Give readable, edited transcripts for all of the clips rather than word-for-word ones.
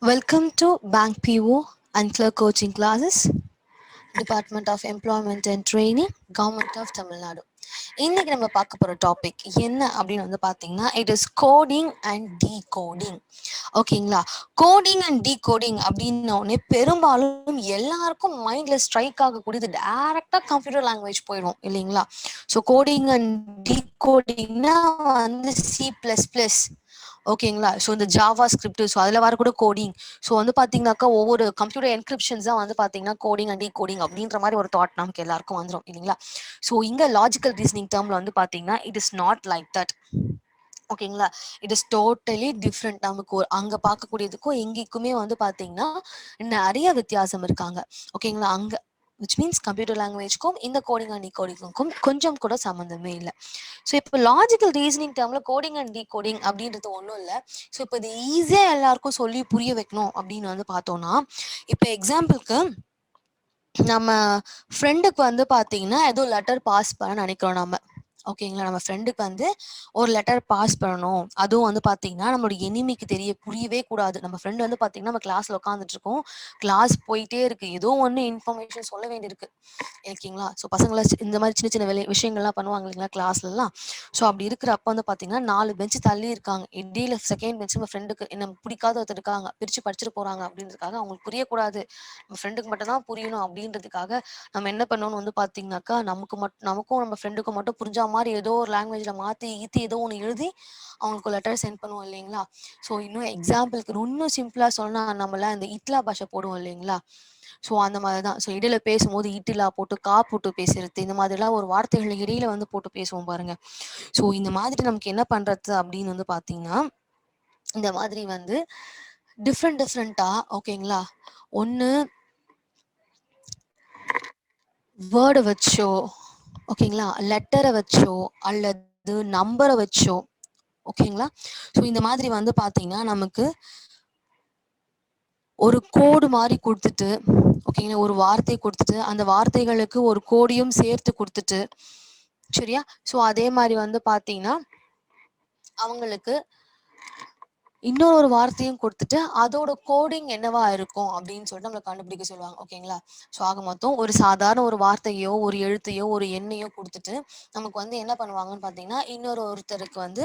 Welcome to Bank PO and Clerk Coaching Classes, Department of Employment and Training, Government of Tamil Nadu. இன்னைக்கு நம்ம பார்க்க போகிற topic என்ன அப்படின்னு வந்து பார்த்தீங்கன்னா, it is coding and decoding. ஓகேங்களா? கோடிங் அண்ட் டீகோடிங் அப்படின்னோடனே பெரும்பாலும் எல்லாருக்கும் மைண்ட்ல ஸ்ட்ரைக் ஆகக்கூடியது டைரக்டா கம்ப்யூட்டர் லாங்குவேஜ் போயிடும் இல்லைங்களா? ஸோ கோடிங் அண்ட் டீகோடிங்னா வந்து C++. ஓகேங்களா? ஸோ இந்த ஜாவா ஸ்கிரிப்ட், ஸோ அதில் வர கூட கோடிங். ஸோ வந்து பார்த்தீங்கன்னாக்கா ஒவ்வொரு கம்ப்யூட்டர் என்கிரிப்ஷன்ஸ் தான் வந்து பார்த்தீங்கன்னா கோடிங் அண்ட் டீகோடிங் அப்படின்ற மாதிரி ஒரு தாட் நமக்கு எல்லாருக்கும் வந்துடும் இல்லைங்களா? ஸோ இங்கே லாஜிக்கல் ரீசனிங் டேர்மில் வந்து பார்த்தீங்கன்னா it is not like that. ஓகேங்களா? It is totally different. நமக்கு அங்கே பார்க்கக்கூடியதுக்கும் எங்கேக்குமே வந்து பார்த்தீங்கன்னா நிறைய வித்தியாசம் இருக்காங்க. ஓகேங்களா? அங்கே விச் மீன்ஸ் கம்ப்யூட்டர் லாங்குவேஜ்க்கும் இந்த கோடிங் அண்ட் டீகோடிங்க்கும் கொஞ்சம் கூட சம்மந்தமே இல்லை. ஸோ இப்போ லாஜிக்கல் ரீசனிங் டேர்மில் கோடிங் அண்ட் டீகோடிங் அப்படின்றது ஒன்றும் இல்லை. ஸோ இப்போ இது ஈஸியாக எல்லாருக்கும் சொல்லி புரிய வைக்கணும் அப்படின்னு வந்து பார்த்தோம்னா, இப்போ எக்ஸாம்பிளுக்கு நம்ம ஃப்ரெண்டுக்கு வந்து பார்த்தீங்கன்னா ஏதோ லெட்டர் பாஸ் பண்ண நினைக்கிறோம் நம்ம. ஓகேங்களா? நம்ம ஃப்ரெண்டுக்கு வந்து ஒரு லெட்டர் பாஸ் பண்ணணும். அதுவும் வந்து பார்த்தீங்கன்னா நம்மளோட எனிமிக்கு புரியவே கூடாது. நம்ம ஃப்ரெண்டு வந்து பார்த்தீங்கன்னா நம்ம கிளாஸில் உட்காந்துட்டு இருக்கோம். கிளாஸ் போயிட்டே இருக்கு. ஏதோ ஒன்று இன்ஃபர்மேஷன் சொல்ல வேண்டியிருக்கு. ஓகேங்களா? ஸோ பசங்களை இந்த மாதிரி சின்ன சின்ன விஷயங்கள்லாம் பண்ணுவாங்க இல்லைங்களா கிளாஸ்லலாம். ஸோ அப்படி இருக்கிறப்ப வந்து பார்த்தீங்கன்னா 4 பெஞ்ச் தள்ளி இருக்காங்க. இடையில செகண்ட் பெஞ்ச் நம்ம ஃப்ரெண்டுக்கு என்ன பிடிக்காத ஒருத்தர் இருக்காங்க. பிரித்து படிச்சுட்டு போகிறாங்க அப்படின்றதுக்காக அவங்களுக்கு புரியக்கூடாது. நம்ம ஃப்ரெண்டுக்கு மட்டும் தான் புரியணும் அப்படின்றதுக்காக நம்ம என்ன பண்ணணும்னு வந்து பார்த்தீங்கன்னாக்கா நமக்கும் நம்ம ஃப்ரெண்டுக்கும் மட்டும் புரிஞ்சா மாதிரி ஏதோ ஒரு லாங்குவேஜில் மாற்றி ஏதோ ஒன்று எழுதி அவங்களுக்கு லெட்டர் சென்ட் பண்ணுவோம் இல்லைங்களா? ஸோ இன்னும் எக்ஸாம்பிளுக்கு இன்னும் சிம்பிளாக சொன்னால் நம்மளாம் இந்த இட்லா பாஷை போடுவோம் இல்லைங்களா? ஸோ அந்த மாதிரி தான். ஸோ இடையில பேசும்போது இட்டிலா போட்டு போட்டு பேசுறது, இந்த மாதிரிலாம் ஒரு வார்த்தைகள் இடையில வந்து போட்டு பேசுவோம் பாருங்க. ஸோ இந்த மாதிரி நமக்கு என்ன பண்ணுறது அப்படின்னு வந்து பார்த்தீங்கன்னா, இந்த மாதிரி வந்து டிஃப்ரெண்ட்டாக ஓகேங்களா, ஒன்று வேர்டை வச்சோ ஓகேங்களா, லெட்டரை வச்சோ அல்லது நம்பரை வச்சோ ஓகேங்களா. ஸோ இந்த மாதிரி வந்து பார்த்தீங்கன்னா நமக்கு ஒரு கோடு மாதிரி கொடுத்துட்டு ஓகேங்களா, ஒரு வார்த்தை கொடுத்துட்டு அந்த வார்த்தைகளுக்கு ஒரு கோடியும் சேர்த்து கொடுத்துட்டு சரியா. ஸோ அதே மாதிரி வந்து பார்த்தீங்கன்னா அவங்களுக்கு இன்னொரு வார்த்தையும் கொடுத்துட்டு அதோட கோடிங் என்னவா இருக்கும் அப்படின்னு சொல்லிட்டு நம்மளை கண்டுபிடிக்க சொல்லுவாங்க. ஓகேங்களா? ஸோ ஆக மொத்தம் ஒரு சாதாரண ஒரு வார்த்தையோ ஒரு எழுத்தையோ ஒரு எண்ணையோ கொடுத்துட்டு நமக்கு வந்து என்ன பண்ணுவாங்கன்னு பார்த்தீங்கன்னா ஒருத்தருக்கு வந்து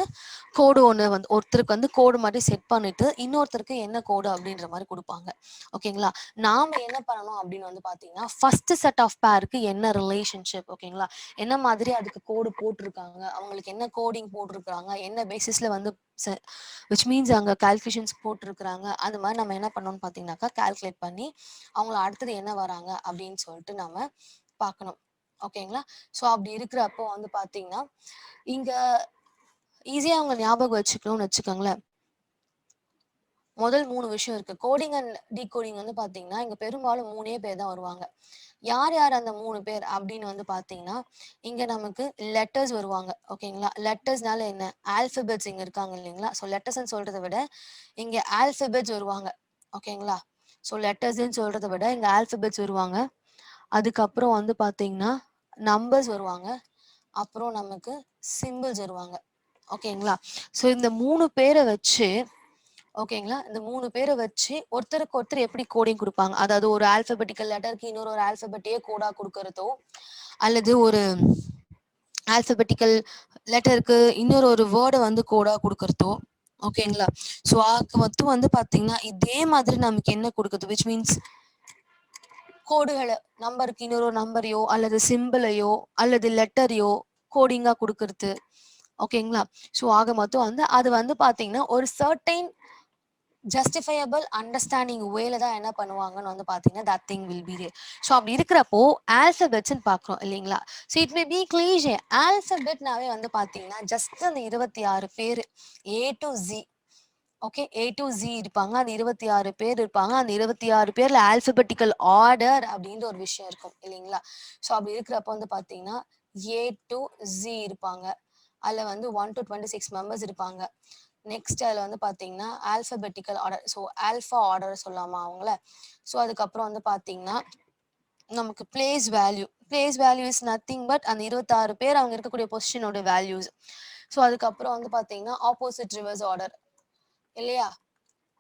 கோடு ஒன்று வந்து ஒருத்தருக்கு வந்து கோடு மாதிரி செட் பண்ணிட்டு இன்னொருத்தருக்கு என்ன கோடு அப்படின்ற மாதிரி கொடுப்பாங்க. ஓகேங்களா? நாம் என்ன பண்ணணும் அப்படின்னு வந்து பார்த்தீங்கன்னா ஃபர்ஸ்ட் செட் ஆஃப் பேருக்கு என்ன ரிலேஷன்ஷிப், ஓகேங்களா, என்ன மாதிரி அதுக்கு கோடு போட்டிருக்காங்க, அவங்களுக்கு என்ன கோடிங் போட்டிருக்காங்க, என்ன பேசிஸில் வந்து விச் மீன்ஸ் அங்கே கால்குலேஷன்ஸ் போட்டிருக்கிறாங்க, அது மாதிரி நம்ம என்ன பண்ணோம்னு பார்த்தீங்கன்னாக்கா கால்குலேட் பண்ணி அவங்கள அடுத்தது என்ன வராங்க அப்படின்னு சொல்லிட்டு நம்ம பார்க்கணும். ஓகேங்களா? ஸோ அப்படி இருக்கிறப்போ வந்து பார்த்தீங்கன்னா இங்கே ஈஸியாக அவங்க ஞாபகம் வச்சுக்கணும்னு வச்சுக்கோங்களேன். முதல் 3 விஷயம் இருக்கு. கோடிங் அண்ட் டீகோடிங் வந்து பார்த்தீங்கன்னா இங்கே பெரும்பாலும் 3 பேர் தான் வருவாங்க. யார் யார் அந்த 3 பேர் அப்படின்னு வந்து பார்த்தீங்கன்னா இங்கே நமக்கு லெட்டர்ஸ் வருவாங்க. ஓகேங்களா? லெட்டர்ஸ்னால என்ன, ஆல்ஃபபெட்ஸ் இங்கே இருக்காங்க இல்லைங்களா? ஸோ லெட்டர்ஸ்ன்னு சொல்கிறத விட இங்கே ஆல்ஃபபெட்ஸ் வருவாங்க. ஓகேங்களா? ஸோ லெட்டர்ஸ்ன்னு சொல்கிறத விட இங்கே ஆல்ஃபபெட்ஸ் வருவாங்க. அதுக்கப்புறம் வந்து பார்த்தீங்கன்னா நம்பர்ஸ் வருவாங்க. அப்புறம் நமக்கு சிம்பிள்ஸ் வருவாங்க. ஓகேங்களா? ஸோ இந்த 3 பேரை வச்சு ஓகேங்களா, இந்த 3 பேரை வச்சு ஒருத்தருக்கு ஒருத்தர் எப்படி கோடிங் கொடுப்பாங்க, அதாவது ஒரு ஆல்பபெட்டிக்கல் லெட்டருக்கு இன்னொரு ஒரு ஆல்பபெட்டையே கோடா கொடுக்கறதோ அல்லது ஒரு ஆல்பபெட்டிக்கல் லெட்டருக்கு இன்னொரு ஒரு வேர்டை வந்து கோடா கொடுக்கறதோ ஓகேங்களா. ஸோ ஆக மொத்தம் வந்து பார்த்தீங்கன்னா இதே மாதிரி நமக்கு என்ன கொடுக்குது, விச் மீன்ஸ் கோடுகளை நம்பருக்கு இன்னொரு நம்பரையோ அல்லது சிம்பிளையோ அல்லது லெட்டரையோ கோடிங்கா கொடுக்கறது. ஓகேங்களா. ஸோ ஆக மொத்தம் வந்து அது வந்து பார்த்தீங்கன்னா ஒரு சர்டைன் ஜஸ்டிஃபையபிள் அண்டர்ஸ்டாண்டிங் வேல தான் என்ன பண்ணுவாங்கன்னு வந்து பார்த்தீங்கன்னா that thing will be there. So அப்படி இருக்கிறப்போ ஆல்ஃபபெட்ஸ்ன்னு பார்க்குறோம் இல்லைங்களா. So it may be cliche. ஆல்ஃபபெட்னாவே வந்து பார்த்தீங்கன்னா ஜஸ்ட் அந்த 26 பேர் A to G. Okay, A to G இருப்பாங்க. அந்த 26 பேர் இருப்பாங்க. அந்த 26 பேர்ல ஆல்ஃபபெட்டிக்கல் ஆர்டர் அப்படின்ற ஒரு விஷயம் இருக்கும் இல்லைங்களா. ஸோ அப்படி இருக்கிறப்ப வந்து பார்த்தீங்கன்னா ஏ டு ஜி இருப்பாங்க. அதில் வந்து 1 to 26 மெம்பர்ஸ் இருப்பாங்க. நெக்ஸ்ட் அதில் வந்து பார்த்தீங்கன்னா alphabetical order, so alpha order சொல்லாமா அவங்கள. ஸோ அதுக்கப்புறம் வந்து பார்த்தீங்கன்னா நமக்கு place value is nothing but அந்த 26 பேர் அவங்க இருக்கக்கூடிய பொசிஷனோட வேல்யூஸ். ஸோ அதுக்கப்புறம் வந்து பார்த்தீங்கன்னா ஆப்போசிட் ரிவர்ஸ் ஆர்டர் இல்லையா.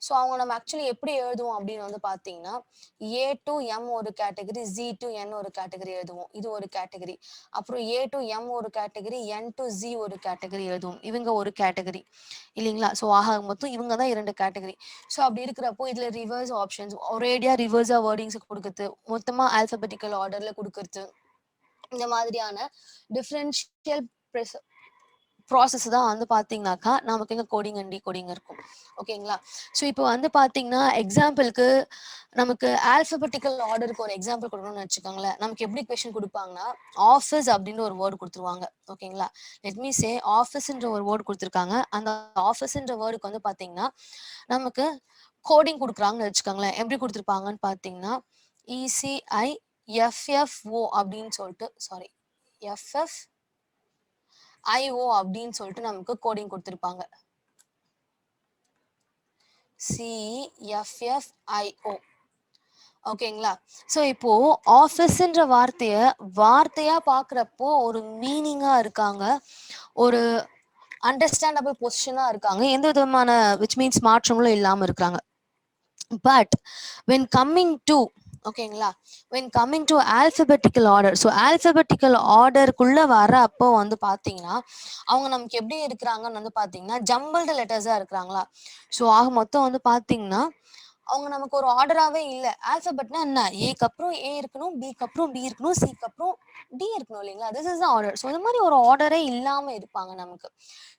ஸோ அவங்க நம்ம ஆக்சுவலி எப்படி எழுதுவோம் அப்படின்னு வந்து பார்த்தீங்கன்னா, ஏ டு எம் ஒரு கேட்டகரி, ஜி டு என் ஒரு கேட்டகரி எழுதுவோம். இது ஒரு கேட்டகரி. அப்புறம் ஏ டு எம் ஒரு கேட்டகரி, என் டு ஜி ஒரு கேட்டகரி எழுதுவோம். இவங்க ஒரு கேட்டகரி இல்லைங்களா? ஸோ ஆக மொத்தம் இவங்க தான் 2 கேட்டகரி. ஸோ அப்படி இருக்கிறப்போ இதில் ரிவர்ஸ் ஆப்ஷன்ஸ் ஒரேடியா ரிவர்ஸாக வேர்டிங்ஸ் கொடுக்குறது, மொத்தமாக ஆல்ஃபபெட்டிக்கல் ஆர்டரில் கொடுக்குறது, இந்த மாதிரியான டிஃப்ரென்ஷியல் ப்ராசஸ் தான் வந்து பார்த்தீங்கன்னாக்கா நமக்கு இங்கே கோடிங் அண்ட் டீகோடிங் இருக்கும். ஓகேங்களா? ஸோ இப்போ வந்து பார்த்தீங்கன்னா எக்ஸாம்பிளுக்கு நமக்கு ஆல்ஃபபெட்டிக்கல் ஆர்டருக்கு ஒரு எக்ஸாம்பிள் கொடுக்கணும்னு வச்சுக்கோங்களேன். நமக்கு எப்படி கொஸ்டின் கொடுப்பாங்கன்னா, ஆஃபீஸ் அப்படின்னு ஒரு வேர்டு கொடுத்துருவாங்க. ஓகேங்களா? லெட் மீ சே ஆஃபீஸ்ன்ற ஒரு வேர்டு கொடுத்துருக்காங்க. அந்த ஆஃபீஸ்ன்ற வேர்டுக்கு வந்து பார்த்தீங்கன்னா நமக்கு கோடிங் கொடுக்குறாங்கன்னு வச்சுக்கோங்களேன். எப்படி கொடுத்துருப்பாங்கன்னு பார்த்தீங்கன்னா, ECIFFO அப்படின்னு சொல்லிட்டு சாரி FFIO அப்படின்னு சொல்லிட்டு நமக்கு கோடிங் கொடுத்துருப்பாங்க. CEFFIO. ஓகேங்களா? ஸோ இப்போ ஆஃபீஸ்ன்ற வார்த்தையா பார்க்குறப்போ ஒரு மீனிங்கா இருக்காங்க. ஒரு அண்டர்ஸ்டாண்டபிள் பொசிஷனா இருக்காங்க. எந்த விதமான விச் மீன்ஸ் மாற்றங்களும் இல்லாம இருக்கிறாங்க. பட் வென் கம்மிங் டு ஓகேங்களா, when coming to alphabetical order, so alphabetical ஆர்டருக்குள்ள வர அப்போ வந்து பார்த்தீங்கன்னா அவங்க நமக்கு எப்படி இருக்கிறாங்கன்னு வந்து பார்த்தீங்கன்னா ஜம்பிள்டு லெட்டர்ஸாக இருக்கிறாங்களா. ஸோ ஆக மொத்தம் வந்து பார்த்தீங்கன்னா அவங்க நமக்கு ஒரு ஆர்டராகவே இல்லை. ஆல்ஃபபெட்னா என்ன, ஏக்கு அப்புறம் ஏ இருக்கணும், பிக்கு அப்புறம் பி இருக்கணும், சிக்கு அப்புறம் டி இருக்கணும் இல்லைங்களா. This is order. ஸோ இந்த மாதிரி ஒரு ஆர்டரே இல்லாமல் இருப்பாங்க நமக்கு.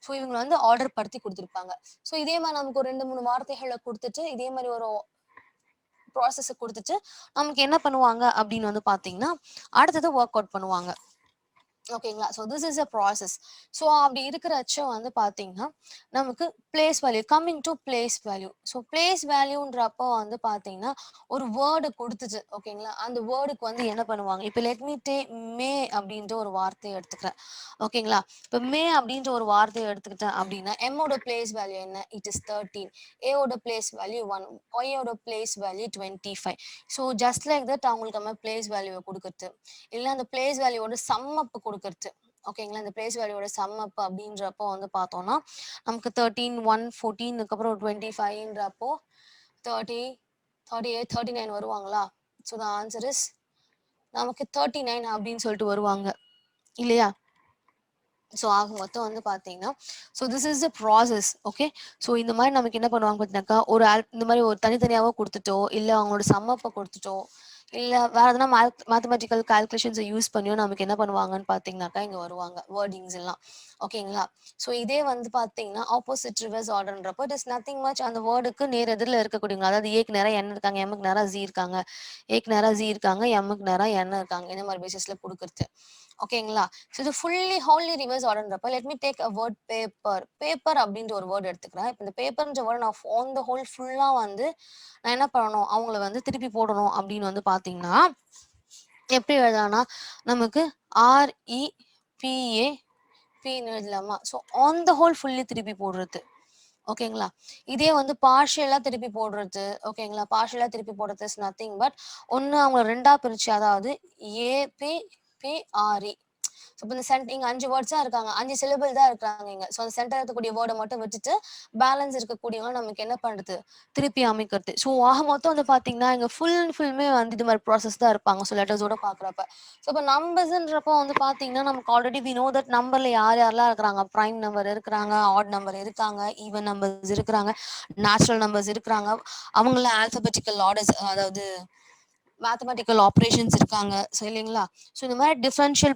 ஸோ இவங்க வந்து ஆர்டர் படுத்தி கொடுத்துருப்பாங்க. ஸோ இதே மாதிரி நமக்கு ஒரு 2 3 வார்த்தைகளை கொடுத்துட்டு இதே மாதிரி ஒரு ப்ராசஸை கொடுத்துட்டு நமக்கு என்ன பண்ணுவாங்க அப்படின்னு வந்து பார்த்தீங்கன்னா அடுத்தது ஒர்க் அவுட் பண்ணுவாங்க. ஓகேங்களா. So this is a process. So அப்படி இருக்கிறச்ச வந்து பார்த்தீங்கன்னா நமக்கு place value coming to place value. So place வேல்யூன்றப்போ வந்து பார்த்தீங்கன்னா ஒரு வேர்டு கொடுத்துச்சு ஓகேங்களா. அந்த வேர்டுக்கு வந்து என்ன பண்ணுவாங்க, இப்போ லெட் மீ டே மே அப்படின்ற ஒரு வார்த்தையை எடுத்துக்கிறேன். ஓகேங்களா. இப்போ மே அப்படின்ற ஒரு வார்த்தையை எடுத்துக்கிட்டேன் அப்படின்னா எம்மோட பிளேஸ் வேல்யூ என்ன, இட் இஸ் 13. ஏவோட பிளேஸ் வேல்யூ 1, ஒய்யோட place value 25. So just like that அவங்களுக்கு நம்ம பிளேஸ் வேல்யூவை கொடுக்குறது இல்லை அந்த பிளேஸ் வேல்யூவோட சம் அப் கொடுக்கறது. ஓகேங்களா. இந்த பிளேஸ் வேல்யூவோட சம் அப் அப்படின்றப்போ வந்து பார்த்தோம்னா நமக்கு 13 1 14 அதுக்கப்புறம் 25ன்றப்போ 30 38 39 வருவாங்களா. ஸோ த ஆன்சர் இஸ் நமக்கு 39 அப்படின்னு சொல்லிட்டு வருவாங்க இல்லையா. ஸோ ஆக மொத்தம் வந்து பார்த்தீங்கன்னா so this is the process. Okay. So இந்த மாதிரி நமக்கு என்ன பண்ணுவாங்க பார்த்தீங்கன்னாக்கா ஒரு இந்த மாதிரி ஒரு தனித்தனியாவோ கொடுத்துட்டோ இல்லை அவங்களோட சம்மப்பை கொடுத்துட்டோ இல்லை வேற எதனா மேத்தமெட்டிக்கல் கால்குலேஷன்ஸை யூஸ் பண்ணியோ நமக்கு என்ன பண்ணுவாங்கன்னு பார்த்தீங்கன்னாக்கா இங்கே வருவாங்க வேர்டிங்ஸ் எல்லாம். ஓகேங்களா. ஸோ இதே வந்து பார்த்தீங்கன்னா ஆப்போசிட் ரிவர்ஸ் ஆர்டர்ன்றப்போ இட் இஸ் நத்திங் மச் அந்த வேர்டுக்கு நேர் எதிரில் இருக்கக்கூடியவங்க, அதாவது ஏக்கு நேராக என் இருக்காங்க, எம்முக்கு நேராக ஜி இருக்காங்க, ஏக்கு நேராக ஜி இருக்காங்க, எம்முக்கு நேராக என் இருக்காங்க, இந்த மாதிரி பேசிஸில் கொடுக்குறது. ஓகேங்களா. ஸோ இது ஃபுல்லி ஹோல்லி ரிவர்ஸ் ஆர்டர்ன்றப்ப let me take a word paper. Paper அப்படின்ற ஒரு வேர்ட் எடுத்துக்கிறேன். இப்போ இந்த பேப்பர்ன்ற வேர்ட் நான் ஆன் த ஹோல் ஃபுல்லாக வந்து நான் என்ன பண்ணணும், அவங்கள வந்து திருப்பி போடணும் அப்படின்னு வந்து பார்த்தீங்கன்னா எப்படி எழுதலாம்னா நமக்கு REPA பின்னு எழுதலாமா. So on the whole fully திருப்பி போடுறது. ஓகேங்களா. இதே வந்து பார்ஷியலாக திருப்பி போடுறது. ஓகேங்களா. பார்ஷியலாக திருப்பி போடுறது இஸ் நத்திங் பட் ஒன்று அவங்க ரெண்டா பிரிச்சு, அதாவது APPRE. ஸோ இப்போ இந்த இங்கே 5 வேர்ட்ஸாக இருக்காங்க, 5 சிலபிள் தான் இருக்காங்க இங்கே. ஸோ அந்த சென்டர் இருக்கக்கூடிய வேர்டை மட்டும் விட்டுட்டு பேலன்ஸ் இருக்கக்கூடியவங்க நமக்கு என்ன பண்ணுறது, திருப்பி அமைக்கிறது. ஸோ ஆக மொத்தம் வந்து பார்த்தீங்கன்னா இங்கே ஃபுல்லுமே வந்து இது மாதிரி ப்ராசஸ் தான் இருப்பாங்க. ஸோ லெட்டர்ஸோட பார்க்குறப்ப ஸோ இப்போ நம்பர்ஸ்ன்றப்போ வந்து பார்த்தீங்கன்னா நமக்கு ஆல்ரெடி வி நோ தட் நம்பரில் யார் யாரெல்லாம் இருக்கிறாங்க, ப்ரைம் நம்பர் இருக்கிறாங்க, ஆட் நம்பர் இருக்காங்க, ஈவன் நம்பர்ஸ் இருக்கிறாங்க, நேச்சுரல் நம்பர்ஸ் இருக்கிறாங்க, அவங்கள ஆல்ஃபபெட்டிக்கல் ஆர்டர்ஸ் அதாவது மேத்தமெட்டிக்கல் ஆப்ரேஷன்ஸ் இருக்காங்க. ஸோ இல்லைங்களா. ஸோ இந்த மாதிரி டிஃப்ரென்ஷியல்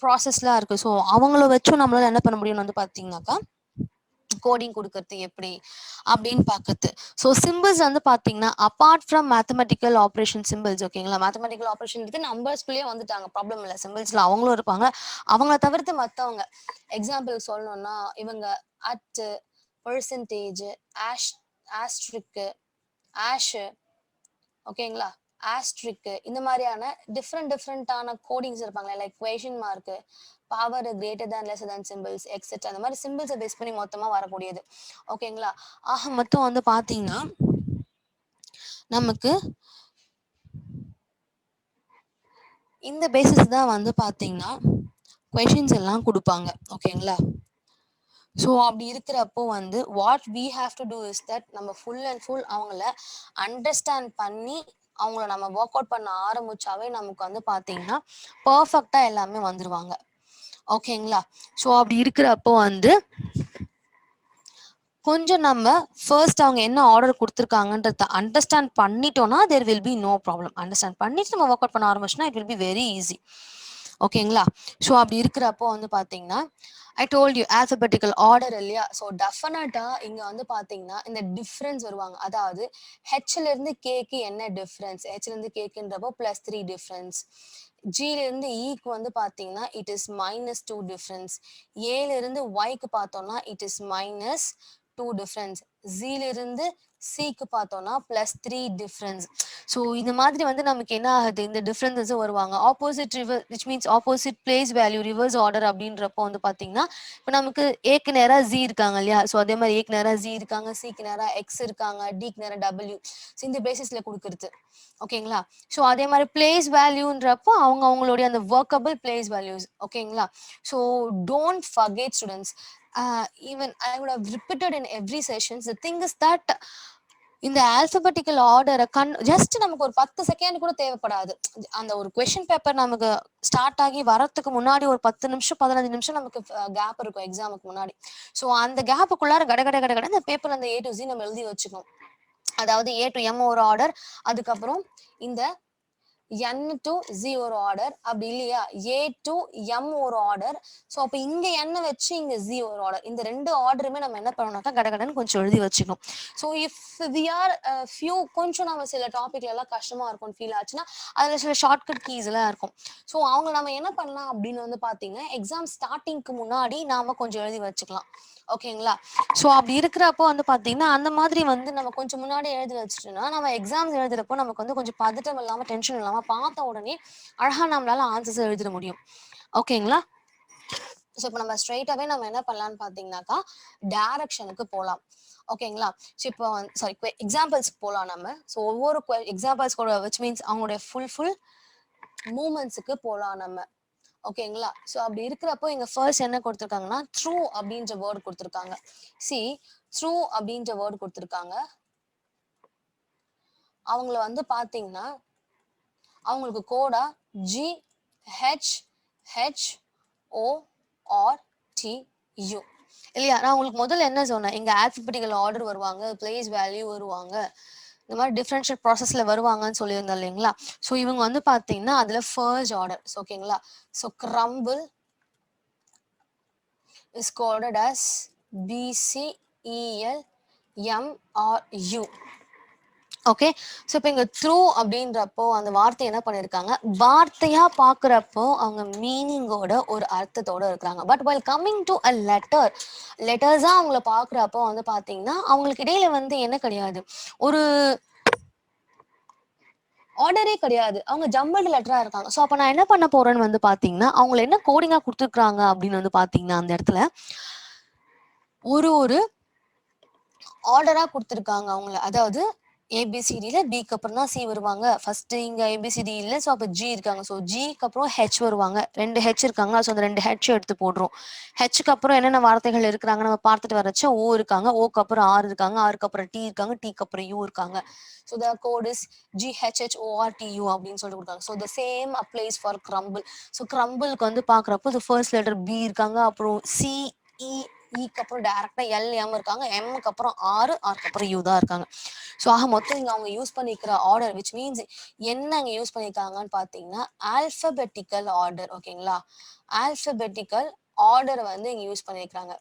ப்ராசஸ்லாம் இருக்கு. ஸோ அவங்கள வச்சும் நம்மளால என்ன பண்ண முடியும்னு வந்து பார்த்தீங்கன்னாக்கா கோடிங் கொடுக்கறது எப்படி அப்படின்னு பார்க்கறது. ஸோ சிம்பிள்ஸ் வந்து பார்த்தீங்கன்னா apart from mathematical operation symbols. ஓகேங்களா. மேத்தமெட்டிக்கல் ஆப்ரேஷன் இருக்கு, நம்பர்ஸ்குள்ளேயே வந்துட்டாங்க, ப்ராப்ளம் இல்லை. சிம்பிள்ஸ்ல அவங்களும் இருப்பாங்க, அவங்கள தவிர்த்து மற்றவங்க எக்ஸாம்பிள் சொல்லணும்னா இவங்க அட்டு, பெர்சன்டேஜ், ஆஸ்ட்ரிக்கு, ஆஷு, ஓகேங்களா, ஆஸ்ட்ரிக்கு, இந்த மாதிரியான டிஃப்ரெண்டான கோடிங்ஸ் இருப்பாங்க. Like question mark, power greater than less than symbols etcetera, அந்த மாதிரி சிம்பிள்ஸை பேஸ் பண்ணி மொத்தமாக வரக்கூடியது. ஓகேங்களா. ஆக மொத்தம் வந்து பார்த்தீங்கன்னா நமக்கு இந்த பேசிஸ் தான் வந்து பார்த்தீங்கன்னா கொஷின்ஸ் எல்லாம் கொடுப்பாங்க. ஓகேங்களா. ஸோ அப்படி இருக்கிறப்போ வந்து what we have to do is that நம்ம ஃபுல் அண்ட் ஃபுல் அவங்கள அண்டர்ஸ்டாண்ட் பண்ணி அவங்கள நம்ம ஒர்க் அவுட் பண்ண ஆரம்பிச்சாவே நமக்கு வந்து பார்த்தீங்கன்னா பர்ஃபெக்டாக எல்லாமே வந்துடுவாங்க. ஓகேங்களா? ஸோ அப்படி இருக்கிறப்போ வந்து கொஞ்சம் நம்ம ஃபர்ஸ்ட் அவங்க என்ன ஆர்டர் கொடுத்துருக்காங்கன்றத அண்டர்ஸ்டாண்ட் பண்ணிட்டோம்னா there will be no problem. Understand பண்ணிட்டு நம்ம ஒர்க் அவுட் பண்ண ஆரம்பிச்சோம்னா it will be very easy. ஓகேங்களா? ஸோ அப்படி இருக்கிறப்போ வந்து பார்த்தீங்கன்னா I told you alphabetical order இல்லையா? ஸோ டெஃபினட்டாக இங்கே வந்து பார்த்தீங்கன்னா இந்த டிஃப்ரென்ஸ் வருவாங்க. அதாவது ஹெச்லேருந்து கேக்கு என்ன டிஃப்ரென்ஸ், ஹெச்லேருந்து கேக்குன்றப்போ +3 டிஃப்ரென்ஸ், ஜிலேருந்து ஈக்கு வந்து பார்த்தீங்கன்னா இட் இஸ் -2 டிஃப்ரென்ஸ், ஏலேருந்து ஒய்க்கு பார்த்தோம்னா இட் இஸ் -2 டிஃப்ரென்ஸ், ஜிலிருந்து சிக்கு பார்த்தோம்னா +3 டிஃப்ரென்ஸ். ஸோ இந்த மாதிரி வந்து நமக்கு என்ன ஆகுது, இந்த டிஃப்ரென்சஸும் வருவாங்க. Opposite river which means opposite place value reverse order அப்படின்றப்போ வந்து பார்த்தீங்கன்னா இப்போ நமக்கு ஏக்கு நேராக ஜி இருக்காங்க இல்லையா? ஸோ அதே மாதிரி ஏக்கு நேராக ஜி இருக்காங்க, சிக்கு நேராக எக்ஸ் இருக்காங்க, டிக்கு நேராக டபிள்யூ. ஸோ இந்த பேசிஸில் கொடுக்குறது. ஓகேங்களா? ஸோ அதே மாதிரி பிளேஸ் வேல்யூன்றப்போ அவங்க அவங்களுடைய அந்த ஒர்க்கபிள் பிளேஸ் வேல்யூஸ். ஓகேங்களா? So don't forget students, even I would have repeated in every sessions, the thing is that இந்த ஆல்பபெட்டிக்கல் ஆர்டரை ஜஸ்ட் நமக்கு ஒரு 10 செகண்ட் கூட தேவைப்படாது. அந்த ஒரு கொஸ்டின் பேப்பர் நமக்கு ஸ்டார்ட் ஆகி வரத்துக்கு முன்னாடி ஒரு 10 நிமிஷம் 15 நிமிஷம் நமக்கு கேப் இருக்கும் எக்ஸாமுக்கு முன்னாடி. ஸோ அந்த கேப்புக்குள்ளார கட அந்த பேப்பர் அந்த A to Z நம்ம எழுதி வச்சுக்கணும். அதாவது A to M ஒரு ஆர்டர், அதுக்கப்புறம் இந்த N to Z ஒரு ஆர்டர், அப்படி இல்லையா A to M ஒரு ஆர்டர். ஸோ அப்போ இங்க N வச்சு இங்க Z ஒரு ஆர்டர். இந்த 2 ஆர்டருமே நம்ம என்ன பண்ணணும்னாக்கா கடகடன்னு கொஞ்சம் எழுதி வச்சுக்கணும். So if we are few கொஞ்சம் நம்ம சில டாபிக்ல எல்லாம் கஷ்டமா இருக்கும்னு ஃபீல் ஆச்சுன்னா அதுல சில ஷார்ட்கட் கீஸ் எல்லாம் இருக்கும். ஸோ அவங்க நம்ம என்ன பண்ணலாம் அப்படின்னு வந்து பாத்தீங்கன்னா எக்ஸாம் ஸ்டார்டிங்க்கு முன்னாடி நாம கொஞ்சம் எழுதி வச்சுக்கலாம். ஓகேங்களா? ஸோ அப்படி இருக்கிறப்போ வந்து பார்த்தீங்கன்னா அந்த மாதிரி வந்து நம்ம கொஞ்சம் முன்னாடி எழுதி வச்சுட்டோம்னா நம்ம எக்ஸாம்ஸ் எழுதுறப்போ நமக்கு வந்து கொஞ்சம் பதட்டம் இல்லாமல் டென்ஷன் இல்லாமல் பார்த்த உடனே அழகாக நம்மளால ஆன்சர்ஸ் எழுதிட முடியும். ஓகேங்களா? ஸோ இப்போ நம்ம ஸ்ட்ரெயிட்டாகவே நம்ம என்ன பண்ணலான்னு பார்த்தீங்கன்னாக்கா டைரக்ஷனுக்கு போகலாம். ஓகேங்களா? ஸோ இப்போ சாரி எக்ஸாம்பிள்ஸ்க்கு போகலாம் நம்ம. ஸோ ஒவ்வொரு எக்ஸாம்பிள்ஸ் கூட விச் மீன்ஸ் அவங்களுடைய ஃபுல் மூமெண்ட்ஸுக்கு போகலாம் நம்ம. ஓகேங்களா? ஸோ அப்படி இருக்கிறப்போ இங்க ஃபர்ஸ்ட் என்ன கொடுத்துருக்காங்கன்னா த்ரூ அப்படின்ற வேர்டு கொடுத்துருக்காங்க. சி த்ரூ அப்படின்ற வேர்டு கொடுத்துருக்காங்க. அவங்கள வந்து பாத்தீங்கன்னா அவங்களுக்கு கோடா GHHORTU இல்லையா? நான் உங்களுக்கு முதல்ல என்ன சொன்னேன், இங்க ஆல்பபெட்டிக்கல் ஆர்டர் வருவாங்க, பிளேஸ் வேல்யூ வருவாங்க, இந்த மாதிரி டிஃபரன்ஷியல் ப்ராசஸ்ல வருவாங்கன்னு சொல்லியிருந்தேன் இல்லைங்களா? ஸோ இவங்க வந்து பார்த்தீங்கன்னா அதுல ஃபர்ஸ்ட் ஆர்டர். ஓகேங்களா? So crumble is coded as BCELMRU. Okay? So இப்போ இங்க த்ரூ அப்படின்றப்போ அந்த வார்த்தை என்ன பண்ணியிருக்காங்க, வார்த்தையா பார்க்குறப்போ அவங்க மீனிங்கோட ஒரு அர்த்தத்தோட இருக்கிறாங்க. But while coming to a லெட்டர்ஸா அவங்கள பார்க்குறப்போ வந்து பார்த்தீங்கன்னா அவங்களுக்கு இடையில வந்து என்ன கிடையாது, ஒரு ஆர்டரே கிடையாது. அவங்க ஜம்பிள்டு லெட்டரா இருக்காங்க. ஸோ அப்போ நான் என்ன பண்ண போறேன்னு வந்து பார்த்தீங்கன்னா அவங்களை என்ன கோடிங்கா கொடுத்துருக்காங்க அப்படின்னு வந்து பார்த்தீங்கன்னா அந்த இடத்துல ஒரு ஆர்டரா கொடுத்துருக்காங்க அவங்கள. அதாவது ஏபிசிடியில பிக்கு அப்புறம் தான் சி வருவாங்க. ஃபர்ஸ்ட் இங்க ஏபிசிடி இல்லை, ஸோ அப்போ ஜி இருக்காங்க. ஸோ ஜிக்கு அப்புறம் ஹெச் வருவாங்க. 2 ஹெச் இருக்காங்க. ஸோ அந்த 2 ஹெச் எடுத்து போடுறோம். ஹெச்சுக்கு அப்புறம் என்னென்ன வார்த்தைகள் இருக்கிறாங்க நம்ம பார்த்துட்டு வரச்ச ஓ இருக்காங்க, ஓக்கு அப்புறம் ஆர் இருக்காங்க, ஆருக்கு அப்புறம் டி இருக்காங்க, டிக்கு அப்புறம் யூ இருக்காங்க. So the code is GHHORTU அப்படின்னு சொல்லி கொடுத்தாங்க. So the same applies for crumble. ஸோ கிரம்பிளுக்கு வந்து பார்க்குறப்போ இது ஃபர்ஸ்ட் லெட்டர் பி இருக்காங்க, அப்புறம் ஈக்கு அப்புறம் டைரக்டா எம் இருக்காங்க, எம்முக்கு அப்புறம் ஆருக்கு அப்புறம் யூ தான் இருக்காங்க. ஸோ ஆக மொத்தம் இங்க அவங்க யூஸ் பண்ணிக்கிற ஆர்டர் விச் மீன்ஸ் என்ன அங்க யூஸ் பண்ணியிருக்காங்கன்னு பார்த்தீங்கன்னா ஆல்பபெட்டிக்கல் ஆர்டர். ஓகேங்களா? ஆல்பபெட்டிக்கல் ஆர்டர் வந்து இங்க யூஸ் பண்ணியிருக்காங்க.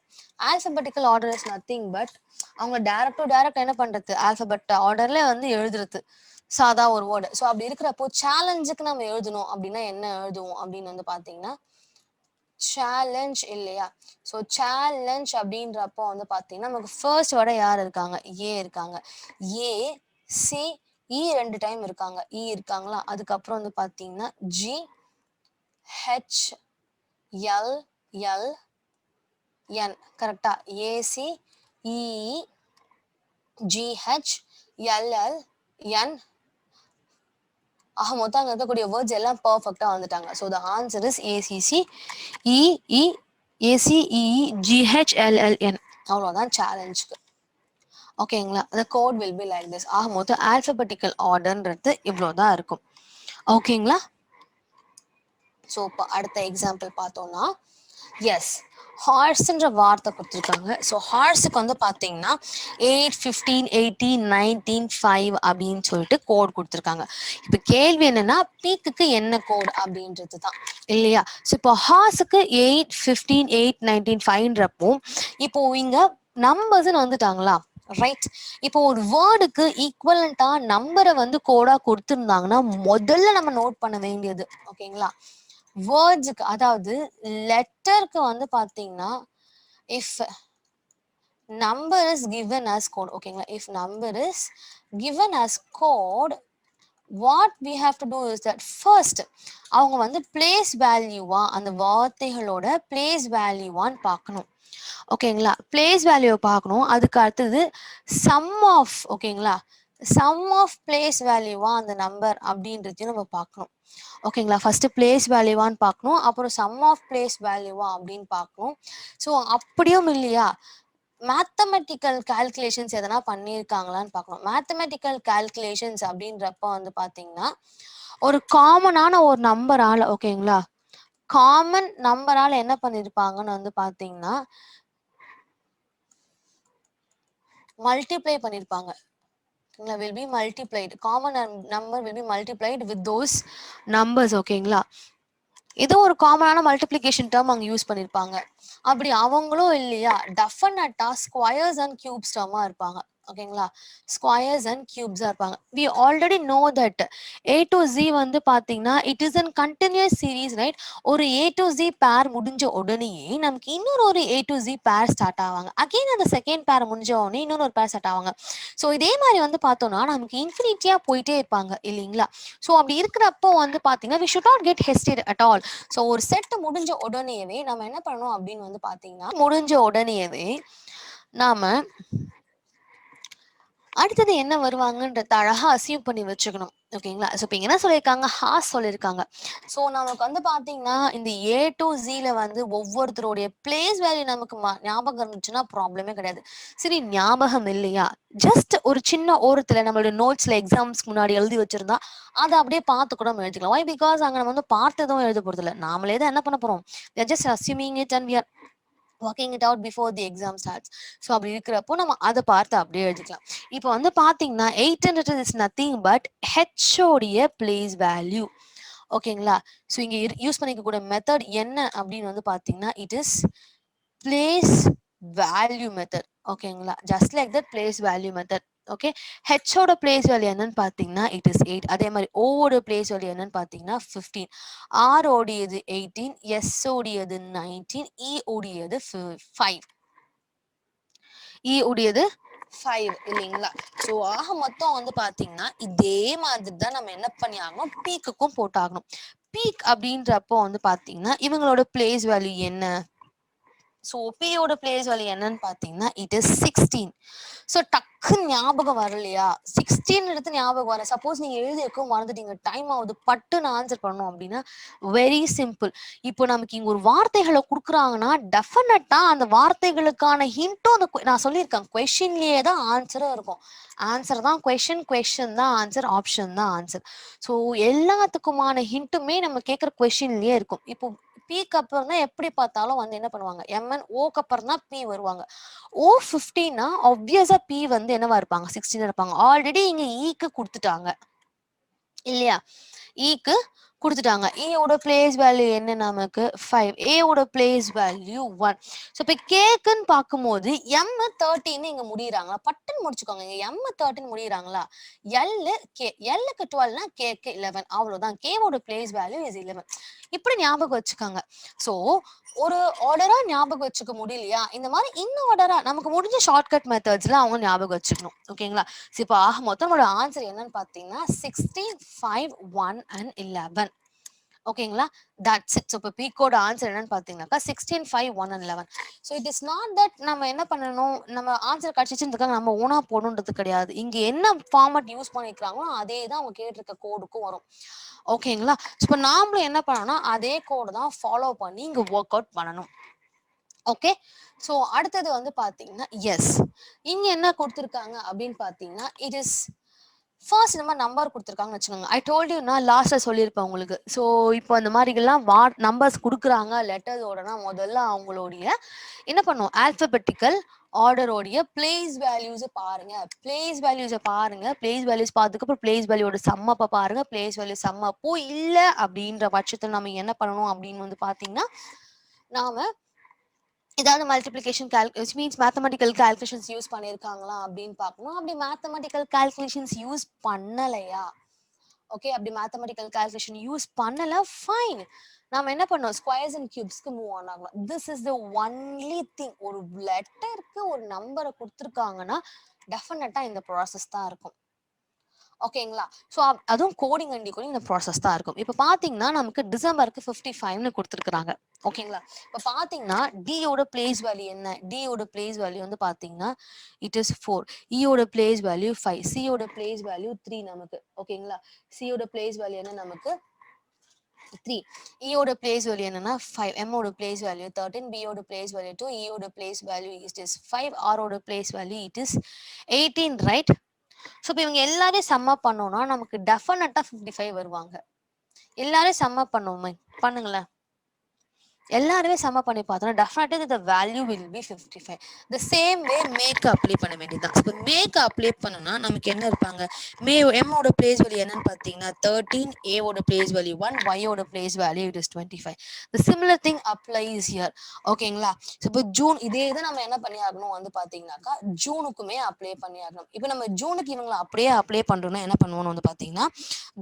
Alphabetical order is nothing but அவங்க டைரக்ட் என்ன பண்றது, ஆல்பபெட் ஆர்டர்ல வந்து எழுதுறது சாதா ஒரு வேர்டு. ஸோ அப்படி இருக்கிறப்போ சேலஞ்சுக்கு நம்ம எழுதணும் அப்படின்னா என்ன எழுதுவோம் அப்படின்னு வந்து பார்த்தீங்கன்னா சேலஞ்ச் இல்லையா? ஸோ சேலஞ்ச் அப்படின்றப்போ வந்து பார்த்தீங்கன்னா நமக்கு ஃபர்ஸ்ட் வேர்டை யார் இருக்காங்க, ஏ இருக்காங்க. ஏ சி இ 2 டைம் இருக்காங்க, இ இருக்காங்களா? அதுக்கப்புறம் வந்து பார்த்தீங்கன்னா GHLLN கரெக்டா? ACEGHLLN. ஆக மொத்தம் அங்க இருக்கக்கூடிய வேர்ட்ஸ் எல்லாம் பர்ஃபெக்டா வந்துட்டாங்க. So the answer is ACCEEGHLLN. ACEGHLLN. அவ்வளோதான் சேலஞ்சுக்கு. ஓகேங்களா, the code will be like this. ஆக மொத்தம் alphabetical orderன்றது இவ்வளோதான் இருக்கும். ஓகேங்களா. ஸோ இப்போ அடுத்த எக்ஸாம்பிள் பார்த்தோம்னா, எஸ் ஹார்ஸ்ன்ற வார்த்தை கொடுத்துருக்காங்க. ஸோ ஹார்ஸுக்கு வந்து பார்த்தீங்கன்னா 8, 15, 18, 19, 5 அப்படின்னு சொல்லிட்டு கோட் கொடுத்துருக்காங்க. இப்போ கேள்வி என்னன்னா, பீக்குக்கு என்ன கோட் அப்படின்றது தான் இல்லையா. ஸோ இப்போ ஹார்ஸுக்கு 8, 15, 8, 19, 5ன்றப்போ இப்போ இங்க நம்பர்ஸ்ன்னு வந்துட்டாங்களா, ரைட். இப்போ ஒரு வேர்டுக்கு ஈக்குவலண்டா நம்பரை வந்து கோடா கொடுத்துருந்தாங்கன்னா முதல்ல நம்ம நோட் பண்ண வேண்டியது, ஓகேங்களா, வேர்ட்ஸுக்கு, அதாவது லெட்டருக்கு வந்து பாத்தீங்கன்னா if number is given as code, ஓகேங்களா, if number is given as code, what we have to do is that first அவங்க வந்து பிளேஸ் வேல்யூவா, அந்த வார்த்தைகளோட பிளேஸ் வேல்யூவான்னு பார்க்கணும். ஓகேங்களா, பிளேஸ் வேல்யூ பார்க்கணும். அதுக்கு அடுத்தது சம் ஆஃப், ஓகேங்களா, சம் ஆஃப் பிளேஸ் வேல்யூவா அந்த நம்பர் அப்படின்றதையும் நம்ம பார்க்கணும். ஓகேங்களா, ஃபர்ஸ்ட் பிளேஸ் வேல்யூவான்னு பார்க்கணும், அப்புறம் சம் ஆஃப் பிளேஸ் வேல்யூவா அப்படின்னு பார்க்கணும். ஸோ அப்படியும் இல்லையா, மேத்தமெட்டிக்கல் கால்குலேஷன்ஸ் எதனா பண்ணியிருக்காங்களான்னு பார்க்கணும். மேத்தமெட்டிக்கல் கால்குலேஷன்ஸ் அப்படின்றப்ப வந்து பார்த்தீங்கன்னா ஒரு காமனான ஒரு நம்பரால், ஓகேங்களா, காமன் நம்பரால் என்ன பண்ணியிருப்பாங்கன்னு வந்து பார்த்தீங்கன்னா மல்டிப்ளை பண்ணியிருப்பாங்க. will be multiplied, common number will be multiplied with those numbers. ஓகேங்களா, ஏதோ ஒரு காமனான மல்டிப்ளிகேஷன் டேர்ம் அங்க யூஸ் பண்ணிருப்பாங்க. அப்படி அவங்களும் இல்லையா டெஃபினட்டா ஸ்கொயர்ஸ் அண்ட் கியூப்ஸ் டேர்மா இருப்பாங்க. ஓகேங்களா, ஸ்கொயர்ஸ் அண்ட் கியூப்ஸா இருப்பாங்க. we already know that a to z வந்து பாத்தீங்கன்னா it is in continuous series, right. ஒரு a to z பேர் முடிஞ்ச உடனேயே நமக்கு இன்னொரு ஒரு a to z பேர் ஸ்டார்ட் ஆவாங்க. அகைன் அந்த செகண்ட் பேர் முடிஞ்ச உடனே இன்னொரு ஒரு பேர் ஸ்டார்ட் ஆவாங்க. ஸோ இதே மாதிரி வந்து பார்த்தோம்னா நமக்கு இன்ஃபினிட்டியா போயிட்டே இருப்பாங்க இல்லைங்களா. ஸோ அப்படி இருக்கிறப்போ வந்து பாத்தீங்கன்னா we should not get hesitate at all. So ஒரு செட் முடிஞ்ச உடனேவே நம்ம என்ன பண்ணணும் அப்படின்னு வந்து பாத்தீங்கன்னா, முடிஞ்ச உடனேவே நாம அடுத்தது என்ன வருவாங்கன்றத அழகா அசீவ் பண்ணி வச்சுக்கணும். ஓகேங்களா, ஸோ இப்போ என்ன சொல்லியிருக்காங்க, ஹாஸ் சொல்லியிருக்காங்க. ஸோ நமக்கு வந்து பார்த்தீங்கன்னா இந்த ஏ டு ஜியில் வந்து ஒவ்வொருத்தருடைய பிளேஸ் வேல்யூ நமக்கு ஞாபகம் இருந்துச்சுன்னா ப்ராப்ளமே கிடையாது. சரி, ஞாபகம் இல்லையா, ஜஸ்ட் ஒரு சின்ன ஓரத்தில் நம்மளோட நோட்ஸில் எக்ஸாம்ஸ்க்கு முன்னாடி எழுதி வச்சிருந்தா அதை அப்படியே பார்த்து கூட நம்ம எழுதிக்கலாம். வை, பிகாஸ் அங்கே நம்ம வந்து பார்த்ததும் எழுத போகிறது இல்லை, நாமளே தான் என்ன பண்ண போகிறோம், just assuming it and we are working it out before the exam starts. So அப்படி இருக்கிறப்போ நம்ம அதை பார்த்து அப்படியே எழுதிக்கலாம். இப்போ வந்து பார்த்தீங்கன்னா 800 இஸ் நத்திங் பட் ஹெச்ஓடைய பிளேஸ் வேல்யூ. ஓகேங்களா, ஸோ இங்கே யூஸ் பண்ணிக்கக்கூடிய மெத்தட் என்ன அப்படின்னு வந்து பார்த்தீங்கன்னா it is place value method. ஓகேங்களா, just like that place value method. Okay, ஹெச்சோட பிளேஸ் வேல்யூ என்னன்னு பார்த்தீங்கன்னா இட் இஸ் 8. அதே மாதிரி ஓவோட பிளேஸ் வேல்யூ என்னன்னு பார்த்தீங்கன்னா 15. ஆர் ஓடியது 18, எஸ் ஓடியது 19, இ ஓடியது 5. இ உடையது 5 இல்லைங்களா. ஸோ ஆக மொத்தம் வந்து பார்த்தீங்கன்னா இதே மாதிரி தான் நம்ம என்ன பண்ணி ஆகணும், பீக்குக்கும் போட்டாகணும். பீக் அப்படின்றப்போ வந்து பார்த்தீங்கன்னா இவங்களோட பிளேஸ் வேல்யூ என்ன, ஸோ பியோட பிளேஸ் வேல்யூ என்னன்னு பார்த்தீங்கன்னா இட் இஸ் 16. ஸோ டக்குன்னு ஞாபகம் வரலையா, 16 எடுத்து ஞாபகம் வர, சப்போஸ் நீங்கள் எழுதி வைக்கவும் மறந்துட்டீங்க, டைம் ஆகுது, பட்டுன்னு ஆன்சர் பண்ணணும் அப்படின்னா வெரி சிம்பிள். இப்போ நமக்கு இங்கே ஒரு வார்த்தைகளை கொடுக்குறாங்கன்னா டெஃபினட்டாக அந்த வார்த்தைகளுக்கான ஹிண்ட்டும் அந்த நான் சொல்லியிருக்கேன் கொஷின்லேயே தான் ஆன்சரும் இருக்கும். ஆன்சர் தான் கொஷின், கொஷின் தான் ஆன்சர், ஆப்ஷன் தான் ஆன்சர். ஸோ எல்லாத்துக்குமான ஹிண்ட்டுமே நம்ம கேட்குற கொஷின்லேயே இருக்கும். இப்போ பீக்கு அப்புறம் தான் எப்படி பார்த்தாலும் வந்து என்ன பண்ணுவாங்க, எம்என் ஓக்கு அப்புறம் தான் பி வருவாங்க. ஓ 15னா ஆப்வியஸா பி வந்து என்னவா இருப்பாங்க, 16 இருப்பாங்க. ஆல்ரெடி இங்க ஈக்கு கொடுத்துட்டாங்க இல்லையா, ஈக்கு கொடுத்துட்டாங்க. ஏயோட பிளேஸ் வேல்யூ என்ன நமக்கு 5, ஏயோட பிளேஸ் வேல்யூ 1. ஸோ இப்போ கேக்குன்னு பார்க்கும்போது எம் 13 இங்க முடியறாங்களா, பட்டுன்னு முடிச்சுக்கோங்க. இங்க எம் 13 முடியறாங்களா, எல் கே, எல்லுக்கு 12னா கேக்கு 11, அவ்வளவுதான். கேவோட பிளேஸ் வேல்யூ இஸ் 11. இப்படி ஞாபகம் வச்சுக்காங்க. ஸோ ஒரு ஆர்டரா ஞாபகம் வச்சுக்க முடியலையா, இந்த மாதிரி இன்னும் ஆர்டரா நமக்கு முடிஞ்ச ஷார்ட்கட் மெத்தட்ஸ்ல அவங்க ஞாபகம் வச்சுக்கணும். ஓகேங்களா, இப்போ ஆக மொத்தம் நம்மளோட ஆன்சர் என்னன்னு பார்த்தீங்கன்னா 16, 5, 1 and 11. ஓகேங்களா, தட்ஸ் இட். ஸோ இப்போ பீக்கோட ஆன்சர் என்னன்னு பார்த்தீங்கன்னாக்கா 16, 5, 1 and 11. So it is not that நம்ம என்ன பண்ணணும், நம்ம ஆன்சர் கடிச்சிச்சுன்றதுக்காக நம்ம ஓனா போடணுன்றது கிடையாது. இங்க என்ன ஃபார்மட் யூஸ் பண்ணிக்கிறாங்களோ அதே தான் அவங்க கேட்டிருக்க கோடுக்கும் வரும். ஓகேங்களா, இப்போ நாமளும் என்ன பண்ணணும்னா அதே கோடு தான் ஃபாலோ பண்ணி இங்க ஒர்க் அவுட் பண்ணணும். ஓகே. ஸோ அடுத்தது வந்து பார்த்தீங்கன்னா, எஸ். இங்க என்ன குடுத்துருக்காங்க அப்படின்னு பார்த்தீங்கன்னா, இட் இஸ் ஃபர்ஸ்ட் இந்த மாதிரி நம்பர் குடுத்துருக்காங்கன்னு வச்சுக்கோங்க. ஐ டோல்ட் யூ நான் லாஸ்ட்ல சொல்லியிருப்பேன் உங்களுக்கு. ஸோ இப்போ அந்த மாதிரிலாம் நம்பர்ஸ் குடுக்குறாங்க லெட்டர்ஸோடனா முதல்ல அவங்களுடைய என்ன பண்ணும் ஆல்பபெட்டிக்கல் ஆர்டரோடைய பிளேஸ் வேல்யூஸை பாருங்க. பிளேஸ் வேல்யூஸை பாருங்க. பிளேஸ் வேல்யூஸ் பார்த்ததுக்கப்புறம் பிளேஸ் வேல்யூவோட சம்மப்பை பாருங்க. பிளேஸ் வேல்யூ சம்மப்போ இல்லை அப்படின்ற பட்சத்தில் நம்ம என்ன பண்ணணும் அப்படின்னு வந்து பார்த்தீங்கன்னா, நாம ஏதாவது multiplication which means mathematical calculations use பண்ணியிருக்காங்களா அப்படின்னு பார்க்கணும். அப்படி மேத்தமெட்டிக்கல் கால்குலேஷன்ஸ் யூஸ் பண்ணலையா, ஓகே, அப்படி மேத்தமெட்டிக்கல் கால்குலேஷன் யூஸ் பண்ணல, ஃபைன், நாம என்ன பண்ணோம், ஸ்கொயர்ஸ் அண்ட் கியூப்ஸ்க்கு மூவ் ஆன் ஆகலாம். This is the only thing. ஒரு லெட்டருக்கு ஒரு நம்பரை கொடுத்துருக்காங்கன்னா டெஃபினட்டா இந்த ப்ராசஸ் தான் இருக்கும். ஓகேங்களா. ஸோ அதுவும் கோடிங் அண்ட் டிகோடிங் இந்த ப்ராசஸ் தான் இருக்கும். இப்போ பார்த்தீங்கன்னா நமக்கு டிசம்பருக்கு 55ன்னு கொடுத்துருக்குறாங்க. ஓகேங்களா. இப்போ பார்த்தீங்கன்னா டியோட பிளேஸ் வேல்யூ என்ன, டியோட பிளேஸ் வேல்யூ வந்து பார்த்தீங்கன்னா இட் இஸ் 4, இயோட பிளேஸ் வேல்யூ 5, சியோட பிளேஸ் வேல்யூ 3 நமக்கு. ஓகேங்களா. சியோட பிளேஸ் வேல்யூ என்ன நமக்கு 3, இயோட பிளேஸ் வேல்யூ என்னன்னா 5, எம்மோட பிளேஸ் வேல்யூ 13, பியோட பிளேஸ் வேல்யூ 2, இயோட பிளேஸ் வேல்யூ இட் இஸ் 5, ஆரோட place value it is 18, right. So இப்போ இவங்க எல்லாரையும் சம்ம பண்ணோம்னா நமக்கு டெஃபினட்டா 55 வருவாங்க. எல்லாரையும் சம்ம பண்ணுவோமே, பண்ணுங்களேன். எல்லாருமே சம்ம பண்ணி பார்த்தோம்னா டெஃபினட்டா the value will be 55. The same way make apply பண்ண வேண்டியதுதான். இப்போ மேக் அப்ளை பண்ணோம்னா நமக்கு என்ன இருப்பாங்க, எம்மோட பிளேஸ் வேல்யூ என்னன்னு பார்த்தீங்கன்னா 13, ஏவோட பிளேஸ் வேல்யூ 1, ஒய்யோட place value it is 25. The similar thing applies here. ஓகேங்களா. இப்போ ஜூன் இதே இதை நம்ம என்ன பண்ணி ஆகணும் வந்து பார்த்தீங்கன்னாக்கா ஜூனுக்குமே அப்ளை பண்ணி ஆகணும். இப்போ நம்ம ஜூனுக்கு இவங்களை அப்படியே அப்ளை பண்றோம்னா என்ன பண்ணுவோம்னு வந்து பார்த்தீங்கன்னா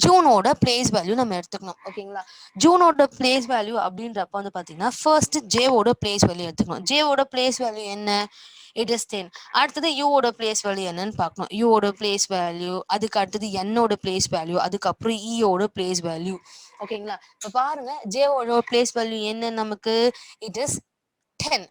ஜூனோட பிளேஸ் வேல்யூ நம்ம எடுத்துக்கணும். ஓகேங்களா. ஜூனோட பிளேஸ் வேல்யூ அப்படின்றப்ப வந்து பார்த்தீங்கன்னா ஃபர்ஸ்ட் ஜேவோட பிளேஸ் வேல்யூ எடுத்துக்கணும். ஜேவோட பிளேஸ் வேல்யூ என்ன, இட் இஸ் 10. அடுத்தது யூவோட பிளேஸ் வேல்யூ என்னன்னு பார்க்கணும். யூவோட பிளேஸ் வேல்யூ, அதுக்கு அடுத்தது என்னோட பிளேஸ் வேல்யூ, அதுக்கப்புறம் ஈயோட பிளேஸ் வேல்யூ. ஓகேங்களா. இப்போ பாருங்க ஜேவோட பிளேஸ் வேல்யூ என்ன நமக்கு, இட் இஸ் 10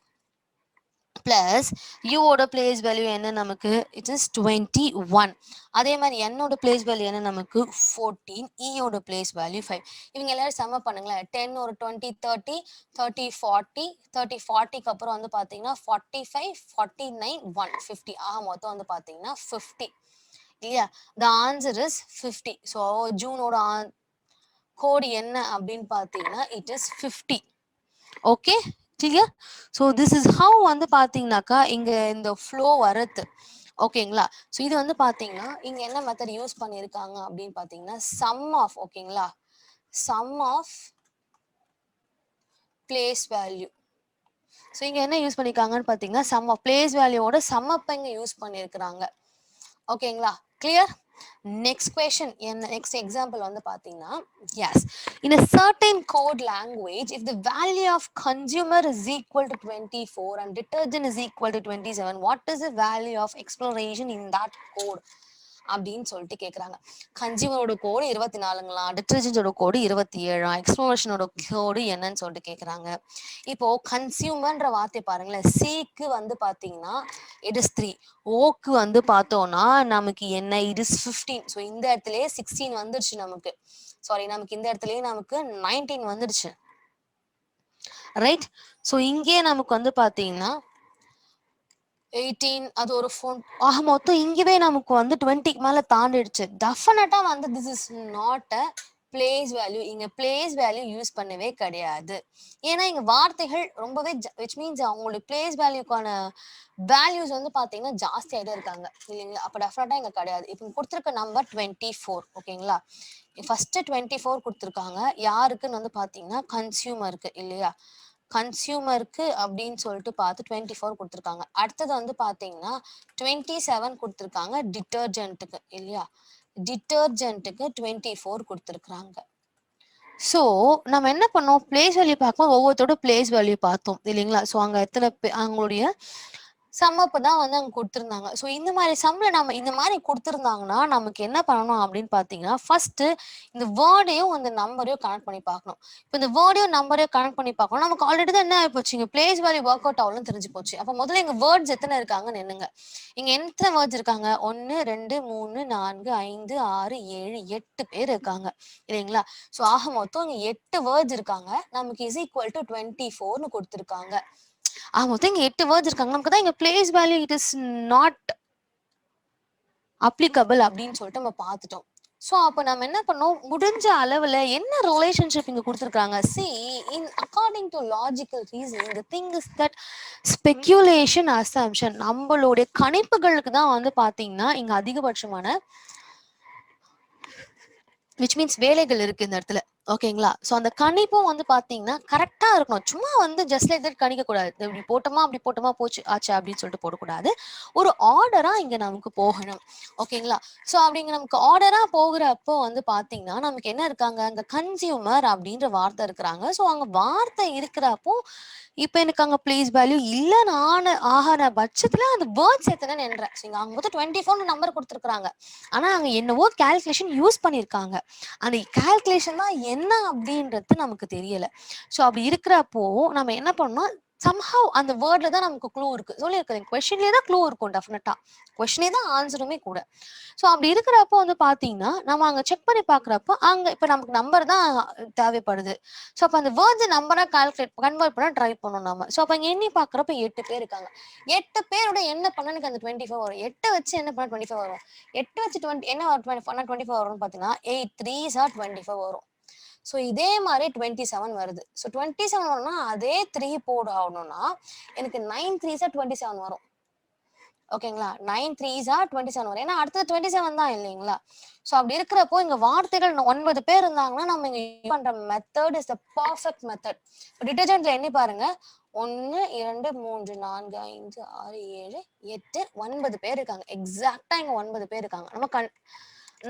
பிளஸ் யூவோட பிளேஸ் வேல்யூ என்ன நமக்கு, இட் இஸ் 21. அதே மாதிரி என்னோட பிளேஸ் வேல்யூ என்ன நமக்கு 14, ஈயோட பிளேஸ் வேல்யூ 5. இவங்க எல்லாரும் சம பண்ணுங்களேன். 10 ஒரு 20 30 30 40 30 40க்கு அப்புறம் வந்து பார்த்தீங்கன்னா 45 49 150. ஆக மொத்தம் வந்து பார்த்தீங்கன்னா 50 இல்லையா. த ஆன்சர் இஸ் 50. ஸோ ஜூனோட கோடு என்ன அப்படின்னு பார்த்தீங்கன்னா it is 50. Okay clear. So this is how வந்து பார்த்தீங்கன்னாக்கா இங்கே இந்த ஃப்ளோ வரது. ஓகேங்களா. ஸோ இது வந்து பார்த்தீங்கன்னா இங்கே என்ன மெத்தட் யூஸ் பண்ணியிருக்காங்க அப்படின்னு பார்த்தீங்கன்னா சம் ஆஃப், ஓகேங்களா, sum of place value. So இங்கே என்ன யூஸ் பண்ணியிருக்காங்கன்னு பார்த்தீங்கன்னா சம் ஆஃப் பிளேஸ் வேல்யூவோட சம்மப்பை இங்கே யூஸ் பண்ணியிருக்கிறாங்க. ஓகேங்களா. கிளியர். நெக்ஸ்ட் கொஸ்டின் என்ன, நெக்ஸ்ட் எக்ஸாம்பிள் வந்து பார்த்தீங்கன்னா yes, in a certain code language if the value of consumer is equal to 24 and detergent is equal to 27, what is the value of exploration in that code அப்படின்னு சொல்லிட்டு கேட்குறாங்க. கன்சியூமரோட கோடு 24ங்களா, டிட்டர்ஜென்டோட கோடு 27, எக்ஸ்ப்ளோரேஷனோட கோடு என்னன்னு சொல்லிட்டு கேட்குறாங்க. இப்போ கன்சியூமர்ன்ற வார்த்தை பாருங்களேன், சிக்கு வந்து பார்த்தீங்கன்னா இட் இஸ் 3, ஓக்கு வந்து பார்த்தோம்னா நமக்கு என்ன இட் இஸ் 15. ஸோ இந்த இடத்துலயே 16 வந்துடுச்சு நமக்கு, சாரி நமக்கு இந்த இடத்துலயே நமக்கு 19 வந்துடுச்சு, ரைட். ஸோ இங்கே நமக்கு வந்து பார்த்தீங்கன்னா 18, அது ஒரு ஃபோன், ஆக மொத்தம் இங்கவே நமக்கு வந்து 20க்கு மேல தாண்டிடுச்சு. டெஃபினட்டா வந்து this is not a place value. இங்க பிளேஸ் வேல்யூ யூஸ் பண்ணவே கிடையாது. ஏன்னா இங்க வார்த்தைகள் ரொம்பவே விச் மீன்ஸ் அவங்களுடைய பிளேஸ் வேல்யூக்கான வேல்யூஸ் வந்து பாத்தீங்கன்னா ஜாஸ்தி ஆகிட்டே இருக்காங்க இல்லைங்களா. அப்ப டெஃபினட்டா இங்க கிடையாது. இப்போ கொடுத்துருக்க நம்பர் 24. ஓகேங்களா. ஃபர்ஸ்ட் 24 கொடுத்துருக்காங்க. யாருக்குன்னு வந்து பாத்தீங்கன்னா கன்சியூமருக்கு இல்லையா. கன்சியூமருக்கு அப்படின்னு சொல்லிட்டு பார்த்து 24 கொடுத்துருக்காங்க. அடுத்தது வந்து பார்த்தீங்கன்னா 27 கொடுத்துருக்காங்க டிட்டர்ஜென்ட்டுக்கு இல்லையா. டிட்டர்ஜென்ட்டுக்கு 24 கொடுத்துருக்குறாங்க. ஸோ நம்ம என்ன பண்ணோம், பிளேஸ் வேல்யூ பார்க்கும்போது ஒவ்வொருத்தோட பிளேஸ் வேல்யூ பார்த்தோம் இல்லைங்களா. ஸோ அங்கே எத்தனை அவங்களுடைய சம்மப்பு தான் வந்து அங்கே கொடுத்துருந்தாங்க. ஸோ இந்த மாதிரி சம்மில் நம்ம இந்த மாதிரி கொடுத்துருந்தாங்கன்னா நமக்கு என்ன பண்ணணும் அப்படின்னு பார்த்தீங்கன்னா ஃபர்ஸ்ட் இந்த வேர்டையும் அந்த நம்பரையும் கனெக்ட் பண்ணி பார்க்கணும். இப்போ இந்த வேர்டையும் நம்பரையும் கனெக்ட் பண்ணி பார்க்கணும். நமக்கு ஆல்ரெடி தான் என்ன ஆகிப்போச்சு, இங்கே பிளேஸ் வேல்யூ ஒர்க் அவுட் ஆகலன்னு தெரிஞ்சு போச்சு. அப்போ முதல்ல இங்கே வேர்ட்ஸ் எத்தனை இருக்காங்கன்னு என்னங்க, இங்கே எத்தனை வேர்ட்ஸ் இருக்காங்க, 1 2 3 4 5 6 7 8 பேர் இருக்காங்க இல்லைங்களா. ஸோ ஆக மொத்தம் இங்கே 8 வேர்ட்ஸ் இருக்காங்க. நமக்கு இஸ் ஈக்குவல் டு 24ன்னு கொடுத்துருக்காங்க. மொத்தம் இங்க 8 வேர்ட்ஸ் இருக்காங்க. நமக்கு தான் இங்க place value it is not applicable அப்படின்னு சொல்லிட்டு நம்ம பார்த்துட்டோம். ஸோ அப்போ நம்ம என்ன பண்ணோம், முடிஞ்ச அளவில் என்ன ரிலேஷன்ஷிப் இங்கே கொடுத்துருக்காங்க. In according to logical reason the thing is that speculation assumption, நம்மளுடைய கணிப்புகளுக்கு தான் வந்து பார்த்தீங்கன்னா இங்கே அதிகபட்சமான விச் மீன்ஸ் வேலைகள் இருக்கு இந்த இடத்துல. ஓகேங்களா? ஸோ அந்த கணிப்பும் வந்து பார்த்தீங்கன்னா கரெக்டாக இருக்கணும். சும்மா வந்து ஜஸ்ட் லைக் தட் கணிக்கக்கூடாது. இப்படி போட்டோமா அப்படி போட்டோமா போச்சு ஆச்சு அப்படின்னு சொல்லிட்டு போடக்கூடாது. ஒரு ஆர்டராக இங்கே நமக்கு போகணும். ஓகேங்களா? ஸோ அப்படிங்க நமக்கு ஆர்டராக போகிறப்போ வந்து பார்த்தீங்கன்னா நமக்கு என்ன இருக்காங்க, அங்கே கன்சியூமர் அப்படின்ற வார்த்தை இருக்கிறாங்க. ஸோ அங்கே வார்த்தை இருக்கிறப்போ இப்போ எனக்கு அங்கே பிளேஸ் வேல்யூ இல்லைன்னு ஆகிற பட்சத்தில் அந்த வேர்ட்ஸ் எத்தனைன்னு எண்ணுறேன். சரிங்க, அவங்க மொத்தம் 24 நம்பர் கொடுத்துருக்குறாங்க. ஆனால் அங்கே என்னவோ கால்குலேஷன் யூஸ் பண்ணியிருக்காங்க. அந்த கால்குலேஷன் தான் என்ன அப்படின்றது நமக்கு தெரியல. ஸோ அப்படி இருக்கிறப்போ நம்ம என்ன பண்ணோம், சம்ஹவ் அந்த வேர்ட்ல தான் நமக்கு க்ளூ இருக்கு. சொல்லியிருக்கேன், கொஸ்டின்லேயே தான் க்ளூ இருக்கும். டெஃபினட்டா கொஸ்டினே தான் ஆன்சருமே கூட. ஸோ அப்படி இருக்கிறப்போ வந்து பார்த்தீங்கன்னா நம்ம அங்கே செக் பண்ணி பார்க்குறப்போ அங்கே இப்போ நமக்கு நம்பர் தான் தேவைப்படுது. ஸோ அப்போ அந்த வேர்ட்ஸ் நம்பராக கன்வெர்ட் பண்ண ட்ரை பண்ணணும் நம்ம. ஸோ அப்போ அங்கே எண்ணி பார்க்குறப்ப 8 பேர் இருக்காங்க. 8 பேரோட என்ன பண்ண எனக்கு அந்த 24 வரும். 8 வச்சு என்ன பண்ண 25 வரும். 8 வச்சு 20 என்ன 24 வரும்னு பார்த்தீங்கன்னா 8 3s are 24 வரும். ஸோ இதே மாதிரி 27 வருது. ஸோ 27 வரும்னா அதே 3 போட ஆகணும்னா எனக்கு 9 3s are 27 வரும். ஓகேங்களா? 9 3s are 27 வரும். ஏன்னா அடுத்தது 27 தான் இல்லைங்களா? ஸோ அப்படி இருக்கிறப்போ இங்க வார்த்தைகள் 9 பேர் இருந்தாங்கன்னா நம்ம இங்க யூஸ் பண்ற method is the perfect method. டிட்டர்ஜென்ட்ல எண்ணி பாருங்க, 1 2 3 4 5 6 7 8 9 பேர் இருக்காங்க. எக்ஸாக்டா இங்க 9 பேர் இருக்காங்க.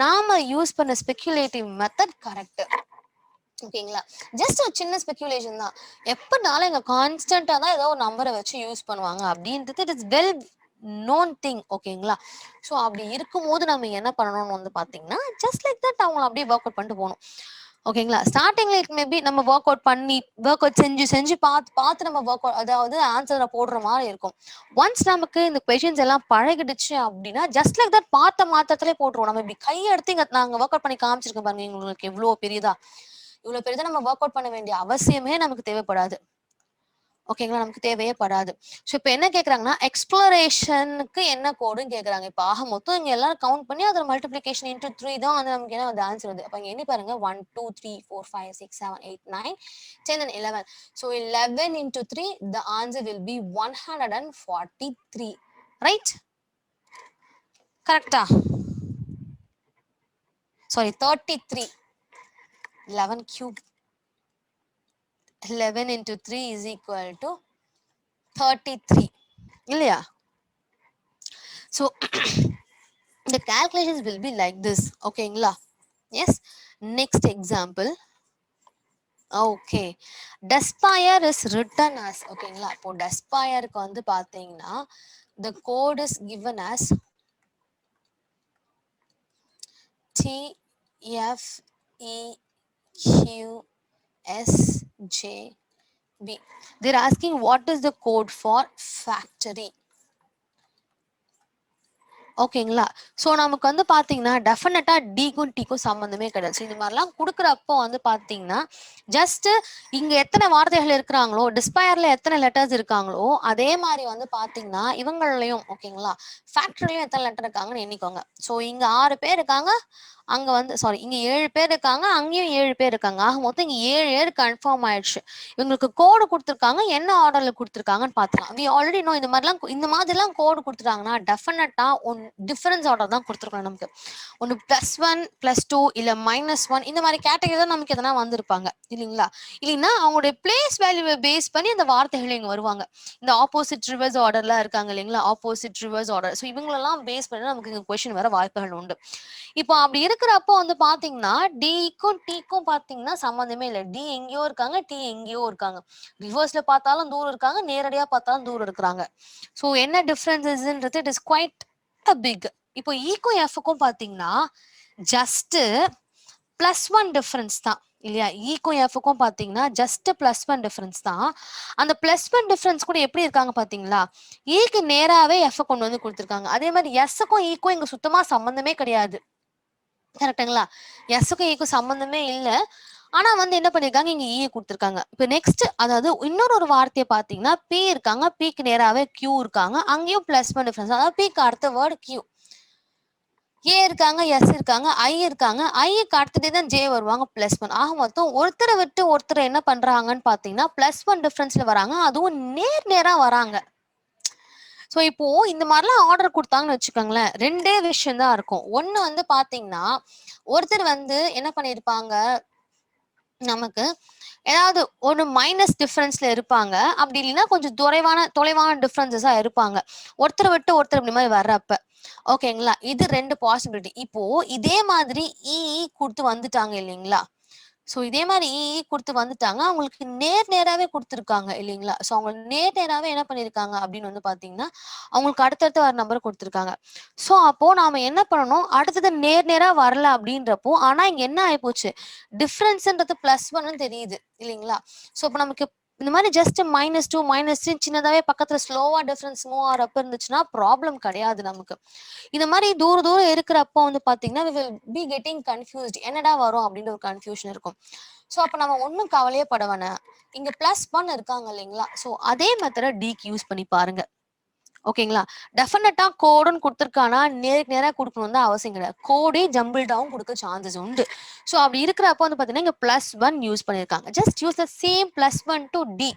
நாம யூஸ் பண்ண ஸ்பெகுலேட்டிவ் மெத்தட் கரெக்ட். ஓகேங்களா? ஜஸ்ட் ஒரு சின்ன ஸ்பெகுலேஷன் தான். எப்பனாலும் இங்க கான்ஸ்டன்டா தான் ஏதோ ஒரு நம்பரை வச்சு யூஸ் பண்ணுவாங்க அப்படின்றது it is well known thing. ஓகேங்களா? ஸோ அப்படி இருக்கும்போது நம்ம என்ன பண்ணணும்னு வந்து பார்த்தீங்கன்னா ஜஸ்ட் லைக் தட் அவங்களை அப்படியே ஒர்க் அவுட் பண்ணிட்டு போகணும். ஓகேங்களா? ஸ்டார்டிங்ல மேபி நம்ம ஒர்க் அவுட் செஞ்சு பார்த்து நம்ம ஒர்க் அவுட் அதாவது ஆன்சரை போடுற மாதிரி இருக்கும். ஒன்ஸ் நமக்கு இந்த கொஷின்ஸ் எல்லாம் பழகிடுச்சு அப்படின்னா ஜஸ்ட் லைக் தட் பார்த்த மாத்திரத்திலே போட்டுருவோம். நம்ம இப்படி கையெடுத்து இங்க நாங்கள் ஒர்க் அவுட் பண்ணி காமிச்சிருக்கோம் பாருங்க, உங்களுக்கு எவ்வளோ பெரியதா இவ்வளவு பெரிதா நம்ம ஒர்க் அவுட் பண்ண வேண்டிய அவசியமே நமக்கு தேவைப்படாது. ஓகேங்களா? நமக்கு தேவையே படாது. ஸோ இப்போ என்ன கேட்குறாங்கன்னா எக்ஸ்ப்ளோரேஷனுக்கு என்ன கோடுன்னு கேட்குறாங்க. இப்போ மொத்தம் இங்கே எல்லாரும் கவுண்ட் பண்ணி அதில் மல்டிப்ளிகேஷன் இன்டூ 3 தான் வந்து நமக்கு என்ன வந்து ஆன்சர் வருது. அப்போ இங்கே எண்ணி பாருங்க 1 2 3 4 5 6 7 8 9 10 and 11. So 11 into 3 the answer will be 143. Right? கரெக்டா? Sorry 33. 11 cube. 11 into 3 is equal to 33. இல்லையா? So the calculations will be like this. ஓகேங்களா? Yes. Next example. Okay. Despire is written as. ஓகேங்களா? இப்போ Despireக்கு வந்து பார்த்தீங்கன்னா the code is given as TFEQSJB. They're asking what is the code for factory. ஓகேங்களா? So நமக்கு வந்து பார்த்தீங்கன்னா டெஃபினட்டாக டிக்கும் டிக்கும் சம்மந்தமே கிடையாது. ஸோ இந்த மாதிரிலாம் கொடுக்குறப்போ வந்து பார்த்தீங்கன்னா ஜஸ்ட் இங்கே எத்தனை வார்த்தைகள் இருக்கிறாங்களோ டிஸ்பயரில் எத்தனை லெட்டர்ஸ் இருக்காங்களோ அதே மாதிரி வந்து பார்த்தீங்கன்னா இவங்களையும் ஓகேங்களா ஃபேக்டரிலையும் எத்தனை லெட்டர் இருக்காங்கன்னு எண்ணிக்கோங்க. ஸோ இங்கே 6 பேர் இருக்காங்க, அங்கே வந்து இங்கே 7 பேர் இருக்காங்க, அங்கேயும் 7 பேர் இருக்காங்க. ஆக மொத்தம் இங்கே 7 கன்ஃபார்ம் ஆயிடுச்சு. இவங்களுக்கு கோடு கொடுத்துருக்காங்க, என்ன ஆர்டரில் கொடுத்துருக்காங்கன்னு பார்த்துக்கலாம். வி ஆல்ரெடி நோ இந்த மாதிரிலாம் கோடு கொடுத்துட்டாங்கன்னா டெஃபினட்டாக டிஃபரன்ஸ் ஆர்டர் தான் கொடுத்துருக்கணும். நமக்கு ஒன்று +1 +2 இல்லை -1 இந்த மாதிரி கேட்டகரி தான் நமக்கு எதனா வந்திருப்பாங்க இல்லைங்களா? இல்லைன்னா அவங்களுடைய பிளேஸ் வேல்யூவை பேஸ் பண்ணி அந்த வார்த்தைகள் இங்கே வருவாங்க. இந்த ஆப்போசிட் ரிவர்ஸ் ஆர்டர்லாம் இருக்காங்க இல்லைங்களா? Opposite reverse order. ஸோ இவங்களெல்லாம் பேஸ் பண்ணி நமக்கு இங்கே கொஸ்டின் வர வாய்ப்புகள் உண்டு. இப்போ அப்படி இருக்கிறப்போ வந்து பாத்தீங்கன்னா டிக்கும் டிக்கும் பாத்தீங்கன்னா சம்மந்தமே இல்லை. டி எங்கேயோ இருக்காங்க, டி எங்கேயோ இருக்காங்க. ரிவர்ஸ்ல பார்த்தாலும் தூரம் இருக்காங்க, நேரடியா பார்த்தாலும் தூரம் இருக்கிறாங்க. ஸோ என்ன டிஃபரன்சஸ்ன்றது it is quite a big. இப்போ ஈக்கும் எஃப்க்கும் பாத்தீங்கன்னா ஜஸ்ட் +1 டிஃபரன்ஸ் தான் இல்லையா? ஈக்கும் எஃப்க்கும் பாத்தீங்கன்னா ஜஸ்ட் +1 டிஃபரன்ஸ் தான். அந்த +1 டிஃபரன்ஸ் கூட எப்படி இருக்காங்க பாத்தீங்களா? ஈக்கு நேராவே எஃப் கொண்டு வந்து கொடுத்துருக்காங்க. அதே மாதிரி எஸ்ஸுக்கும் ஈக்கும் இங்க சுத்தமா சம்பந்தமே கிடையாது. கரெக்டுங்களா? எஸ்ஸுக்கும் ஈக்கும் சம்பந்தமே இல்லை. ஆனா வந்து என்ன பண்ணிருக்காங்க, இங்க ஈ கொடுத்திருக்காங்க. இப்ப நெக்ஸ்ட் அதாவது இன்னொரு வார்த்தையை பாத்தீங்கன்னா பி இருக்காங்க, பிக்கு நேராவே கியூ இருக்காங்க, அங்கேயும் +1 டிஃபரன்ஸ். அதாவது பிக்கு அடுத்த வேர்டு கியூ. ஏ இருக்காங்க, எஸ் இருக்காங்க, ஐ இருக்காங்க, ஐக்கு அடுத்ததே தான் ஜே வருவாங்க +1. ஆக மொத்தம் ஒருத்தரை விட்டு ஒருத்தர் என்ன பண்றாங்கன்னு பாத்தீங்கன்னா +1 டிஃபரன்ஸ்ல வராங்க, அதுவும் நேரா வராங்க. ஸோ இப்போ இந்த மாதிரிலாம் ஆர்டர் கொடுத்தாங்கன்னு வச்சுக்கோங்களேன், ரெண்டே விஷயம் தான் இருக்கும். ஒன்னு வந்து பாத்தீங்கன்னா ஒருத்தர் வந்து என்ன பண்ணிருப்பாங்க, நமக்கு ஏதாவது ஒரு மைனஸ் டிஃபரன்ஸ்ல இருப்பாங்க, அப்படி இல்லைன்னா கொஞ்சம் தொலைவான டிஃபரன்சஸா இருப்பாங்க, ஒருத்தர் விட்டு ஒருத்தர் இப்படி மாதிரி வர்றப்ப. ஓகேங்களா, இது 2 பாசிபிலிட்டி. இப்போ இதே மாதிரி இ கொடுத்து வந்துட்டாங்க இல்லைங்களா, ஸோ இதே மாதிரி இ கொடுத்து வந்துட்டாங்க, அவங்களுக்கு நேராவே கொடுத்துருக்காங்க இல்லைங்களா. ஸோ அவங்க நேராவே என்ன பண்ணியிருக்காங்க அப்படின்னு வந்து பார்த்தீங்கன்னா அவங்களுக்கு அடுத்தடுத்து வர நம்பர் கொடுத்துருக்காங்க. ஸோ அப்போ நாம என்ன பண்ணணும், அடுத்தது நேரா வரல அப்படின்றப்போ, ஆனா இங்க என்ன ஆயிப்போச்சு, டிஃபரன்ஸ்ன்றது +1 தெரியுது இல்லைங்களா. ஸோ இப்போ நமக்கு இந்த மாதிரி ஜஸ்ட் -2 -3 சின்னதாவே பக்கத்துல ஸ்லோவா டிஃபரன்ஸ் மூவ் ஆகிறப்ப இருந்துச்சுன்னா ப்ராப்ளம் கிடையாது நமக்கு. இந்த மாதிரி தூரம் இருக்கிறப்போ வந்து பாத்தீங்கன்னா we will be getting confused, என்னடா வரும் அப்படின்ற ஒரு கன்ஃபியூஷன் இருக்கும். ஸோ அப்போ நம்ம ஒன்றும் கவலையே பட வேணாம், இங்க +1 இருக்காங்க இல்லைங்களா, ஸோ அதே மெத்தடை டிக்கு யூஸ் பண்ணி பாருங்க. ஓகேங்களா, டெஃபினட்டா கோடுன்னு கொடுத்துருக்கானா நேரா கொடுக்கணும் தான் அவசியம் கிடையாது, கோடே ஜம்பிள்டாவும் கொடுக்க சான்சஸ் உண்டு. ஸோ அப்படி இருக்கிறப்போ வந்து பார்த்தீங்கன்னா இங்கே +1 யூஸ் பண்ணியிருக்காங்க. Just use the same +1 to T.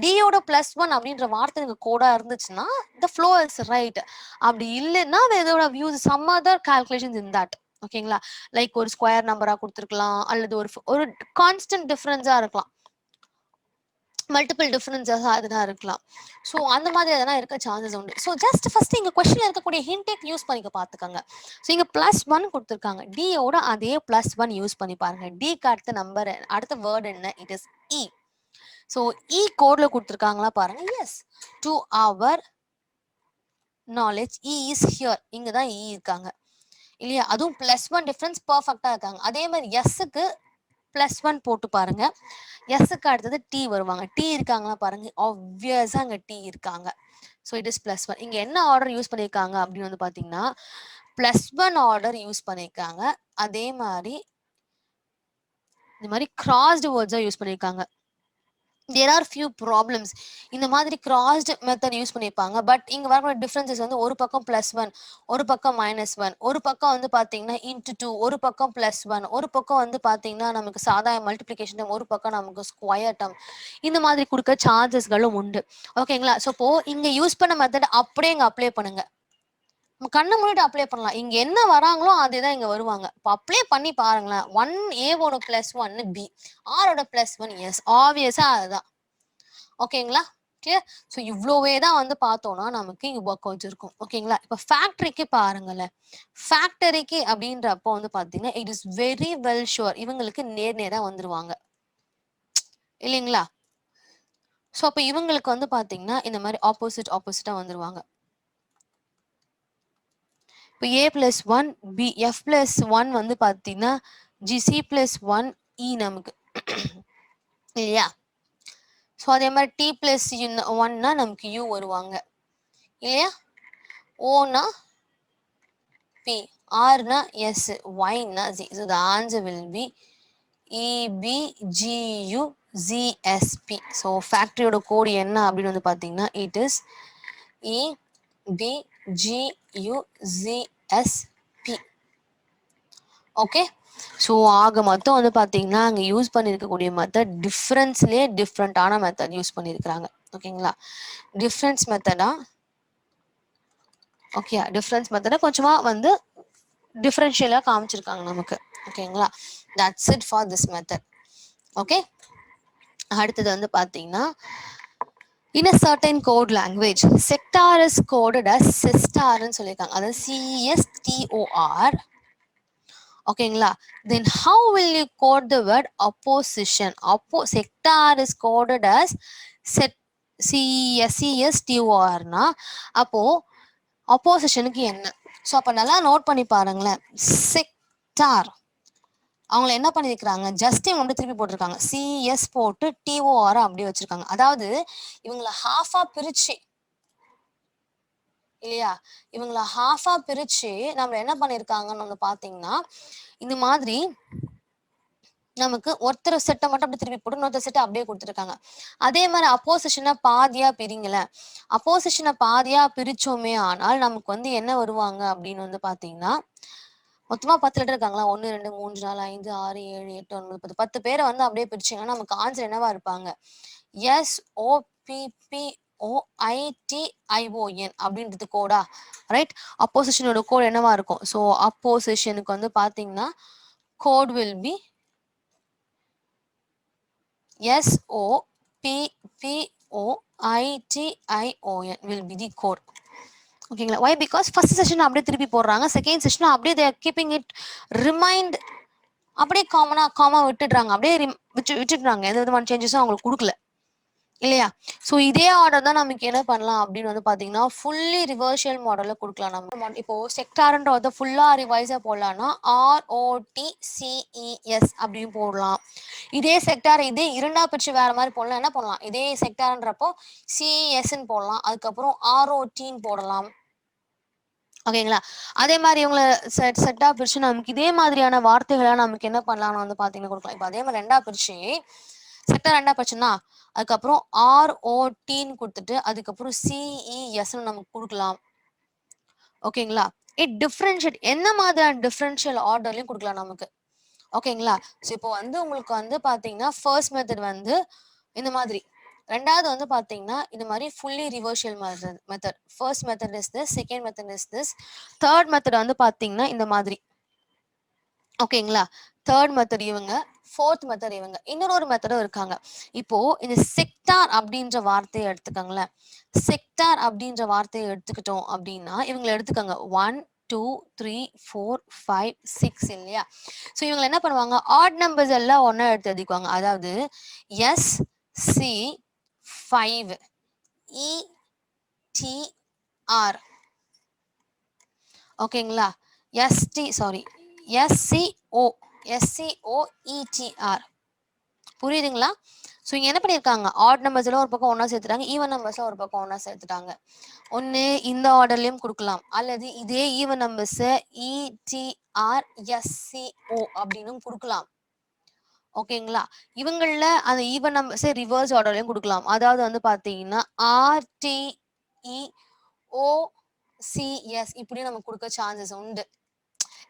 டியோட +1 அப்படின்ற வார்த்தை எனக்கு கோடா இருந்துச்சுன்னா த ஃப்ளோ இஸ் ரைட். அப்படி இல்லைன்னா இதோட views sum other calculations in that. ஓகேங்களா, லைக் ஒரு ஸ்கொயர் நம்பரா கொடுத்துருக்கலாம், அல்லது ஒரு கான்ஸ்டன்ட் டிஃபரன்ஸா இருக்கலாம், மல்டிபிள் டிஃபரன்சஸ் அதெல்லாம் இருக்கலாம். ஸோ அந்த மாதிரி அதெல்லாம் இருக்க சான்சஸ் உண்டு. ஸோ ஜஸ்ட் ஃபர்ஸ்ட் இங்கே கொஸ்டின்ல இருக்கக்கூடிய ஹிண்டே யூஸ் பண்ணிக்க பார்த்துக்கோங்க. ஸோ இங்கே +1 கொடுத்துருக்காங்க, டியோட அதே +1 யூஸ் பண்ணி பாருங்க. டிக்கு அடுத்த நம்பர் அடுத்த வேர்டு என்ன, it is E. So E கோட்ல கொடுத்துருக்காங்களா பாருங்க. Yes, to our knowledge E is here, இங்கே தான் இ இருக்காங்க இல்லையா, அதுவும் +1 டிஃபரன்ஸ் பர்ஃபெக்டா இருக்காங்க. அதே மாதிரி எஸ்ஸுக்கு +1 போட்டு பாருங்க, எஸ்ஸுக்கு அடுத்தது டி வருவாங்க, டி இருக்காங்களா பாருங்க, ஆப்வியஸா அங்க டி இருக்காங்க. So it is +1. இங்க என்ன ஆர்டர் யூஸ் பண்ணியிருக்காங்க அப்படின்னு வந்து பாத்தீங்கன்னா +1 ஆர்டர் யூஸ் பண்ணியிருக்காங்க. அதே மாதிரி இந்த மாதிரி கிராஸ்டு வேர்ட்ஸா யூஸ் பண்ணியிருக்காங்க. there are few problems, இந்த மாதிரி crossed method யூஸ் பண்ணிருப்பாங்க. பட் இங்க வர டிஃபரன்சஸ் வந்து ஒரு பக்கம் +1, ஒரு பக்கம் -1, ஒரு பக்கம் வந்து பாத்தீங்கன்னா *2, ஒரு பக்கம் +1, ஒரு பக்கம் வந்து பாத்தீங்கன்னா நமக்கு சாதாரண மல்டிப்ளிகேஷன் டேர்ம், ஒரு பக்கம் நமக்கு ஸ்கொயர் டேர்ம், இந்த மாதிரி கொடுக்க சான்சஸ்களும் உண்டு. ஓகேங்களா, ஸோ இப்போ இங்க யூஸ் பண்ண மெத்தட் அப்படியே இங்க அப்ளை பண்ணுங்க, கண்ணை மூடிட்டு அப்ளை பண்ணலாம். இங்க என்ன வராங்களோ அதேதான் இங்க வருவாங்க. இப்போ அப்ளை பண்ணி பாருங்களேன். 1 ஏவோட +1 பி, ஆரோட +1 எஸ், ஆப்வியஸா அதுதான். ஓகேங்களா, கிளியர். ஸோ இவ்வளோவே தான் வந்து பார்த்தோம்னா நமக்கு இங்க ஒர்க் அவுட்ஸ் இருக்கும். ஓகேங்களா, இப்போ ஃபேக்டரிக்கு பாருங்களேன். ஃபேக்டரிக்கு அப்படின்றப்போ வந்து பார்த்தீங்கன்னா it is very well sure இவங்களுக்கு நேரா வந்துருவாங்க இல்லைங்களா. ஸோ அப்போ இவங்களுக்கு வந்து பார்த்தீங்கன்னா இந்த மாதிரி ஆப்போசிட்டா வந்துருவாங்க. இப்போ a+1 b, f+1 வந்து பார்த்தீங்கன்னா c+1 e நமக்கு இல்லையா. ஸோ அதே மாதிரி t+1னா நமக்கு u வருவாங்க இல்லையா, ஓனா p, rனா s, yனா z. So the answer will be EBGUZSP. So ஃபேக்டரியோட கோடு என்ன அப்படின்னு வந்து பார்த்தீங்கன்னா it is EBGUZSP. Okay, so ஆக மொத்தம் வந்து பார்த்தீங்கன்னா அங்கே யூஸ் பண்ணியிருக்கக்கூடிய மெத்தட் டிஃப்ரென்ஸ்லேயே டிஃப்ரெண்ட்டான மெத்தட் யூஸ் பண்ணியிருக்கிறாங்க. ஓகேங்களா, டிஃப்ரென்ஸ் மெத்தடா, ஓகே, டிஃப்ரென்ஸ் மெத்தடை கொஞ்சமாக வந்து டிஃப்ரென்ஷியலாக காமிச்சிருக்காங்க நமக்கு. ஓகேங்களா, that's it for this method. Okay, அடுத்தது வந்து பார்த்தீங்கன்னா in a certain code language sector is coded as sestar சொல்லியிருக்காங்க, அதாவது CESTOR. ஓகேங்களா, then how will you code the word opposition? Sector is coded as CESTOR அப்போ oppositionக்கு என்ன. ஸோ அப்போ நல்லா நோட் பண்ணி பாருங்களேன். செக்டார் அவங்கள என்ன பண்ணியிருக்கிறாங்க, ஜஸ்ட் இவங்க திருப்பி போட்டிருக்காங்க, சிஎஸ் போட்டு டிஓஆர் அப்படியே வச்சிருக்காங்க. அதாவது இவங்களை ஹாஃபா பிரிச்சு இல்லையா, இவங்களை ஹாஃபா பிரிச்சு நம்ம என்ன பண்ணிருக்காங்கன்னு வந்து பாத்தீங்கன்னா இந்த மாதிரி நமக்கு ஒருத்தர் செட்டை மட்டும் அப்படி திருப்பி போட்டு இன்னொருத்தர் செட்டை அப்படியே கொடுத்துருக்காங்க. அதே மாதிரி அப்போசிஷனை பாதியா பிரிங்கல. அப்போசிஷனை பாதியா பிரிச்சோமே ஆனால் நமக்கு வந்து என்ன வருவாங்க அப்படின்னு வந்து பாத்தீங்கன்னா, மொத்தமா 10 லெட்டர் இருக்காங்களா, 1 2 3 4 5 6 7 8 9 10 10 பேரை வந்து அப்படியே பிரிச்சீங்கன்னா நமக்கு ஆன்சர் என்னவா இருப்பாங்க, SOPPOITION அப்படின்றது கோடா, ரைட்? அப்போசிஷனோட கோட் என்னவா இருக்கும்? ஸோ அப்போசிஷனுக்கு வந்து பாத்தீங்கன்னா code will be SOPPOITION will be the code. ஓகேங்களா? why? Because first session அப்படியே திருப்பி போடுறாங்க, செகண்ட் செஷன் அப்படியே they are keeping it remind, அப்படியே காமா விட்டுடுறாங்க, அப்படியே விட்டுடுறாங்க. எந்த விதமான சேஞ்சஸும் அவங்களுக்கு கொடுக்கல இல்லையா? ஸோ இதே ஆர்டர் தான் நமக்கு என்ன பண்ணலாம் அப்படின்னு வந்து பாத்தீங்கன்னா ஃபுல்லி ரிவர்ஷியல் மாடல்ல கொடுக்கலாம். நம்ம இப்போ செக்டார்ன்றத ஃபுல்லா ரிவைஸா போடலாம்னா ROTCES அப்படின்னு போடலாம். இதே செக்டார் இதே இரண்டா பிரிச்சு வேற மாதிரி போடலாம். என்ன பண்ணலாம், இதே செக்டார்ன்றப்போ CESன்னு போடலாம், அதுக்கப்புறம் ROTன்னு போடலாம். ஓகேங்களா? அதே மாதிரி இவங்களை செட்டா பிரிச்சு நமக்கு இதே மாதிரியான வார்த்தைகளா நமக்கு என்ன பண்ணலாம்னு வந்து பாத்தீங்கன்னா கொடுக்கலாம். இப்போ அதே மாதிரி ரெண்டா பிரிச்சு செக்டார் ரெண்டா பிரிச்சுன்னா அதுக்கப்புறம் ROTன்னு கொடுத்துட்டு அதுக்கப்புறம் CESன்னு நமக்கு கொடுக்கலாம். ஓகேங்களா? இட் டிஃபரன்ஷியேட் என்ன மாதிரியான டிஃபரன்ஷியல் ஆர்டர்லயும் கொடுக்கலாம் நமக்கு. ஓகேங்களா? ஸோ இப்போ வந்து உங்களுக்கு வந்து பாத்தீங்கன்னா ஃபர்ஸ்ட் மெத்தட் வந்து இந்த மாதிரி, ரெண்டாவது வந்து பாத்தீங்கன்னா இந்த மாதிரி fully reversal method. First method is this, second method is this, third method வந்து பாத்தீங்கன்னா இந்த மாதிரி. ஓகேங்களா? தேர்ட் மெத்தட் இவங்க, ஃபோர்த் மெத்தட் இவங்க, இன்னொரு மெத்தடும் இருக்காங்க. இப்போ இந்த செக்டார் அப்படின்ற வார்த்தையை எடுத்துக்கோங்களேன். செக்டார் அப்படின்ற வார்த்தையை எடுத்துக்கிட்டோம் அப்படின்னா இவங்களை எடுத்துக்கோங்க 1 2 3 4 5 6 இல்லையா? ஸோ இவங்க என்ன பண்ணுவாங்க, ஆட் நம்பர்ஸ் எல்லாம் ஒன்னா எடுத்து எழுதிக்குவாங்க. அதாவது SC5 ETR, ஓகேங்களா? SCOETR, புரியுதுங்களா? ஸோ இங்க என்ன பண்ணியிருக்காங்க, ஆட் நம்பர்ஸ் எல்லாம் ஒரு பக்கம் ஒன்னா சேர்த்துட்டாங்க, ஈவன் நம்பர்ஸ் ஒரு பக்கம் ஒன்னா சேர்த்துட்டாங்க. ஒன்னு இந்த ஆர்டர்லயும் கொடுக்கலாம், அல்லது இதே ஈவன் நம்பர்ஸ் ETRSCO அப்படின்னு கொடுக்கலாம். ஓகேங்களா? இவங்கள அந்த ஈவன் நம்பர்ஸ் ரிவர்ஸ் ஆர்டர்லயும் கொடுக்கலாம். அதாவது வந்து பாத்தீங்கன்னா RTEOCS இப்படி நம்ம கொடுக்க சான்சஸ் உண்டு.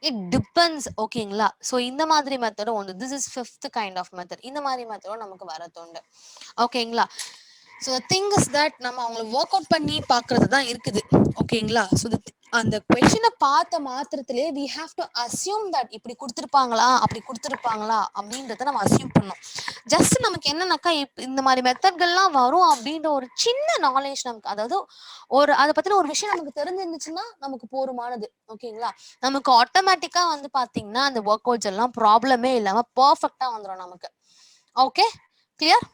It depends. ஓகேங்களா? ஸோ இந்த மாதிரி மெத்தடும் உண்டு. This is fifth kind of method. இந்த மாதிரி மெத்தடும் நமக்கு வரது உண்டு. ஓகேங்களா? ஸோ திங் இஸ் தட் நம்ம அவங்கள ஒர்க் அவுட் பண்ணி பார்க்கறது தான் இருக்குது. ஓகேங்களா? ஸோ அந்த கொஸ்டினை பார்த்த மாத்திரத்திலே we have to assume that இப்படி கொடுத்துருப்பாங்களா அப்படி கொடுத்துருப்பாங்களா அப்படின்றத நம்ம அசியூம் பண்ணோம். ஜஸ்ட் நமக்கு என்னன்னாக்கா இந்த மாதிரி மெத்தட்கள்லாம் வரும் அப்படின்ற ஒரு சின்ன நாலேஜ் நமக்கு, அதாவது ஒரு அதை பத்தின ஒரு விஷயம் நமக்கு தெரிஞ்சிருந்துச்சுன்னா நமக்கு போருமானது. ஓகேங்களா? நமக்கு ஆட்டோமேட்டிக்கா வந்து பாத்தீங்கன்னா அந்த ஒர்க் அவுட்ஸ் எல்லாம் ப்ராப்ளமே இல்லாம பர்ஃபெக்டா வந்துடும் நமக்கு. Okay, clear?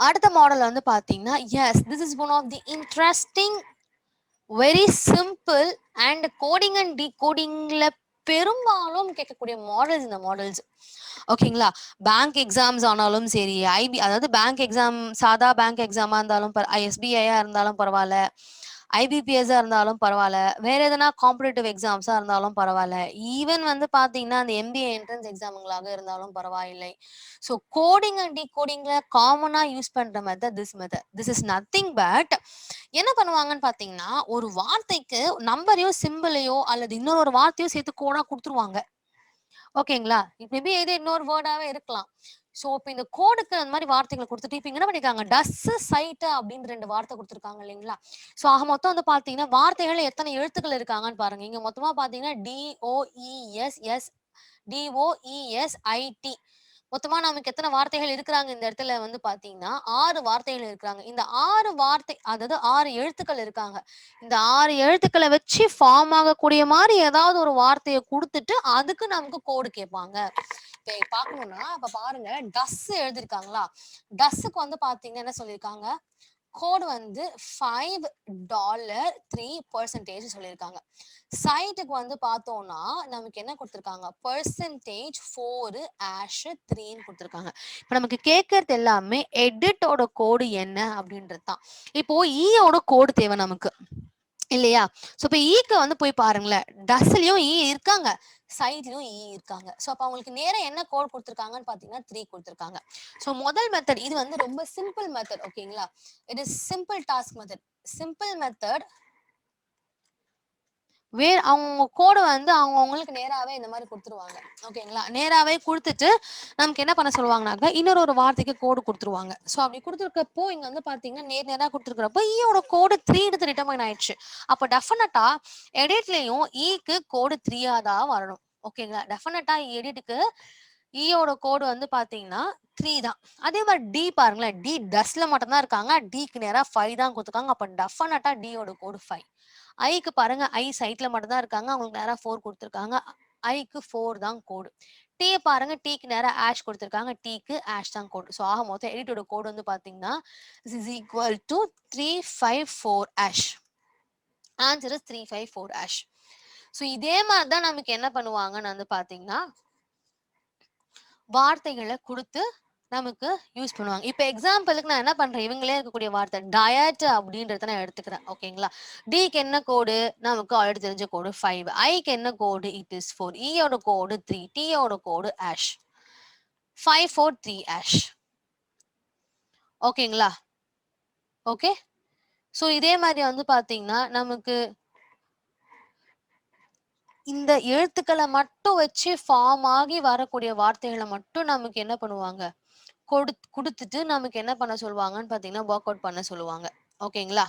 அடுத்த மாடல் வந்து பாத்தீங்கன்னா yes this is one of the interesting very simple and coding and டிகோடிங்ல பெரும்பாலும் கேட்கக்கூடிய மாடல்ஸ் இந்த மாடல்ஸ். ஓகேங்களா? பேங்க் எக்ஸாம்ஸ் ஆனாலும் சரி, அதாவது பேங்க் எக்ஸாம் சாதா பேங்க் எக்ஸாமா இருந்தாலும் SBIயா இருந்தாலும் பரவாயில்ல, IBPS இருந்தாலும் பரவாயில்ல, வேற எதனா காம்படிட்டிவ் எக்ஸாம்ஸா இருந்தாலும் பரவாயில்ல, ஈவன் வந்து பாத்தீங்கன்னா அந்த MBA என்ட்ரன்ஸ் எக்ஸாம்களாக இருந்தாலும் பரவாயில்லை. ஸோ கோடிங் அண்ட் டிகோடிங்ல காமனா யூஸ் பண்ற method this is nothing but என்ன பண்ணுவாங்கன்னு பாத்தீங்கன்னா ஒரு வார்த்தைக்கு நம்பரையோ சிம்பிளையோ அல்லது இன்னொரு வார்த்தையோ சேர்த்து கோடா கொடுத்துருவாங்க. ஓகேங்களா? மேபி இது இன்னொரு வேர்டாவே இருக்கலாம். ஸோ இப்போ இந்த கோடுக்கு அந்த மாதிரி வார்த்தைகளை கொடுத்துட்டு இப்போ என்ன பண்ணிருக்காங்க, டஸ் சைட் அப்படின்னு 2 வார்த்தை கொடுத்துருக்காங்க இல்லைங்களா? ஸோ ஆக மொத்தம் வந்து பாத்தீங்கன்னா வார்த்தைகள் எத்தனை எழுத்துக்கள் இருக்காங்கன்னு பாருங்க. இங்க மொத்தமா பாத்தீங்கன்னா DOESIT மொத்தமா நமக்கு எத்தனை வார்த்தைகள் இருக்கிறாங்க இந்த இடத்துல வந்து பாத்தீங்கன்னா 6 வார்த்தைகள் இருக்கிறாங்க. இந்த 6 வார்த்தை அதாவது 6 எழுத்துக்கள் இருக்காங்க. இந்த 6 எழுத்துக்களை வச்சு ஃபார்ம் ஆகக்கூடிய மாதிரி ஏதாவது ஒரு வார்த்தையை கொடுத்துட்டு அதுக்கு நமக்கு கோடு கேட்பாங்க. இப்ப பாக்கணும்னா இப்ப பாருங்க, டஸ் எழுதிருக்காங்களா, டஸ்ஸுக்கு வந்து பாத்தீங்கன்னா என்ன சொல்லியிருக்காங்க, கோடு வந்து $5.3% சொல்லியிருக்காங்க. சைட்டுக்கு வந்து பார்த்தோம்னா நமக்கு என்ன கொடுத்துருக்காங்க, %4#3 கொடுத்துருக்காங்க. இப்போ நமக்கு கேட்கறது எல்லாமே எடிட்டோட கோடு என்ன அப்படின்றது தான். இப்போ ஈயோட கோடு தேவை நமக்கு. இல்லையா? ஸோ இப்போ ஈக்கு வந்து போய் பாருங்களேன், டஸ்லயும் ஈ இருக்காங்க, சைட்லயும் ஈ இருக்காங்க. ஸோ அப்போ அவங்களுக்கு நேரா என்ன கோட் கொடுத்துருக்காங்கன்னு பார்த்தீங்கன்னா 3 கொடுத்துருக்காங்க. ஸோ முதல் மெத்தட் இது வந்து ரொம்ப சிம்பிள் மெத்தட். ஓகேங்களா? It is simple task method. Simple method அவங்க கோடு வந்து அவங்களுக்கு நேராவே இந்த மாதிரி கொடுத்துருவாங்க. ஓகேங்களா? நேராவே கொடுத்துட்டு நமக்கு என்ன பண்ண சொல்லுவாங்கனாக்கா இன்னொரு வார்த்தைக்கு கோடு கொடுத்துருவாங்க. ஸோ அப்படி கொடுத்துருக்கப்போ இங்க வந்து பாத்தீங்கன்னா நேரா கொடுத்துருக்கிறப்போ ஈயோட கோடு 3 எடுத்து டிட்டர்மைன் ஆயிடுச்சு. அப்போ டெஃபினட்டா எடிட்லயும் ஈக்கு கோடு 3 தான் வரணும். ஓகேங்களா? டெஃபினட்டா எடிட்டுக்கு ஈயோட கோடு வந்து பாத்தீங்கன்னா 3 தான். அதே மாதிரி டி பாருங்களேன், டி டஸ்ல மட்டும் தான் இருக்காங்க, டிக்கு நேரா 5 தான் கொடுத்துருக்காங்க. அப்ப டெஃபினட்டா டியோட கோடு 5. ஐக்கு பாருங்க, ஐ சைட்ல மட்டும் தான் இருக்காங்க, அவங்களுக்கு நேரா 4 கொடுத்துருக்காங்க. ஐக்கு 4 தான் கோடு. டி பாருங்க, டீக்கு நேரா ஆஷ் கொடுத்துருக்காங்க, டீக்கு ஆஷ் தான் கோடு. ஸோ ஆக மொத்தம் எடிட்டோட கோடு வந்து பாத்தீங்கன்னா is equal to 354 ash. Answer is 354 ash. So இதே மாதிரி தான் நமக்கு என்ன பண்ணுவாங்கன்னு வந்து பாத்தீங்கன்னா வார்த்தைகளை கொடுத்து நமக்கு யூஸ் பண்ணுவாங்க. இப்போ எக்ஸாம்பிளுக்கு நான் என்ன பண்றேன், இவங்களே இருக்கக்கூடிய வார்த்தை டயட் அப்படின்றத நான் எடுத்துக்கிறேன். ஓகேங்களா? டிக்கு என்ன கோடு, நமக்கு ஆல்ரெடி தெரிஞ்ச கோடு 5. ஐக்கு என்ன கோடு, இட் இஸ் 4. ஈயோட கோடு 3. டீயோட கோடு ஆஷ். 543 ஆஷ். ஓகேங்களா? ஓகே. ஸோ இதே மாதிரி வந்து பாத்தீங்கன்னா நமக்கு இந்த எழுத்துக்களை மட்டும் வச்சு ஃபார்ம் ஆகி வரக்கூடிய வார்த்தைகளை மட்டும் நமக்கு என்ன பண்ணுவாங்க, கொடுத்துட்டு நமக்கு என்ன பண்ண சொல்லுவாங்கன்னு பாத்தீங்கன்னா ஒர்க் அவுட் பண்ண சொல்லுவாங்க. ஓகேங்களா?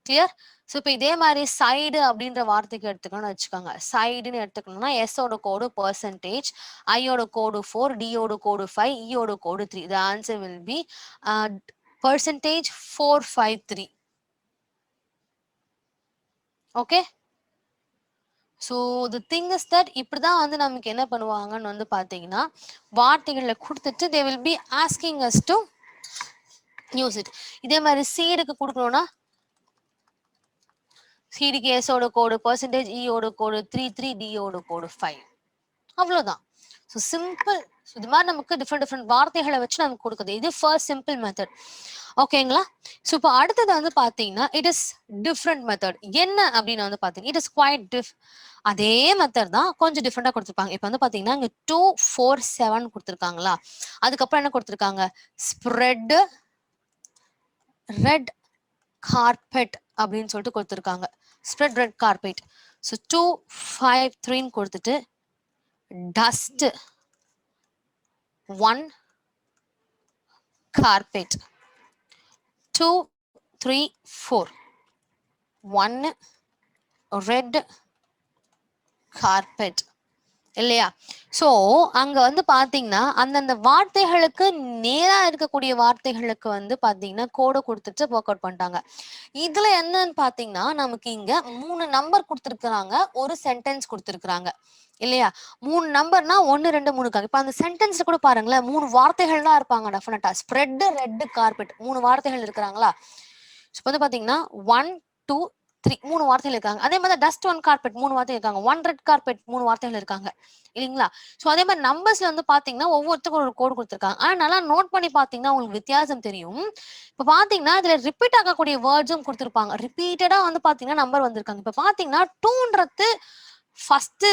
கிளியர்? ஸோ இப்போ இதே மாதிரி சைடு அப்படின்ற வார்த்தைக்கு எடுத்துக்கணும்னு வச்சுக்கோங்க. சைடுன்னு எடுத்துக்கணும்னா எஸ்ஸோட கோடு பர்சன்டேஜ், ஐயோட கோடு 4, டியோட கோடு 5, ஈயோட code 3. The answer will be percentage 453. Okay. So the thing is that இப்படிதான் வந்து நமக்கு என்ன பண்ணுவாங்கன்னு வந்து பாத்தீங்கன்னா வார்த்தைகளை கொடுத்துட்டு they will be asking us to use it. இதே மாதிரி சீடுக்கு கொடுக்கணும்னா சீடுக்கு எஸோட கோடு பர்சன்டேஜ், ஈயோட கோடு 3, டியோட கோடு 5. அவ்வளவுதான். So simple. இது மாதிரி நமக்கு டிஃப்ரெண்ட் வார்த்தைகளை வச்சு நமக்கு கொடுக்குது. இது ஃபர்ஸ்ட் சிம்பிள் மெத்தட். ஓகேங்களா? ஸோ இப்போ அடுத்தது வந்து பாத்தீங்கன்னா இட் இஸ் டிஃப்ரெண்ட் மெத்தட். என்ன அப்படின்னு வந்து பாத்தீங்கன்னா இட் இஸ் குவைட் அதே மெத்தட் தான், கொஞ்சம் டிஃப்ரெண்டா கொடுத்துருப்பாங்க. இப்போ வந்து பாத்தீங்கன்னா இங்க 2, 4, 7 கொடுத்துருக்காங்களா, அதுக்கப்புறம் என்ன கொடுத்துருக்காங்க, ஸ்ப்ரெட் ரெட் கார்பெட் அப்படின்னு சொல்லிட்டு கொடுத்துருக்காங்க. Spread red carpet. ஸோ 2, 5, 3 கொடுத்துட்டு டஸ்ட் 1 கார்பெட் 2, 3, 4 1 ரெட் கார்பெட். இல்லையா? சோ அங்க வந்து பாத்தீங்கன்னா அந்தந்த வார்த்தைகளுக்கு நேரா இருக்கக்கூடிய வார்த்தைகளுக்கு வந்து பாத்தீங்கன்னா கோடை கொடுத்துட்டு ஒர்க் அவுட் பண்ணிட்டாங்க. இதுல என்னன்னு பாத்தீங்கன்னா நமக்கு இங்க 3 நம்பர் கொடுத்துருக்காங்க, ஒரு சென்டென்ஸ் கொடுத்துருக்காங்க. இல்லையா? 3 நம்பர்னா 1, 2, 3. இப்ப அந்த சென்டென்ஸ்ல கூட பாருங்களேன் 3 வார்த்தைகள் தான் இருப்பாங்க. டெஃபினட்டா ஸ்ப்ரெட் ரெட் கார்பெட் 3 வார்த்தைகள் இருக்கிறாங்களா. இப்போ வந்து பாத்தீங்கன்னா 1, 2, 3 3 வார்த்தைகள் இருக்காங்க. அதே மாதிரி டஸ்ட் 1 கார்பெட் 3 வார்த்தைகள் இருக்காங்க. 1 ரெட் கார்பெட் 3 வார்த்தைகள் இருக்காங்க. இல்லைங்களா? ஸோ அதே மாதிரி நம்பர்ஸ்ல வந்து பாத்தீங்கன்னா ஒவ்வொருத்தருக்கும் ஒரு கோடு கொடுத்துருக்காங்க. ஆனா நல்லா நோட் பண்ணி பாத்தீங்கன்னா உங்களுக்கு வித்தியாசம் தெரியும். இப்ப பாத்தீங்கன்னா இதுல ரிப்பீட் ஆகக்கூடிய வேர்ட்ஸும் கொடுத்துருப்பாங்க. ரிப்பீட்டடா வந்து பாத்தீங்கன்னா நம்பர் வந்திருக்காங்க. இப்ப பாத்தீங்கன்னா 2ன்றது ஃபர்ஸ்ட்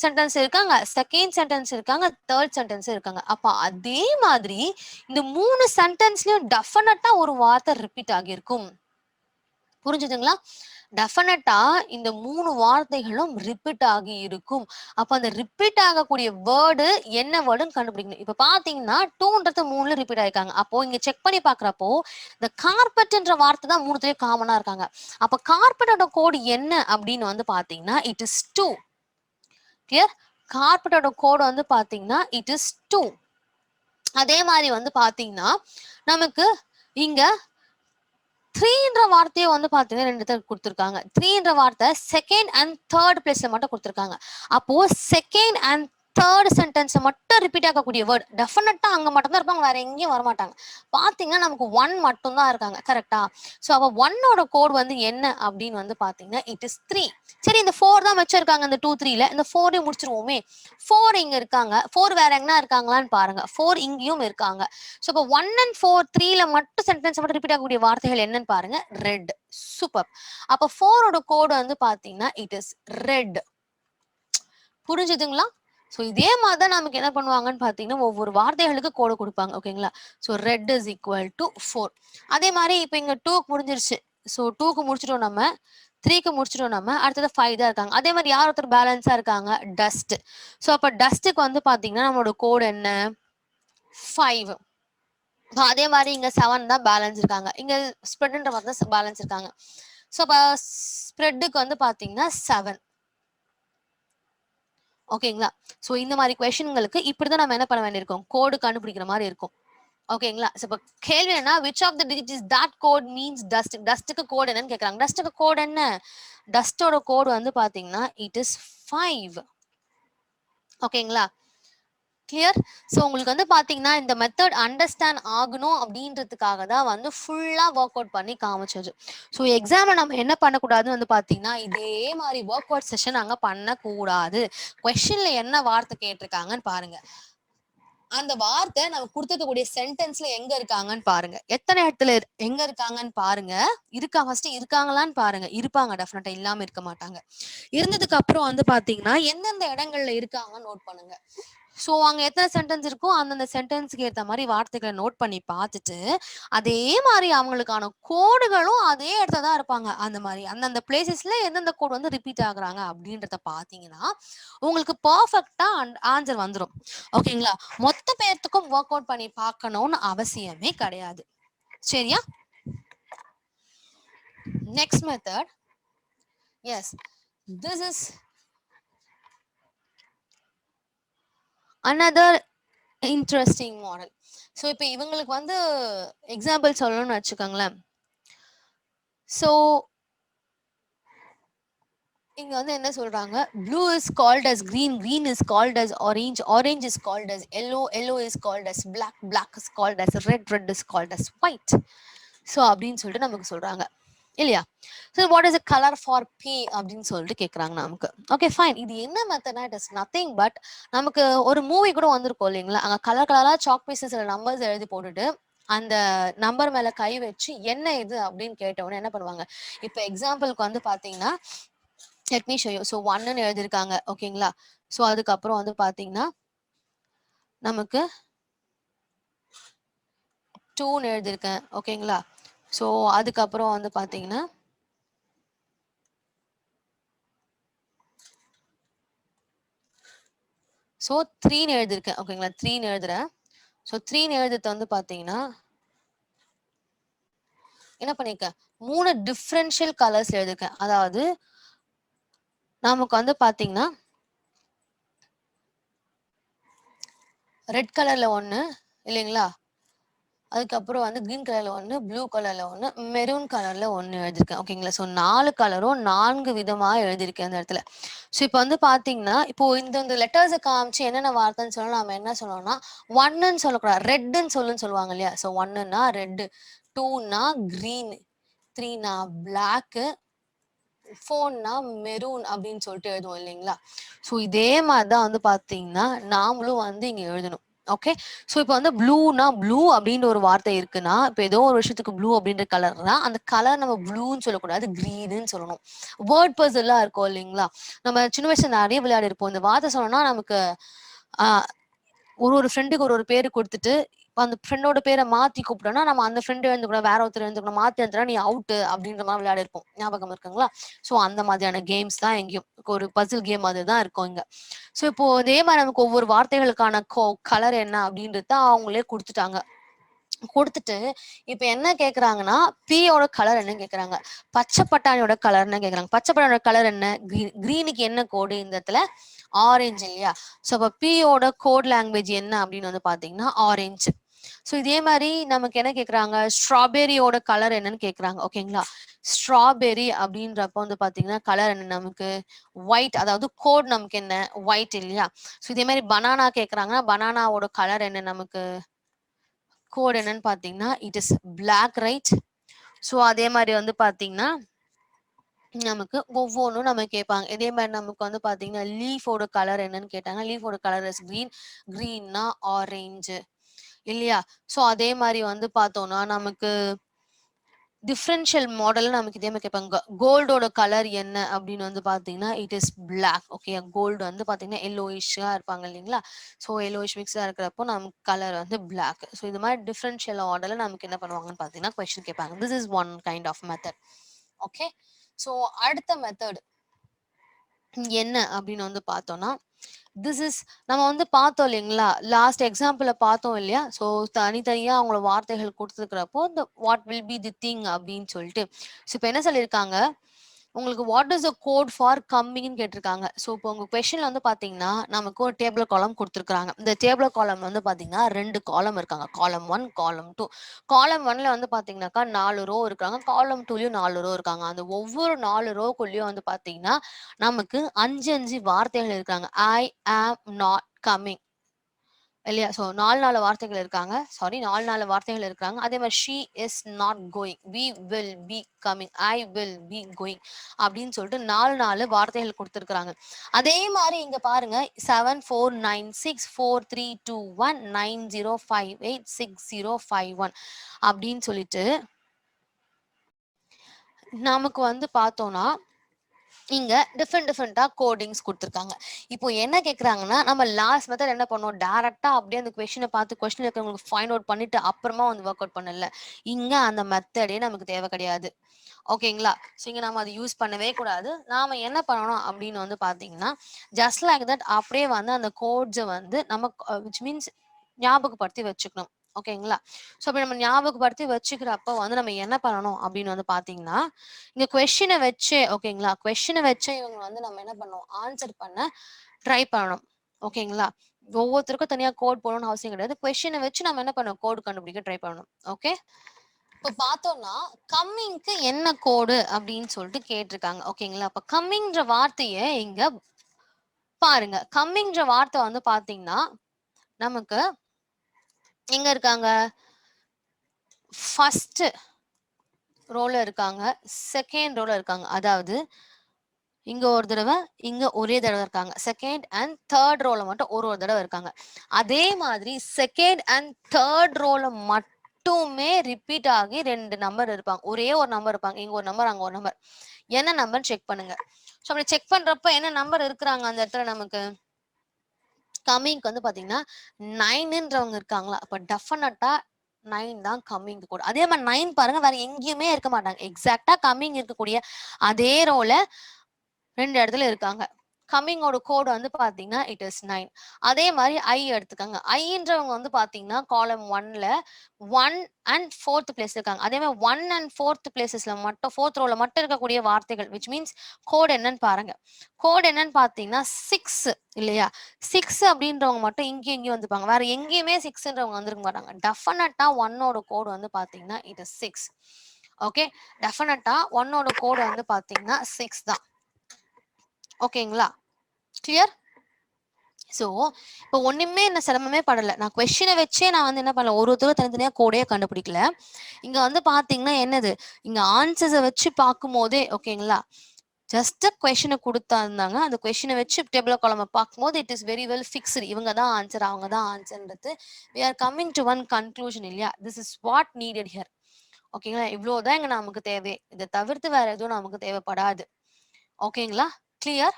சென்டென்ஸ் இருக்காங்க, செகண்ட் சென்டென்ஸ் இருக்காங்க, தேர்ட் சென்டென்ஸ் இருக்காங்க. அப்ப அதே மாதிரி இந்த 3 சென்டென்ஸ்லயும் டெஃபினட்டா ஒரு வார்த்தை ரிப்பீட் ஆகியிருக்கும். புரிஞ்சுதுங்களா? டெஃபினட்டா இந்த 3 வார்த்தைகளும் ரிப்பீட் ஆகி இருக்கும். அப்ப அந்த ரிப்பீட் ஆகக்கூடிய வேர்டு என்ன வேர்டுன்னு கண்டுபிடிக்கணும். இப்ப பாத்தீங்கன்னா 2ன்றது 3ல ரிப்பீட் ஆயிருக்காங்க. அப்போ இங்க செக் பண்ணி பாக்குறப்போ இந்த கார்பெட்ன்ற வார்த்தை தான் 3த்துலயும் காமனா இருக்காங்க. அப்ப கார்பெட்டோட கோடு என்ன அப்படின்னு வந்து பாத்தீங்கன்னா இட் இஸ் 2. கிளியர்? கார்பெட்டோட கோடு வந்து பாத்தீங்கன்னா இட் இஸ் 2. அதே மாதிரி வந்து பாத்தீங்கன்னா நமக்கு இங்க 3ன்ற வார்த்தையை வந்து பாத்தீங்கன்னா 2 இடத்துல கொடுத்துருக்காங்க. 3ன்ற வார்த்தை செகண்ட் அண்ட் தேர்ட் பிளேஸ்ல மட்டும் கொடுத்துருக்காங்க. அப்போ செகண்ட் அண்ட் தேர்ட் சென்டென்ஸை மட்டும் ரிப்பீட் ஆகக்கூடிய வேர்ட் டெஃபினட்டா அங்க மட்டும் தான் இருப்பாங்க, வேற எங்கேயும் வரமாட்டாங்க. பாத்தீங்கன்னா நமக்கு ஒன் மட்டும் தான் இருக்காங்க, கரெக்டா? ஸோ அப்போ ஒன்னோட கோட் வந்து என்ன அப்படின்னு வந்து பாத்தீங்கன்னா இட் இஸ் 3. சரி, இந்த 4 தான் வச்சிருக்காங்க இந்த 2 3ல, இந்த 4 முடிச்சிருவோமே. 4 இங்க இருக்காங்க, 4 வேற எங்கன்னா இருக்காங்களான்னு பாருங்க. 4 இங்கேயும் இருக்காங்க. ஸோ இப்போ 1 and 4 3ல மட்டும் சென்டென்ஸ் மட்டும் ரிப்பீட் ஆகக்கூடிய வார்த்தைகள் என்னன்னு பாருங்க. ரெட். சூப்பர். அப்போ 4ஓட கோடு வந்து பாத்தீங்கன்னா இட் இஸ் ரெட். புரிஞ்சுதுங்களா? ஸோ இதே மாதிரி தான் நமக்கு என்ன பண்ணுவாங்கன்னு பார்த்தீங்கன்னா ஒவ்வொரு வார்த்தைகளுக்கு கோடு கொடுப்பாங்க. ஓகேங்களா? So red is equal to 4. அதே மாதிரி இப்போ இங்கே 2க்கு முடிஞ்சிருச்சு. ஸோ 2க்கு முடிச்சிட்டோம் நம்ம, 3க்கு முடிச்சிட்டோம் நம்ம, அடுத்தது 5 தான் இருக்காங்க. அதே மாதிரி யார் ஒருத்தர் பேலன்ஸாக இருக்காங்க? டஸ்ட். ஸோ அப்போ டஸ்ட்டுக்கு வந்து பார்த்தீங்கன்னா நம்மளோட கோடு என்ன? 5. அதே மாதிரி இங்கே 7 தான் பேலன்ஸ் இருக்காங்க. இங்கே ஸ்ப்ரெட்ன்ற மாதிரி தான் பேலன்ஸ் இருக்காங்க. ஸோ அப்போ ஸ்ப்ரெட்டுக்கு வந்து பார்த்தீங்கன்னா 7. ஓகேங்களா? ஸோ இந்த மாதிரி கொஸ்டின்களுக்கு இப்படிதான் நம்ம என்ன பண்ண வேண்டியிருக்கோம்? கோடு கண்டுபிடிக்கிற மாதிரி இருக்கும். ஓகேங்களா? இப்போ கேள்வி என்ன, which of the digits that code means dust. டஸ்ட்டுக்கு கோட் என்னன்னு கேட்குறாங்க. டஸ்ட்டுக்கு கோட் என்ன? டஸ்டோட கோடு வந்து பார்த்தீங்கன்னா இட் இஸ் 5. ஓகேங்களா? கிளியர்? ஸோ உங்களுக்கு வந்து பார்த்தீங்கன்னா இந்த மெத்தட் அண்டர்ஸ்டாண்ட் ஆகணும் அப்படின்றதுக்காக தான் வந்து ஃபுல்லாக ஒர்க் அவுட் பண்ணி காமிச்சது. ஸோ எக்ஸாமில் நம்ம என்ன பண்ணக்கூடாதுன்னு வந்து பார்த்தீங்கன்னா இதே மாதிரி ஒர்க் அவுட் செஷன் அங்கே பண்ணக்கூடாது. கொஸ்டின்ல என்ன வார்த்தை கேட்டிருக்காங்கன்னு பாருங்க. அந்த வார்த்தை நம்ம கொடுத்துக்கக்கூடிய சென்டென்ஸ்ல எங்க இருக்காங்கன்னு பாருங்க. எத்தனை இடத்துல எங்க இருக்காங்கன்னு பாருங்க. ஃபர்ஸ்ட் இருக்காங்களான்னு பாருங்க. இருப்பாங்க, டெஃபினட்டா இல்லாம இருக்க மாட்டாங்க. இருந்ததுக்கு அப்புறம் வந்து பாத்தீங்கன்னா எந்தெந்த இடங்கள்ல இருக்காங்கன்னு நோட் பண்ணுங்க. ஸோ அங்கே எத்தனை சென்டென்ஸ் இருக்கோ அந்தந்த சென்டென்ஸுக்கு ஏற்ற மாதிரி வார்த்தைகளை நோட் பண்ணி பார்த்துட்டு அதே மாதிரி அவங்களுக்கான கோடுகளும் அதே இடத்துல தான் இருப்பாங்க. அந்த மாதிரி அந்தந்த பிளேசஸ்ல எந்தெந்த கோடு வந்து ரிப்பீட் ஆகுறாங்க அப்படின்றத பார்த்தீங்கன்னா உங்களுக்கு பர்ஃபெக்டா ஆன்சர் வந்துடும். ஓகேங்களா? மொத்த பேர்த்துக்கும் ஒர்க் அவுட் பண்ணி பார்க்கணும்னு அவசியமே கிடையாது. சரியா? Next method. Yes, this is another interesting model. So இப்போ இவங்களுக்கு வந்து எக்ஸாம்பிள் சொல்லணும்னு வச்சுக்கோங்களேன். ஸோ இங்க வந்து என்ன சொல்றாங்க? Blue is called as green, green is called as orange, orange is called as yellow, yellow is called as black, black is called as red, red is called as white. So அப்படின்னு சொல்லிட்டு நமக்கு சொல்றாங்க இல்லையா? So what is a colour for B அப்படின்னு சொல்லிட்டு கேட்குறாங்க நமக்கு. Okay fine. இது என்ன மெத்தட்னா இட் இஸ் நத்திங் பட் நமக்கு ஒரு மூவி கூட வந்திருக்கும் இல்லைங்களா? அங்கே கலர் கலராக சாக் பீஸஸ் நம்பர்ஸ் எழுதி போட்டுட்டு அந்த நம்பர் மேல கை வச்சு என்ன இது அப்படின்னு கேட்டவுடனே என்ன பண்ணுவாங்க? இப்போ எக்ஸாம்பிளுக்கு வந்து பார்த்தீங்கன்னா let me show you. So 1ன்னு எழுதியிருக்காங்க. ஓகேங்களா? ஸோ அதுக்கப்புறம் வந்து பார்த்தீங்கன்னா நமக்கு 2ன்னு எழுதியிருக்கேன். ஓகேங்களா? ஸோ அதுக்கப்புறம் வந்து பார்த்தீங்கன்னா ஸோ 3ன்னு எழுதியிருக்கேன். ஓகேங்களா? 3ன்னு எழுதுறேன். ஸோ 3ன்னு எழுதுறது வந்து பார்த்தீங்கன்னா என்ன பண்ணியிருக்கேன்? 3 டிஃப்ரென்ஷியல் கலர்ஸ் எழுதியிருக்கேன். அதாவது நமக்கு வந்து பார்த்தீங்கன்னா ரெட் கலர்ல 1 இல்லைங்களா? அதுக்கப்புறம் வந்து கிரீன் கலர்ல 1, ப்ளூ கலர்ல 1, மெரூன் கலர்ல 1 எழுதியிருக்கேன். ஓகேங்களா? ஸோ 4 கலரும் 4 விதமா எழுதியிருக்கேன் அந்த இடத்துல. ஸோ இப்போ வந்து பார்த்தீங்கன்னா இப்போ இந்த லெட்டர்ஸை காமிச்சு என்னென்ன வார்த்தைன்னு சொல்ல நம்ம என்ன சொல்லணும்னா 1ன்னு சொல்லக்கூடாது, ரெட்டுன்னு சொல்லுவாங்க இல்லையா? ஸோ 1ன்னா ரெட்டு, 2ன்னா கிரீன், 3ன்னா பிளாக்கு, 4ன்னா மெரூன் அப்படின்னு சொல்லிட்டு எழுதுவோம் இல்லைங்களா? ஸோ இதே மாதிரி தான் வந்து பார்த்தீங்கன்னா நாமளும் வந்து இங்கே எழுதணும். ஓகே. ஸோ இப்போ வந்து ப்ளூனா ப்ளூ அப்படின்ற ஒரு வார்த்தை இருக்குன்னா இப்போ ஏதோ ஒரு விஷயத்துக்கு ப்ளூ அப்படின்ற கலர்னா அந்த கலர் நம்ம ப்ளூன்னு சொல்லக்கூடாது, கிரீனுன்னு சொல்லணும். வேர்ட் பர்ஸ் இருக்கும் இல்லைங்களா? நம்ம சின்ன வயசுல நிறைய விளையாடி இருப்போம். இந்த வார்த்தை சொன்னோம்னா நமக்கு ஒரு ஃப்ரெண்டுக்கு ஒரு பேரு கொடுத்துட்டு அந்த ஃப்ரெண்டோட பேரை மாத்தி கூப்பிட்டோம்னா நம்ம அந்த ஃப்ரெண்டு எழுந்துக்கணும், வேற ஒருத்தர் எழுந்துக்கணும், மாத்தி எழுந்துனா நீ அவுட்டு அப்படின்ற மாதிரி விளையாடி இருப்போம். ஞாபகம் இருக்குங்களா? ஸோ அந்த மாதிரியான கேம்ஸ் தான் எங்கேயும் ஒரு பசில் கேம் மாதிரி தான் இருக்கும் இங்க. ஸோ இப்போ இதே மாதிரி நமக்கு ஒவ்வொரு வார்த்தைகளுக்கான கலர் என்ன அப்படின்றத அவங்களே கொடுத்துட்டாங்க. கொடுத்துட்டு இப்ப என்ன கேக்குறாங்கன்னா பியோட கலர் என்ன கேக்குறாங்க? பச்சை பட்டாணியோட கலர் என்ன கேக்குறாங்க? பச்சை பட்டாணியோட கலர் என்ன? கிரீனுக்கு என்ன கோடு இந்த இடத்துல? ஆரஞ்சு இல்லையா? ஸோ அப்ப பியோட கோட் லாங்குவேஜ் என்ன அப்படின்னு வந்து பாத்தீங்கன்னா ஆரஞ்சு. ஸோ இதே மாதிரி நமக்கு என்ன கேட்குறாங்க, ஸ்ட்ராபெரியோட கலர் என்னன்னு கேட்குறாங்க. ஓகேங்களா, ஸ்ட்ராபெரி அப்படின்றப்ப வந்து பார்த்தீங்கன்னா கலர் என்ன நமக்கு ஒயிட், அதாவது கோட் நமக்கு என்ன ஒயிட் இல்லையா. ஸோ இதே மாதிரி பனானா கேட்குறாங்கன்னா பனானாவோட கலர் என்ன நமக்கு கோட் என்னன்னு பார்த்தீங்கன்னா it is black, right. So அதே மாதிரி வந்து பார்த்தீங்கன்னா நமக்கு ஒவ்வொன்றும் நம்ம கேட்பாங்க. இதே மாதிரி நமக்கு வந்து பார்த்தீங்கன்னா லீஃபோட கலர் என்னன்னு கேட்டாங்க. லீஃபோட கலர் இஸ் கிரீன், கிரீன்னா ஆரஞ்சு இல்லையா. ஸோ அதே மாதிரி வந்து பார்த்தோம்னா நமக்கு டிஃபரன்ஷியல் மாடல் நமக்கு இதே மாதிரி கேட்பாங்க. கோல்டோட கலர் என்ன அப்படின்னு வந்து பார்த்தீங்கன்னா it is black. Okay, gold வந்து பார்த்தீங்கன்னா எல்லோயிஷாக இருப்பாங்க இல்லைங்களா. ஸோ எல்லோயிஷ் மிக்ஸாக இருக்கிறப்போ நமக்கு கலர் வந்து பிளாக். ஸோ இது மாதிரி டிஃபரன்ஷியல் ஆர்டரில் நமக்கு என்ன பண்ணுவாங்கன்னு பார்த்தீங்கன்னா கொஸ்டின் கேட்பாங்க. This is one kind of method. Okay, so அடுத்த மெத்தட் என்ன அப்படின்னு வந்து பார்த்தோம்னா திஸ் இஸ் நம்ம வந்து பார்த்தோம் இல்லைங்களா, லாஸ்ட் எக்ஸாம்பிள பார்த்தோம் இல்லையா. ஸோ தனித்தனியா அவங்கள வார்த்தைகள் கொடுத்துருக்கிறப்போ இந்த what will be the thing அப்படின்னு சொல்லிட்டு. ஸோ இப்போ என்ன சொல்லியிருக்காங்க, உங்களுக்கு what is the code for கம்மிங்னு கேட்டிருக்காங்க. ஸோ இப்போ உங்க கொஸ்டின்ல வந்து பாத்தீங்கன்னா நமக்கு ஒரு டேபிள் காலம் கொடுத்துருக்காங்க. இந்த டேபிள் காலம் வந்து பாத்தீங்கன்னா 2 காலம் இருக்காங்க, காலம் 1 காலம் 2. காலம் 1ல வந்து பாத்தீங்கன்னாக்கா 4 ரோ இருக்காங்க, காலம் 2லயும் 4 ரோ இருக்காங்க. அந்த ஒவ்வொரு 4 ரோக்குள்ளயும் வந்து பாத்தீங்கன்னா நமக்கு 5 வார்த்தைகள் இருக்காங்க. ஐ ஆம் நாட் கம்மிங் இல்லையா. ஸோ 4 வார்த்தைகள் இருக்காங்க, சாரி 4 வார்த்தைகள் இருக்காங்க. அதே மாதிரி she is not going, we will be coming, I will be going அப்படின்னு சொல்லிட்டு 4 வார்த்தைகள் கொடுத்துருக்காங்க. அதே மாதிரி இங்க பாருங்க 7496432190586051 அப்படின்னு சொல்லிட்டு நமக்கு வந்து பார்த்தோம்னா இங்க டிஃப்ரெண்டா கோடிங்ஸ் கொடுத்துருக்காங்க. இப்போ என்ன கேட்குறாங்கன்னா நம்ம லாஸ்ட் மெத்தட் என்ன பண்ணோம், டேரக்டா அப்படியே அந்த கொஸ்டினை பார்த்து கொஸ்டின் இருக்கிறவங்களுக்கு ஃபைண்ட் அவுட் பண்ணிட்டு அப்புறமா வந்து ஒர்க் அவுட் பண்ணல. இங்க அந்த மெத்தடே நமக்கு தேவை கிடையாது. ஓகேங்களா. ஸோ இங்க நம்ம அதை யூஸ் பண்ணவே கூடாது. நாம என்ன பண்ணணும் அப்படின்னு வந்து பார்த்தீங்கன்னா ஜஸ்ட் லைக் தட் அப்படியே வந்து அந்த கோட்ஸை வந்து நம்ம விச் மீன்ஸ் ஞாபகப்படுத்தி வச்சுக்கணும். ஓகேங்களா. ஸோ அப்படி நம்ம ஞாபகப்படுத்தி வச்சுக்கிறப்ப வந்து நம்ம என்ன பண்ணணும் அப்படின்னு வந்து பார்த்தீங்கன்னா இங்க கொஸ்டினை வச்சு, ஓகேங்களா, கொஸ்டினை வச்சு இவங்க வந்து நம்ம என்ன பண்ணணும் ஆன்சர் பண்ண ட்ரை பண்ணணும். ஓகேங்களா. ஒவ்வொருத்தருக்கும் தனியா கோட் போடணும்னு அவசியம் கிடையாது. கொஸ்டினை வச்சு நம்ம என்ன பண்ணணும், கோட் கண்டுபிடிக்க ட்ரை பண்ணணும். ஓகே, இப்போ பார்த்தோம்னா கம்மிங்க்கு என்ன கோடு அப்படின்னு சொல்லிட்டு கேட்டிருக்காங்க. ஓகேங்களா. அப்ப கம்மிங்ன்ற வார்த்தையை இங்க பாருங்க. கம்மிங்ன்ற வார்த்தை வந்து பாத்தீங்கன்னா நமக்கு எங்க இருக்காங்க, ஃபர்ஸ்ட் ரோல இருக்காங்க, செகண்ட் ரோல இருக்காங்க. அதாவது இங்க ஒரு தடவை, இங்க ஒரே தடவை இருக்காங்க. செகண்ட் அண்ட் தேர்ட் ரோல மட்டும் ஒரு தடவை இருக்காங்க. அதே மாதிரி செகண்ட் அண்ட் தேர்ட் ரோல மட்டுமே ரிப்பீட் ஆகி 2 நம்பர் இருப்பாங்க. ஒரே ஒரு நம்பர் இருப்பாங்க. இங்க ஒரு நம்பர், அங்க ஒரு நம்பர். என்ன நம்பர் செக் பண்ணுங்க. ஸோ அப்படி செக் பண்றப்ப என்ன நம்பர் இருக்கிறாங்க அந்த இடத்துல நமக்கு கம்மிங்க்கு வந்து பாத்தீங்கன்னா 9ன்றவங்க இருக்காங்களா, அப்ப டெஃபினட்டா 9 தான் கம்மிங் கோட். அதே மாதிரி 9 பாருங்க வேற எங்கேயுமே இருக்க மாட்டாங்க. எக்ஸாக்டா கம்மிங் இருக்கக்கூடிய அதே ரோல 2 இடத்துல இருக்காங்க. கம்மிங்கோட கோட் வந்து பாத்தீங்கன்னா இட் இஸ் 9. அதே மாதிரி ஐ எடுத்துக்கோங்க. ஐன்றவங்க வந்து பாத்தீங்கன்னா காலம் 1ல 1 அண்ட் 4th பிளேஸ் இருக்காங்க. அதே மாதிரி 1 அண்ட் 4th பிளேசஸ்ல மட்டும் 4th ரோல மட்டும் இருக்கக்கூடிய வார்த்தைகள் விச் மீன்ஸ் கோட் என்னன்னு பாருங்க. கோட் என்னன்னு பாத்தீங்கன்னா 6 இல்லையா. 6 அப்படின்றவங்க மட்டும் இங்கேயும் வந்துப்பாங்க. வேற எங்கேயுமே 6ன்றவங்க வந்திருக்க மாட்டாங்க. டெஃபினட்டா 1ஓட கோட் வந்து பாத்தீங்கன்னா இட் இஸ் 6. ஓகே, டெஃபினட்டா 1ஓட கோட் வந்து பாத்தீங்கன்னா 6 தான். ஓகேங்களா, கிளியர். ஸோ இப்போ ஒண்ணுமே என்ன சிரமமே படல. நான் கொஸ்டினை வச்சே நான் வந்து என்ன பண்ணல, ஒருத்தரும் தனித்தனியா கோடே கண்டுபிடிக்கல. இங்க வந்து பாத்தீங்கன்னா என்னது, இங்க ஆன்சர்ஸை வச்சு பார்க்கும் போதே ஓகேங்களா, ஜஸ்ட் கொஸ்டினை கொடுத்தாருந்தாங்க. அந்த கொஸ்டினை வச்சு டேபிள் காலமை பார்க்கும்போது it is very well fixed. இவங்க தான் ஆன்சர், அவங்க தான் ஆன்சர்ன்றது we are coming to one conclusion இல்லையா. This is what needed here. ஓகேங்களா, இவ்வளோதான் இங்க நமக்கு தேவை. இதை தவிர்த்து வேற எதுவும் நமக்கு தேவைப்படாது. ஓகேங்களா, கிளியர்.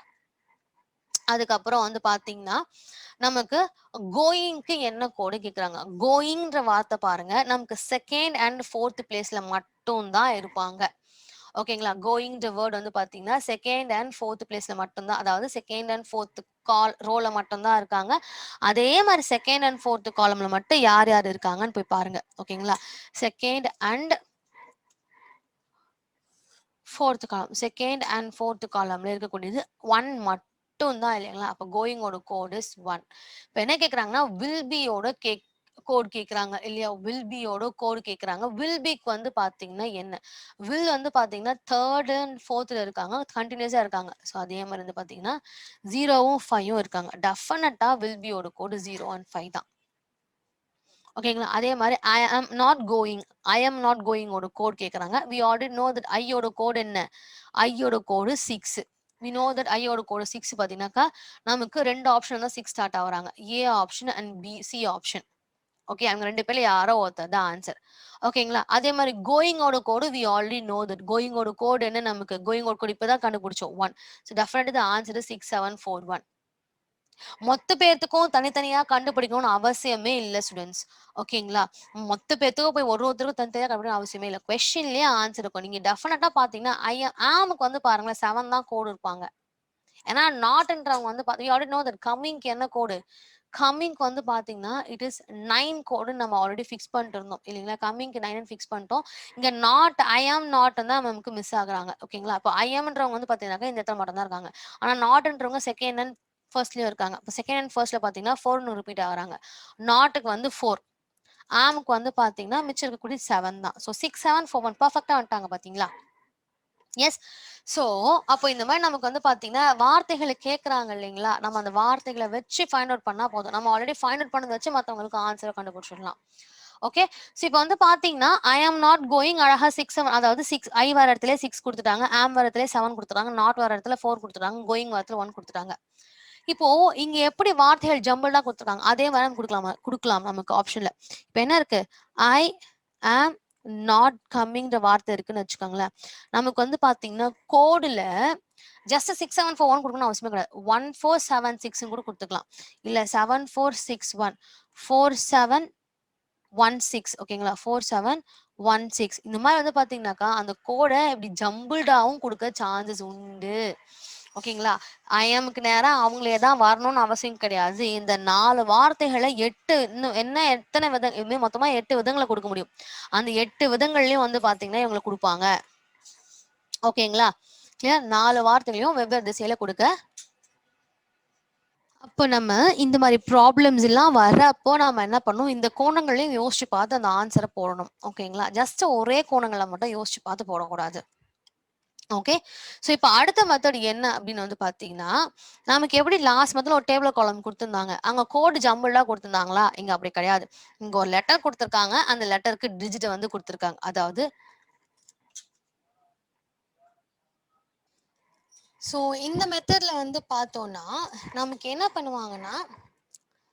அதுக்கப்புறம் வந்து பாத்தீங்கன்னா நமக்கு கோயிங்க்கு என்ன கோடு கேக்குறாங்க. கோயிங்ன்ற வார்த்தை பாருங்க நமக்கு செகண்ட் அண்ட் 4th பிளேஸ்ல மட்டும் தான் இருப்பாங்க. ஓகேங்களா, கோயிங்ன்ற வேர்ட் வந்து பாத்தீங்கன்னா செகண்ட் அண்ட் 4th பிளேஸ்ல மட்டும்தான், அதாவது செகண்ட் அண்ட் 4th கால் ரோல மட்டும் தான் இருக்காங்க. அதே மாதிரி செகண்ட் அண்ட் 4th காலம்ல மட்டும் யார் யார் இருக்காங்கன்னு போய் பாருங்க. ஓகேங்களா, செகண்ட் அண்ட் 4th காலம், செகண்ட் அண்ட் 4th காலம்ல இருக்கக்கூடியது 1 மட்டும் தான் இல்லைங்களா. அப்ப கோயிங்கோட கோட் இஸ் 1. இப்போ என்ன கேக்குறாங்கன்னா வில் பியோட கோட் கேக்குறாங்க இல்லையா? வில் பியோட கோட் கேக்குறாங்க. வில் பிக்கு வந்து பாத்தீங்கன்னா என்ன? வில் வந்து பாத்தீங்கன்னா 3 அண்ட் 4த்ல இருக்காங்க. கன்டினியூஸா இருக்காங்க. ஸோ அதே மாரி வந்து பாத்தீங்கன்னா 0வும் 5யும் இருக்காங்க. டெஃபினட்டா வில் பியோட கோடு 0 அண்ட் 5 தான். ஓகேங்களா? அதே மாரி ஐ அம் நாட் கோயிங் ஓட கோட் கேக்குறாங்க. We already know that I யோட கோட் என்ன? ஐ யோட code 6. We know that I யோட கோடு 6 பாத்தீங்கன்னாக்கா, நமக்கு 2 ஆப்ஷன் தான் 6 ஸ்டார்ட் ஆகுறாங்க. A option and C option. Okay. அவங்க 2 பேர்ல யாரோ ஒருத்தர் தான் ஆன்சர். ஓகேங்களா? அதே மாரி கோயிங்கோட code we already know that. கோயிங்கோட கோட் என்ன நமக்கு? கோயிங்கோட கோட் இப்ப தான் கண்டுபிடிச்சோம் 1. So definitely the answer is 6741. மொத்த பேத்துக்கும் தனித்தனியா கண்டுபிடிக்கணும்னு அவசியமே இல்ல ஸ்டூடெண்ட்ஸ். ஓகேங்களா? மொத்த பேத்துக்கும் போய் ஒருத்தருக்கும் தனித்தனியா கண்டுபிடிக்கணும் அவசியமே இல்ல. கொஸ்டின்லயே ஆன்சர் இருக்கும். நீங்க டெஃபினட்டா பாத்தீங்கன்னா, ஆம்க்கு வந்து பாருங்களேன் 7 தான் கோடு இருப்பாங்க. ஏன்னா நாட்ன்றவங்க வந்து யூ ஆல்ரெடி நோ தட் கம்மிங்க்கு என்ன கோடு? கம்மிங்க்கு வந்து பாத்தீங்கன்னா, இட் இஸ் 9 கோடுன்னு நம்ம ஆல்ரெடி ஃபிக்ஸ் பண்ணிட்டு இருந்தோம். இல்லைங்களா? கம்மிங்க்கு 9ன்னு ஃபிக்ஸ் பண்ணிட்டோம். இங்க ஐ ஆம் நாட்ன்னு தான் நமக்கு மிஸ் ஆகுறாங்க. ஓகேங்களா? அப்போ ஐ ஆம்ன்றவங்க வந்து பாத்தீங்கன்னாக்கா இந்த இடத்துல மட்டும் தான் இருக்காங்க. ஆனா நாட்ன்றவங்க செகண்ட் அண்ட் ஃபர்ஸ்ட்லயும் இருக்காங்க. இப்போ செகண்ட் அண்ட் ஃபர்ஸ்ட்ல பாத்தீங்கன்னா 4ன்னு ரிப்பீட் ஆகுறாங்க. நாட்டுக்கு வந்து 4. ஆம்க்கு வந்து பாத்தீங்கன்னா மிச்சம் இருக்கக்கூடிய 7 தான். ஸோ 6, 7, 4, 1 பெர்ஃபெக்ட்டா வந்துட்டாங்க பாத்தீங்களா? எஸ். ஸோ, அப்போ இந்த மாரி நமக்கு வந்து பார்த்தீங்கன்னா, வார்த்தைகள கேட்கறாங்க இல்லைங்களா? நம்ம அந்த வார்த்தைகள வச்சு ஃபைண்ட் அவுட் பண்ணா போதும். நம்ம ஆல்ரெடி ஃபைண்ட் அவுட் பண்ணத வச்சு மத்தவங்களுக்கு ஆன்ஸர கண்டுபிடிச்சிடலாம். ஓகே. ஸோ, இப்போ வந்து பார்த்தீங்கன்னா, ஐ அம் நாட் கோயிங் அழகா 6, 7 அதாவது 6 ஐ வர இடத்துலயே 6 குடுத்துட்டாங்க. ஆம் வர இடத்துலயே 7 குடுத்துட்டாங்க. நாட் வர இடத்துல 4 குடுத்துட்டாங்க. கோயிங் வர இடத்துல 1 குடுத்துட்டாங்க. இப்போ இங்க எப்படி வார்த்தைகள் ஜம்பிள்டா குடுத்துருக்காங்க. அதே மாரி நம்ம குடுக்கலாம் நமக்கு ஆப்ஷன்ல. இப்ப என்ன இருக்கு? ஐ ஆம் நாட் கம்மிங்ன்ற வார்த்தை இருக்குன்னு வச்சுக்கோங்களேன். நமக்கு வந்து பார்த்தீங்கன்னா, கோடுல ஜஸ்ட் 6741 குடுக்கணும்னு அவசியமே கிடையாது. 1476ன்னு கூட குடுத்துக்கலாம். இல்ல 7461, 4716 ஓகேங்களா? 4716 இந்த மாரி வந்து பார்த்தீங்கன்னாக்கா, அந்த கோட இப்படி ஜம்பிள்டாவும் குடுக்க சான்சஸ் உண்டு. ஓகேங்களா? ஐஎம்க்கு நேரா அவங்களே தான் வரணும்னு அவசியம் கிடையாது. இந்த 4 வார்த்தைகள 8 இன்னும் என்ன எத்தன இதுவுமே மொத்தமா 8 விதங்கள குடுக்க முடியும். அந்த 8 விதங்கள்லயும் வந்து பார்த்தீங்கன்னா, இவங்களுக்கு குடுப்பாங்க. ஓகேங்களா? கிளியர்? 4 வார்த்தைகளையும் வெவ்வேறு திசையில குடுக்க அப்போ நம்ம இந்த மாரி ப்ராப்ளம்ஸ் எல்லாம் வரப்போ நாம என்ன பண்ணணும், இந்த கோணங்களையும் யோசிச்சு பார்த்து அந்த ஆன்ஸர போடணும். ஓகேங்களா? ஜஸ்ட் ஒரே கோணங்கள மட்டும் யோசிச்சு பார்த்து போடக்கூடாது. ஓகே. ஸோ இப்ப அடுத்த மெத்தட் என்ன அப்படின்னு வந்து பார்த்தீங்கன்னா, நமக்கு எப்படி லாஸ்ட் மெத்தட்ல ஒரு டேபிள் காலம் குடுத்துருந்தாங்க. அங்க கோடு ஜம்பிள்டா குடுத்துருந்தாங்களா? இங்க அப்படி கிடையாது. இங்க ஒரு லெட்டர் குடுத்துருக்காங்க. அந்த லெட்டருக்கு டிஜிட்ட வந்து குடுத்துருக்காங்க. அதாவது ஸோ இந்த மெத்தட்ல வந்து பார்த்தோம்னா, நமக்கு என்ன பண்ணுவாங்கன்னா,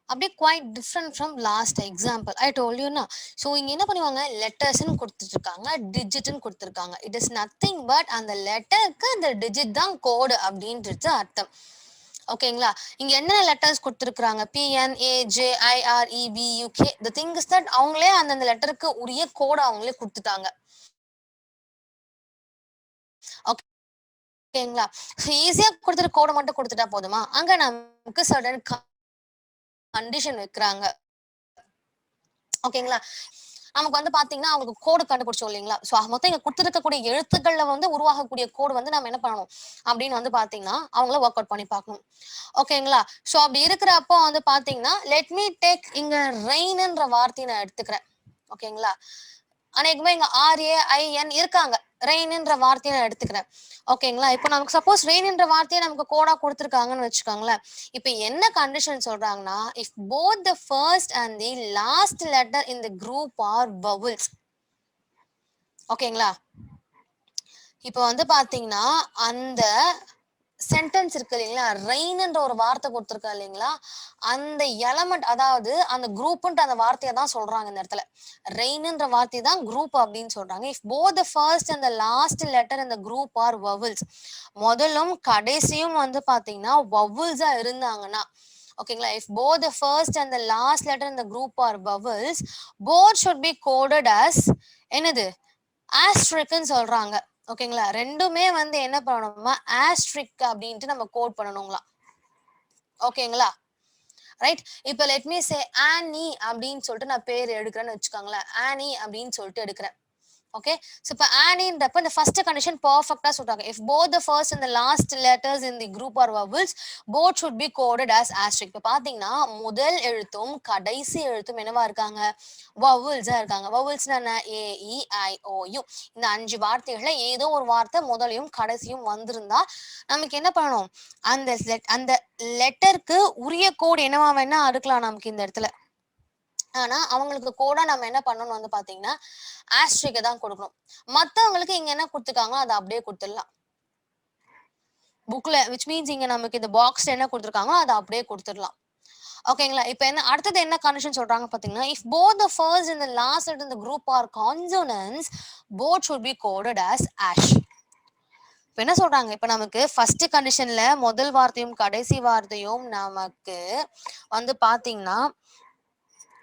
அப்படியே quite different from last example. I told you so இங்க என்ன பண்ணுவாங்க, லெட்டர்ஸ்ன்னு குடுத்துட்டுருக்காங்க, டிஜிட்ன்னு குடுத்துருக்காங்க. இட் இஸ் நத்திங் பட் அந்த லெட்டருக்கு அந்த டிஜிட் தான் கோடு அப்படின்றது அர்த்தம். ஓகேங்களா? இங்க என்னென்ன லெட்டர்ஸ் குடுத்துருக்காங்க? PNAJIREBUK. The thing is that அவங்களே அந்தந்த லெட்டருக்கு உரிய கோட அவங்களே குடுத்துட்டாங்க. ஓகேங்களா? ஈஸியா குடுத்துட்டு கோட மட்டும் குடுத்துட்டா போதுமா? அங்க நமக்கு சர்டன் கண்டிஷன் வைக்கிறாங்க. ஓகேங்களா? நமக்கு வந்து பாத்தீங்கன்னா, அவங்களுக்கு கோடு கண்டுபிடிச்சோம் இல்லைங்களா? ஸோ மொத்தம் இங்க குடுத்திருக்கக்கூடிய எழுத்துக்கள்ல வந்து உருவாகக்கூடிய கோடு வந்து நம்ம என்ன பண்ணணும்? அப்படின்னு வந்து பாத்தீங்கன்னா, அவங்கள ஒர்க் அவுட் பண்ணி பார்க்கணும். ஓகேங்களா? ஸோ அப்படி இருக்கிறப்போ வந்து பாத்தீங்கன்னா, லெட் மீ டேக் இங்க ரெயின்ன்ற வார்த்தைய நான் எடுத்துக்கிறேன். ஓகேங்களா? அநேகமா இங்க RAIN இருக்காங்க. ரெயின்ன்ற வார்த்தைய நான் எடுத்துக்கிறேன். ஓகேங்களா? இப்போ நமக்கு சப்போஸ் ரெயின்ன்ற வார்த்தைய நமக்கு கோடா குடுத்துருக்காங்கன்னு வச்சுக்கோங்களேன். இப்ப என்ன கண்டிஷன் சொல்றாங்கன்னா, if both the first and the last letter in the group are vowels. ஓகேங்களா? இப்போ வந்து பாத்தீங்கன்னா, அந்த சென்டென்ஸ் இருக்கு இல்லைங்களா? ரெயின்ன்ற ஒரு வார்த்தை குடுத்துருக்கா இல்லைங்களா? அந்த எலமெண்ட் அதாவது அந்த குரூப்ன்ட்டு அந்த வார்த்தைய தான் சொல்றாங்க இந்த இடத்துல. ரெயின்ன்ற வார்த்தை தான் குரூப் அப்படின்னு சொல்றாங்க. If both the first and the last letter in the group are vowels. முதலும் கடைசியும் வந்து பாத்தீங்கன்னா வவல்ஸா இருந்தாங்கன்னா ஓகேங்களா? If both the first and the last letter in the group are vowels, both should be coded as என்னது? ஆஸ்ட்ரிக்ன்னு சொல்றாங்க. ஓகேங்களா? 2மே வந்து என்ன பண்ணணுமா? ஆஸ்ட்ரிக் அப்படின்ட்டு நம்ம கோட் பண்ணணுங்களா. ஓகேங்களா? ரைட். இப்ப லெட் மீ சே ஆனி அப்படின்னு சொல்லிட்டு நான் பேர் எடுக்கிறேன்னு வச்சுக்கோங்களேன். ஆனி அப்படின்னு சொல்லிட்டு எடுக்கிறேன். ஓகே. ஸோ இப்போ ஆனின்றப்ப இந்த ஃபர்ஸ்ட் கண்டிஷன் பர்ஃபெக்டா சொல்றாங்க. If both the first and the last letters in the group are vowels both should be coded as asterisk. இப்போ பார்த்தீங்கன்னா முதல் எழுத்தும் கடைசி எழுத்தும் என்னவா இருக்காங்க? வவல்ஸா இருக்காங்க. வவல்ஸ்னா என்ன? ஏ இ ஐ ஓ யூ. இந்த 5 வார்த்தைகள்ல ஏதோ ஒரு வார்த்தை முதலையும் கடைசியும் வந்திருந்தா நமக்கு என்ன பண்ணணும்? அந்த லெட்டருக்கு உரிய கோடு என்னவா வேணா இருக்கலாம் நமக்கு இந்த இடத்துல. ஆனா அவங்களுக்கு கோடா நம்ம என்ன பண்ணணும் வந்து பாத்தீங்கன்னா ஆஸ்ட்ரிக்கை தான் கொடுக்கணும். மத்தவங்களுக்கு இங்க என்ன கொடுத்துருக்காங்களோ அதை அப்படியே கொடுத்துடலாம் புக்ல, விச் மீன்ஸ் இங்க நமக்கு இந்த பாக்ஸ்ல என்ன கொடுத்துருக்காங்களோ அதை அப்படியே கொடுத்துடலாம். ஓகேங்களா? இப்போ என்ன அடுத்தது என்ன கண்டிஷன் சொல்றாங்க பாத்தீங்கன்னா, if both the first and the last letter in the group are consonants both should be coded as hash. இப்போ என்ன சொல்றாங்க? இப்போ நமக்கு ஃபர்ஸ்ட் கண்டிஷன்ல முதல் வார்த்தையும் கடைசி வார்த்தையும் நமக்கு வந்து பாத்தீங்கன்னா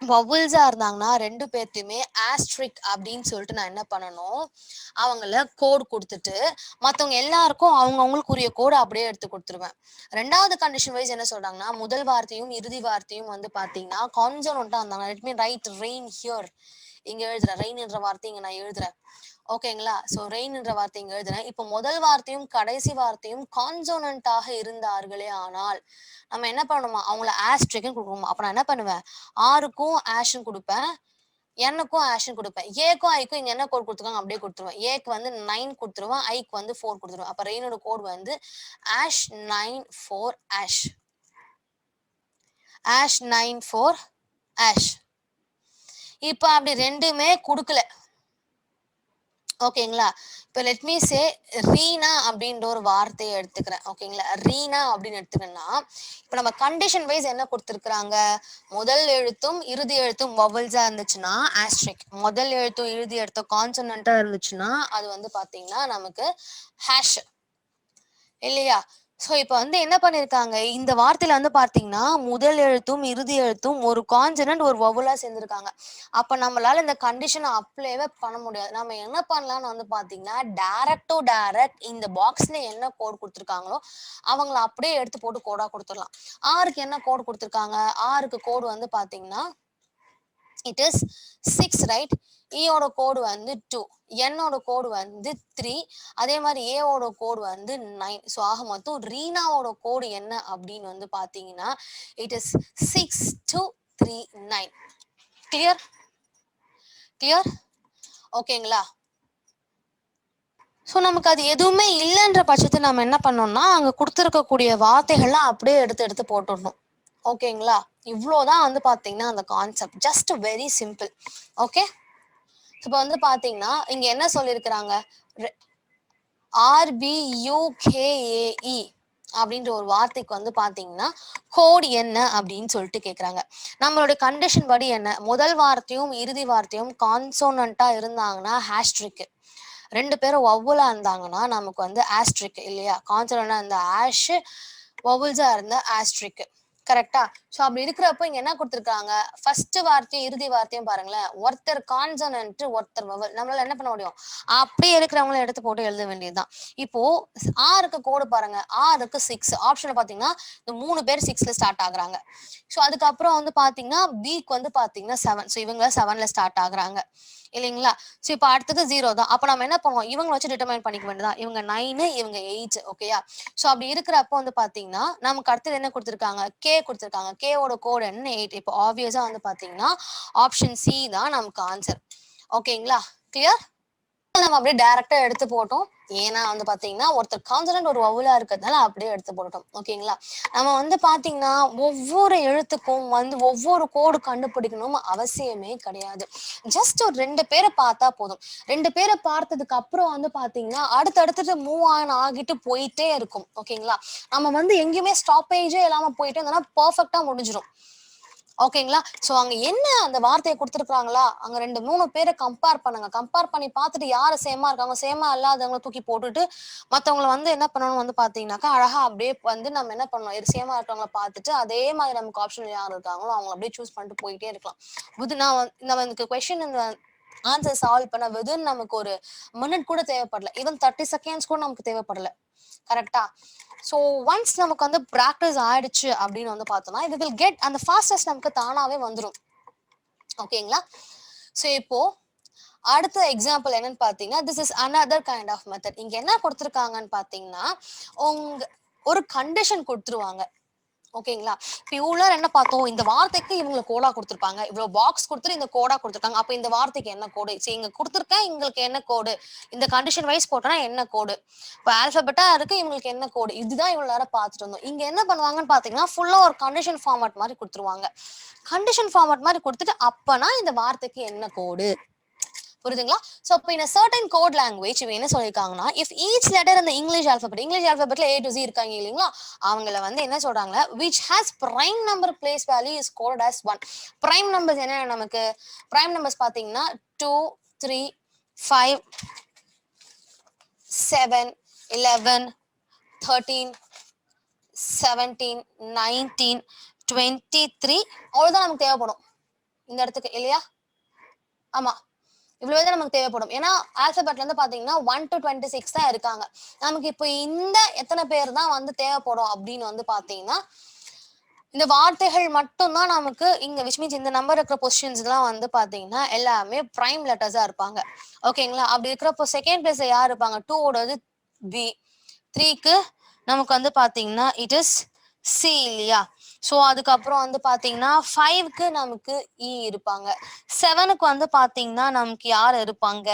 வவல்ஸா இருந்தாங்கன்னா 2 பேர்த்தையுமே ஆஸ்ட்ரிக் அப்படின்னு சொல்லிட்டு நான் என்ன பண்ணணும்? அவங்கள கோடு கொடுத்துட்டு மற்றவங்க எல்லாருக்கும் அவங்கவுங்களுக்குரிய கோடு அப்படியே எடுத்து கொடுத்துருவேன். 2வது கண்டிஷன் வைஸ் என்ன சொல்றாங்கன்னா, முதல் வார்த்தையும் இறுதி வார்த்தையும் வந்து பார்த்தீங்கன்னா கான்சோனன்ட்டா இருந்தாங்க. Let me right rain here. இங்க எழுதுறேன். ரெயின் என்ற வார்த்தை இங்க நான் எழுதுறேன். ஓகேங்களா? ஸோ ரெயின் என்ற வார்த்தை இங்க எழுதுறேன். இப்போ முதல் வார்த்தையும் கடைசி வார்த்தையும் கான்சோனன்ட்டாக இருந்தார்களே ஆனால் நம்ம என்ன பண்ணணுமா? அவங்கள ஆஸ்ட்ரிக்னு கொடுக்கணுமா? அப்ப நான் என்ன பண்ணுவேன்? ஆருக்கும் ஆஷ்ன்னு கொடுப்பேன். என்னுக்கும் ஆஷ்ன்னு கொடுப்பேன். ஏக்கும் ஐக்கும் இங்க என்ன கோட் கொடுத்துருக்காங்க அப்படியே கொடுத்துருவேன். ஏக்கு வந்து 9 கொடுத்துருவேன். ஐக்கு வந்து 4 கொடுத்துருவேன். அப்ப ரெயினோட கோட் வந்து ஆஷ் 9 4 ஆஷ். Ash 9 4 ash. இப்ப அப்படி ரெண்டுமே கொடுக்கல. ஓகேங்களா? இப்போ லெட் மீ சே ரீனா அப்படின்ற ஒரு வார்த்தையை எடுத்துக்கிறேன். ஓகேங்களா? ரீனா அப்படின்னு எடுத்துக்கன்னா இப்போ நம்ம கண்டிஷன் வைஸ் என்ன கொடுத்துருக்குறாங்க? முதல் எழுத்தும் இறுதி எழுத்தும் வவல்ஸா இருந்துச்சுன்னா ஆஸ்ட்ரிக், முதல் எழுத்தும் இறுதி எழுத்தும் கான்சனண்டா இருந்துச்சுன்னா அது வந்து பாத்தீங்கன்னா நமக்கு ஹேஷ் இல்லையா? ஸோ இப்போ வந்து என்ன பண்ணியிருக்காங்க? இந்த வார்த்தையில வந்து பார்த்தீங்கன்னா முதல் எழுத்தும் இறுதி எழுத்தும் ஒரு கான்சனன்ட் ஒரு வவலா சேர்ந்துருக்காங்க. அப்ப நம்மளால இந்த கண்டிஷனை அப்ளைவே பண்ண முடியாது. நம்ம என்ன பண்ணலாம்னு வந்து பார்த்தீங்கன்னா டைரக்ட் இந்த பாக்ஸ்ல என்ன கோட் கொடுத்துருக்காங்களோ அவங்கள அப்படியே எடுத்து போட்டு கோடா கொடுத்துடலாம். ஆருக்கு என்ன கோட் கொடுத்துருக்காங்க? ஆருக்கு கோடு வந்து பார்த்தீங்கன்னா இட் இஸ் 6 ரைட். ஈயோட கோடு வந்து 2, என்னோட கோடு வந்து 3, அதே மாதிரி ஏவோட கோடு வந்து 9. ஸோ ஆக மொத்தம் ரீனாவோட கோடு என்ன அப்படின்னு வந்து பாத்தீங்கன்னா இட் இஸ் 6239. கிளியர்? கிளியர்? ஓகேங்களா? ஸோ நமக்கு அது எதுவுமே இல்லைன்ற பட்சத்தை நம்ம என்ன பண்ணோம்னா அங்க கொடுத்துருக்கக்கூடிய வார்த்தைகள்லாம் அப்படியே எடுத்து போட்டுடணும். ஓகேங்களா? இவ்வளோதான் வந்து பாத்தீங்கன்னா அந்த concept. Just very simple. Okay. இப்போ வந்து பாத்தீங்கன்னா இங்க என்ன சொல்லியிருக்கிறாங்க? RBUKAE அப்படின்ற ஒரு வார்த்தைக்கு வந்து பாத்தீங்கன்னா கோடு என்ன அப்படின்னு சொல்லிட்டு கேக்குறாங்க. நம்மளுடைய கண்டிஷன் படி என்ன? முதல் வார்த்தையும் இறுதி வார்த்தையும் கான்சோனண்டா இருந்தாங்கன்னா ஹேஷ்ட்ரிக், 2 பேரும் வவ்வலா இருந்தாங்கன்னா நமக்கு வந்து ஆஸ்ட்ரிக் இல்லையா? கான்சோனண்டா இருந்த ஆஷ், வவ்வல்ஸா இருந்த ஆஸ்ட்ரிக். கரெக்டா? ஸோ அப்படி இருக்கிறப்ப இங்க என்ன கொடுத்துருக்காங்க? ஃபர்ஸ்ட் வார்த்தையும் இறுதி வார்த்தையும் பாருங்களேன். ஒருத்தர் கான்சனன்ட் ஒருத்தர் வவல். நம்மளால என்ன பண்ண முடியும்? அப்படியே இருக்கிறவங்கள எடுத்து போட்டு எழுத வேண்டியதுதான். இப்போ ஆருக்கு கோடு பாருங்க. ஆருக்கு 6 ஆப்ஷன்ல பாத்தீங்கன்னா இந்த 3 பேர் 6ல ஸ்டார்ட் ஆகுறாங்க. ஸோ அதுக்கப்புறம் வந்து பாத்தீங்கன்னா பிக்கு வந்து பாத்தீங்கன்னா 7. ஸோ இவங்க 7ல ஸ்டார்ட் ஆகுறாங்க இல்லைங்களா? ஸோ இப்போ அடுத்தது 0 தான். அப்போ நம்ம என்ன பண்ணுவோம்? இவங்க வச்சு டிட்டர்மைன் பண்ணிக்க வேண்டியதான். இவங்க 9, இவங்க 8. ஓகேயா? ஸோ அப்படி இருக்கிறப்போ வந்து பாத்தீங்கன்னா நமக்கு அடுத்தது என்ன கொடுத்துருக்காங்க? கே கொடுத்துருக்காங்க. கேவோட கோடு என்ன? 8. இப்போ ஆப்வியஸா வந்து பாத்தீங்கன்னா ஆப்ஷன் சி தான் நமக்கு ஆன்சர். ஓகேங்களா? கிளியர்? நம்ம அப்படியே டைரக்டா எடுத்து போட்டோம். ஏன்னா வந்து பாத்தீங்கன்னா ஒருத்தர் கான்சனன்ட் ஒரு வவுலா இருக்கிறதுனால அப்படியே எடுத்து போட்டோம். ஓகேங்களா? நம்ம வந்து பாத்தீங்கன்னா ஒவ்வொரு எழுத்துக்கும் வந்து ஒவ்வொரு கோடு கண்டுபிடிக்கணும் அவசியமே கிடையாது. ஜஸ்ட் ஒரு 2 பேரை பார்த்தா போதும். 2 பேரை பார்த்ததுக்கு அப்புறம் வந்து பாத்தீங்கன்னா அடுத்தடுத்து மூவ் ஆன் ஆகிட்டு போயிட்டே இருக்கும். ஓகேங்களா? நம்ம வந்து எங்கேயுமே ஸ்டாப்பேஜே இல்லாம போயிட்டே இருந்தோம்னா பர்ஃபெக்டா முடிஞ்சிடும். ஓகேங்களா? சோ அங்க என்ன அந்த வார்த்தையை கொடுத்துருக்காங்களா? அங்க 2 3 பேரை கம்பேர் பண்ணுங்க. கம்பேர் பண்ணி பார்த்துட்டு யாரு சேமா இருக்காங்க, சேமா இல்லாதவங்களை தூக்கி போட்டுட்டு மத்தவங்களை வந்து என்ன பண்ணணும் வந்து பாத்தீங்கன்னாக்கா அழகா அப்படியே வந்து நம்ம என்ன பண்ணணும்? சேமா இருக்கவங்களை பார்த்துட்டு அதே மாதிரி நமக்கு ஆப்ஷன் யார் இருக்காங்களோ அவங்க அப்படியே சூஸ் பண்ணிட்டு போயிட்டே இருக்கலாம். நமக்கு கொஸ்டின் இந்த ஆன்சர் சால்வ் பண்ண விதின் நமக்கு ஒரு மினிட் கூட தேவைப்படல. ஈவன் 30 செகண்ட்ஸ் கூட நமக்கு தேவைப்படல. கரெக்டா? ஸோ ஒன்ஸ் நமக்கு வந்து ப்ராக்டிஸ் ஆயிடுச்சு அப்படின்னு வந்து பார்த்தோம்னா இது வில் கெட் அந்த ஃபாஸ்டஸ்ட் நமக்கு தானாவே வந்துடும். ஓகேங்களா? ஸோ இப்போ அடுத்த எக்ஸாம்பிள் என்னன்னு பாத்தீங்கன்னா, this is another kind of method. இங்க என்ன கொடுத்துருக்காங்கன்னு பாத்தீங்கன்னா, உங்க ஒரு கண்டிஷன் கொடுத்துருவாங்க. ஓகேங்களா? இப்ப இவ்வளவு நேரம் என்ன பார்த்தோம்? இந்த வார்த்தைக்கு இவங்க கோடா கொடுத்திருப்பாங்க. இவ்வளவு பாக்ஸ் கொடுத்துட்டு இந்த கோடா கொடுத்திருக்காங்க. அப்ப இந்த வார்த்தைக்கு என்ன கோடு? சரி, இங்க கொடுத்திருக்கேன், இவங்களுக்கு என்ன கோடு? இந்த கண்டிஷன் வைஸ் போட்டோம்னா என்ன கோடு? இப்ப ஆல்பபெட்டா இருக்கு, இவங்களுக்கு என்ன கோடு? இதுதான் இவ்வளவு நேரம் பார்த்துட்டு இருந்தோம். இங்க என்ன பண்ணுவாங்கன்னு பாத்தீங்கன்னா, ஃபுல்லா ஒரு கண்டிஷன் ஃபார்மட் மாதிரி கொடுத்துருவாங்க. கண்டிஷன் ஃபார்மட் மாதிரி கொடுத்துட்டு அப்பனா இந்த வார்த்தைக்கு என்ன கோடு? புரியுதுங்களா? சோ இப்போ in a certain code language இவங்க என்ன சொல்லிருக்காங்கன்னா, if each letter in the English alphabetல A to Z இருக்காங்க இல்லைங்களா, அவங்கள வந்து என்ன சொல்றாங்க, which has prime number place value is coded as 1. prime numbers என்ன நமக்கு? prime numbers பாத்தீங்கன்னா 2, 3, 5, 7, 11, 13, 17, 19, 23 அவ்வளவுதான் நமக்கு தேவைப்படும் இந்த இடத்துக்கு இல்லையா? ஆமா, இவ்வளவுதான் நமக்கு தேவைப்படும். ஏன்னா ஆல்பபெட்ல இருந்து பாத்தீங்கன்னா 1 to 26 தான் இருக்காங்க. நமக்கு இப்போ இந்த எத்தனை பேர் தான் வந்து தேவைப்படும் அப்படின்னு வந்து பாத்தீங்கன்னா, இந்த வார்த்தைகள் மட்டும் தான் நமக்கு இங்க which means இந்த நம்பர் இருக்கிற பொசிஷன்ஸ் எல்லாம் வந்து பாத்தீங்கன்னா எல்லாமே பிரைம் லெட்டர்ஸா இருப்பாங்க. ஓகேங்களா? அப்படி இருக்கிறப்போ செகண்ட் பிளேஸ்ல யார் இருப்பாங்க? 2 ஓடது பி, 3க்கு நமக்கு வந்து பாத்தீங்கன்னா இட் இஸ் சி இல்லையா? ஸோ அதுக்கப்புறம் வந்து பாத்தீங்கன்னா 5க்கு நமக்கு இ இருப்பாங்க. 7க்கு வந்து பாத்தீங்கன்னா நமக்கு யார் இருப்பாங்க?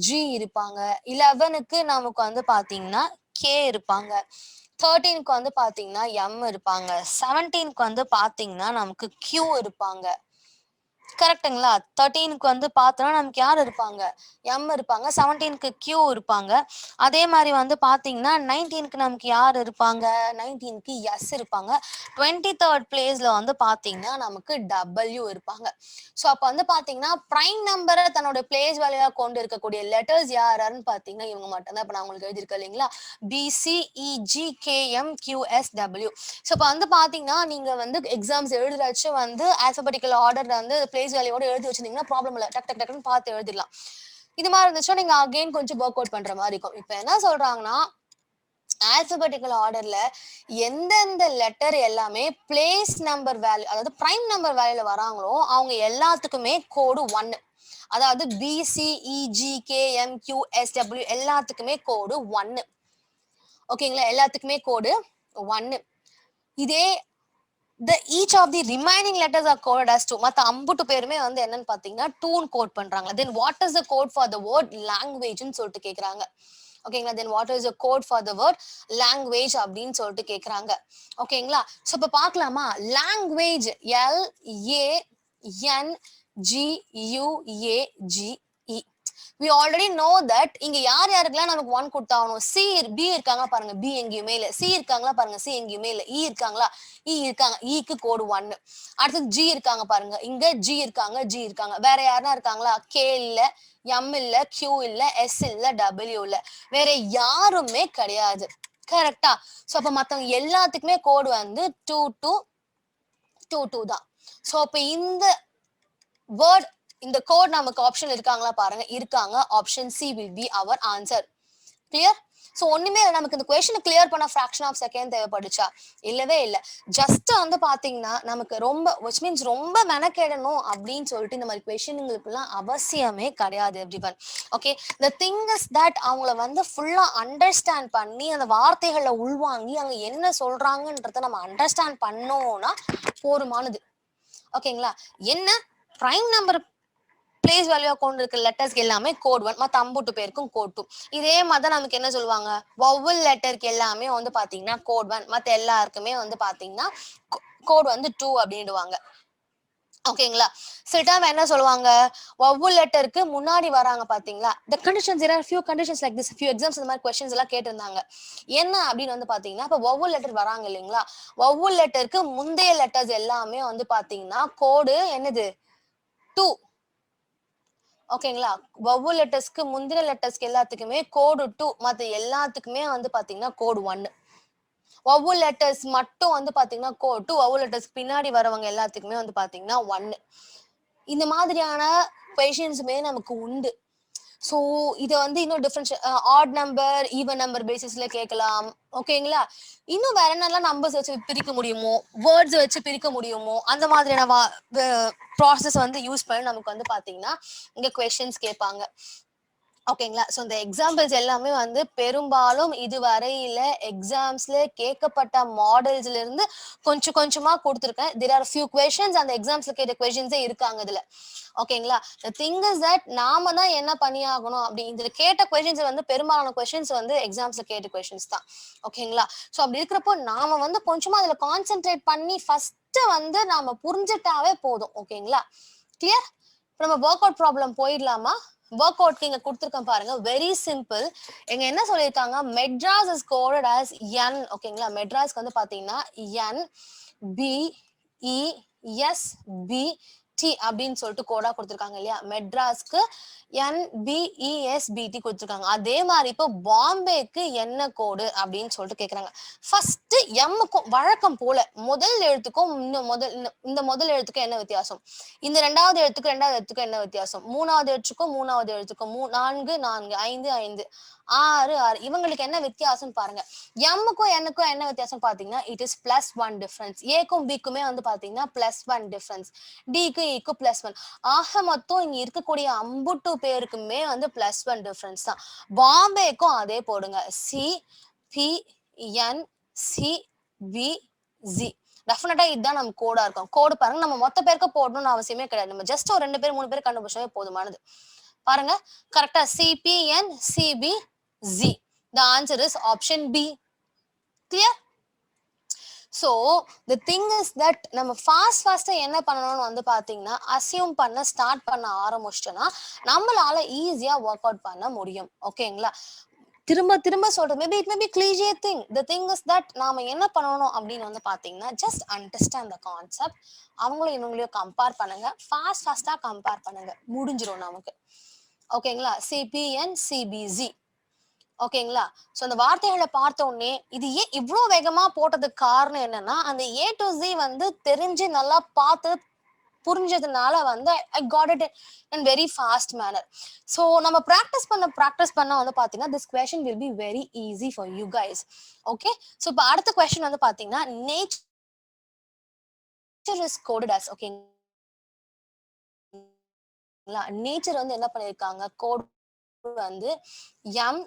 ஜி இருப்பாங்க. 11க்கு நமக்கு வந்து பாத்தீங்கன்னா கே இருப்பாங்க. 13க்கு வந்து பாத்தீங்கன்னா எம் இருப்பாங்க. 17க்கு வந்து பாத்தீங்கன்னா நமக்கு கியூ இருப்பாங்க. கரெக்ட்டுங்களா? 13க்கு வந்து பார்த்தோம்னா நமக்கு யார் இருப்பாங்க? எம் இருப்பாங்க. 17க்கு கியூ இருப்பாங்க. அதே மாதிரி வந்து பாத்தீங்கன்னா 19க்கு நமக்கு யார் இருப்பாங்க? 19க்கு எஸ் இருப்பாங்க. 23rd பிளேஸ்ல வந்து பாத்தீங்கன்னா நமக்கு டபிள்யூ இருப்பாங்க. ஸோ அப்போ வந்து பாத்தீங்கன்னா பிரைம் நம்பரை தன்னோட பிளேஸ் வேல்யூவா கொண்டு இருக்கக்கூடிய லெட்டர்ஸ் யாருன்னு பாத்தீங்கன்னா இவங்க மட்டும்தான். இப்போ நான் உங்களுக்கு எழுதியிருக்கேன் இல்லைங்களா? BCEGKMQSW. ஸோ இப்போ வந்து பாத்தீங்கன்னா நீங்க வந்து எக்ஸாம்ஸ் எழுதுறச்சு வந்து ஆல்பபெட்டிக்கல் ஆர்டர் வந்து பிளேஸ் வேல்யூவோட எழுதி வச்சிருந்தீங்கன்னா ப்ராப்ளம் இல்லை, டக் டக் டக்குன்னு பார்த்து எழுதிடலாம். இது மாதிரி இருந்துச்சுன்னா நீங்க அகைன் கொஞ்சம் ஒர்க் அவுட் பண்ற மாதிரி இருக்கும். இப்போ என்ன சொல்றாங்கன்னா, ஆல்பபெட்டிக்கல் ஆர்டர்ல எந்தெந்த லெட்டர் எல்லாமே பிளேஸ் நம்பர் வேல்யூ அதாவது பிரைம் நம்பர் வேல்யூல வராங்களோ அவங்க எல்லாத்துக்குமே கோடு 1. அதாவது BCEGKMQSW எல்லாத்துக்குமே கோடு 1. ஓகேங்களா? எல்லாத்துக்குமே கோடு 1. இதே each of the remaining letters are coded as 2. மத்த அம்புட்டு பேருமே வந்து என்னன்னு பாத்தீங்கன்னா 2 கோட் பண்றாங்க. Then what is the code for the word language ன்னு சொல்லிட்டு கேக்குறாங்க. ஓகேங்களா? Then what is the code for the word language அப்படின்னு சொல்லிட்டு கேக்குறாங்க. ஓகேங்களா? சோ இப்ப பார்க்கலாமா? language LANGUAGE. we already know that இங்க யார் யாருக்கெல்லாம் நமக்கு 1 கொடுத்தாகணும்? சி பி இருக்காங்க பாருங்க, பி எங்கேயுமே இல்ல. சி இருக்காங்களா பாருங்க, சி எங்கேயுமே இல்ல. இ இருக்காங்களா? இ இருக்காங்க, இக்கு கோடு 1. அடுத்தது ஜி இருக்காங்க பாருங்க, இங்க ஜி இருக்காங்க, ஜி இருக்காங்க. வேற யாருன்னா இருக்காங்களா? கே இல்ல, எம் இல்ல, கியூ இல்ல, எஸ் இல்ல, டபிள்யூ இல்ல. வேற யாருமே கிடையாது. கரெக்டா? சோ அப்ப மத்தவங்க எல்லாத்துக்குமே கோடு வந்து 2 தான். சோ அப்ப இந்த வேர்ட் இந்த கோட் நமக்கு ஆப்ஷன் இருக்காங்களா பாருங்க, இருக்காங்க. Option C will be our answer. Clear? So ஒண்ணுமே இல்லை, நமக்கு இந்த கொஸ்டினை கிளியர் பண்ண ஃபிராக்ஷன் ஆஃப் செகண்ட் தேவைப்படுச்சா? இல்லவே இல்லை. ஜஸ்ட் வந்து பாத்தீங்கன்னா நமக்கு ரொம்ப which means ரொம்ப மெனக்கெடணும் அப்படின்னு சொல்லிட்டு இந்த மாதிரி கொஸ்டின்களுக்கு எல்லாம் அவசியமே கிடையாது everyone. Okay, the thing is that அவங்கள வந்து ஃபுல்லா அண்டர்ஸ்டாண்ட் பண்ணி அந்த வார்த்தைகளை உள்வாங்கி அவங்க என்ன சொல்றாங்கன்றத நம்ம அண்டர்ஸ்டாண்ட் பண்ணோம்னா போதுமானது. ஓகேங்களா? என்ன பிரைம் நம்பர் பிளேஸ் வேல்யூ கொண்டு இருக்க லெட்டர்ஸ்க்கு எல்லாமே கோட் 1, மத்த அம்புட்டு பேருக்கும் கோட் 2. இதே மாதிரி நமக்கு என்ன சொல்லுவாங்க, வவல் லெட்டருக்கு எல்லாமே வந்து பாத்தீங்கன்னா கோட் 1, மத்த எல்லாருக்குமே வந்து பாத்தீங்கன்னா கோட் வந்து 2 அப்படின்டுவாங்க. ஓகேங்களா? சில டைம் என்ன சொல்லுவாங்க, வவல் லெட்டருக்கு முன்னாடி வராங்க பாத்தீங்களா, the conditions there are few conditions like this. few exams இந்த மாதிரி questions எல்லாம் கேட்டிருந்தாங்க. என்ன அப்படின்னு வந்து பாத்தீங்கன்னா, இப்ப வவல் லெட்டர் வராங்க இல்லைங்களா, வவல் லெட்டருக்கு முந்தைய லெட்டர்ஸ் எல்லாமே வந்து பாத்தீங்கன்னா கோடு என்னது 2. ஓகேங்களா? வவல் லெட்டர்ஸ்க்கு முந்தின லெட்டர்ஸ்க்கு எல்லாத்துக்குமே கோடு 2, மத்த எல்லாத்துக்குமே வந்து பாத்தீங்கன்னா கோடு 1. வவல் லெட்டர்ஸ் மட்டும் வந்து பாத்தீங்கன்னா கோட் 2, வவல் லெட்டர்ஸ் பின்னாடி வரவங்க எல்லாத்துக்குமே வந்து பாத்தீங்கன்னா 1. இந்த மாதிரியான கொஸ்டின்ஸுமே நமக்கு உண்டு. ஸோ இதை வந்து இன்னும் differentiate odd number even number பேசிஸ்ல கேட்கலாம். ஓகேங்களா? இன்னும் வேற என்னெல்லாம் நம்பர்ஸ் வச்சு பிரிக்க முடியுமோ, வேர்ட்ஸ் வச்சு பிரிக்க முடியுமோ, அந்த மாதிரியான ப்ராசஸ் வந்து யூஸ் பண்ணி நமக்கு வந்து பாத்தீங்கன்னா இங்க கொஸ்டின்ஸ் கேட்பாங்க. ஓகேங்களா? ஸோ இந்த எக்ஸாம்பிள்ஸ் எல்லாமே வந்து பெரும்பாலும் இதுவரையில எக்ஸாம்ஸ்ல கேட்கப்பட்ட மாடல்ஸ்ல இருந்து கொஞ்சம் கொஞ்சமா கொடுத்துருக்கேன். தேர் ஆர் ஃபியூ கொஸ்டின்ஸ் அந்த எக்ஸாம்ஸ்ல கேட்ட கொஸ்டின்ஸே இருக்காங்க இதுல. ஓகேங்களா? தி திங் இஸ் தட் நாம தான் என்ன பண்ணியாகணும் அப்படி இதுல கேட்ட கொஸ்டின்ஸ் வந்து பெரும்பாலான கொஸ்டின்ஸ் வந்து எக்ஸாம்ஸ்ல கேட்ட கொஸ்டின்ஸ் தான். ஓகேங்களா? ஸோ அப்படி இருக்கிறப்போ நாம வந்து கொஞ்சமா அதுல கான்சென்ட்ரேட் பண்ணி ஃபர்ஸ்ட் வந்து நாம புரிஞ்சுட்டாவே போதும். ஓகேங்களா? கிளியர்? நம்ம ஒர்க் அவுட் ப்ராப்ளம் போயிடலாமா? ஒர்க் அவுட் இங்க கொடுத்துருக்கேன் பாருங்க. Very simple. எங்க என்ன சொல்லியிருக்காங்க, Madras is coded as N. ஓகேங்களா? மெட்ராஸ்க்கு வந்து பாத்தீங்கன்னா N B E S B T அப்படின்னு சொல்லிட்டு கோடா கொடுத்துருக்காங்க இல்லையா? மெட்ராஸ்க்கு NBESBT கொடுத்துருக்காங்க. அதே மாதிரி இப்போ பாம்பேக்கு என்ன கோடு அப்படின்னு சொல்லிட்டு கேக்குறாங்க. ஃபர்ஸ்ட் எம்முக்கும் வழக்கம் போல முதல் எழுத்துக்கும் இந்த முதல் எழுத்துக்கும் என்ன வித்தியாசம், இந்த ரெண்டாவது எழுத்துக்கும் என்ன வித்தியாசம், மூணாவது எழுத்துக்கும் நான்கு 5 5 6 6 இவங்களுக்கு என்ன வித்தியாசம் பாருங்க. எம்முக்கும் என்னுக்கும் என்ன வித்தியாசம் பாத்தீங்கன்னா இட் இஸ் +1 டிஃபரன்ஸ். ஏக்கும் பிக்குமே வந்து பாத்தீங்கன்னா +1 டிஃபரன்ஸ். டிக்கு ஈக்கு +1. ஆக மொத்தம் இங்க இருக்கக்கூடிய அம்புட்டு பேருக்குமே வந்து +1 டிஃபரன்ஸ் தான். பாம்பேக்கும் அதே போடுங்க. CPNCBZ. டெஃபினட்டா இதுதான் நம்ம கோடா இருக்கும். கோடு பாருங்க. நம்ம மொத்த பேருக்கு போடணும்னு அவசியமே கிடையாது. நம்ம ஜஸ்ட் ஒரு 2 பேர் 3 பேர் கண்டுபிடிச்சாவே போதுமானது. பாருங்க கரெக்டா CPNCBZ. The answer is option B. Clear? So the thing is that நம்ம ஃபாஸ்டா என்ன பண்ணணும்னு வந்து பாத்தீங்கன்னா அசியூம் பண்ண ஸ்டார்ட் பண்ண ஆரம்பிச்சிட்டோம்னா நம்மளால ஈஸியா ஒர்க் அவுட் பண்ண முடியும். ஓகேங்களா? திரும்ப திரும்ப சொல்றது maybe it may be cliche thing. The thing is that நாம என்ன பண்ணணும் அப்படின்னு வந்து பாத்தீங்கன்னா ஜஸ்ட் அண்டர்ஸ்டாண்ட் த கான்செப்ட். அவங்களும் இவங்களையும் கம்பேர் பண்ணுங்க. ஃபாஸ்டா கம்பேர் பண்ணுங்க. முடிஞ்சிடும் நமக்கு. ஓகேங்களா? CPNCBZ. ஓகேங்களா? சோ அந்த வார்த்தைகளை பார்த்த உடனே இது ஏன் இவ்வளவு வேகமா போட்டதுக்கு காரணம் என்னன்னா அந்த A to Z வந்து தெரிஞ்சு நல்லா பார்த்து புரிஞ்சதுனால வந்து I got it in very fast manner. So நம்ம ப்ராக்டிஸ் பண்ண வந்து பாத்தீங்கன்னா this question will be very easy for you guys. Okay. So இப்போ அடுத்த கொஸ்டின் வந்து பாத்தீங்கன்னா நேச்சர் இஸ் கோடட் அஸ். ஓகேங்களா? நேச்சர் வந்து என்ன பண்ணிருக்காங்க, கோட் வந்து எம்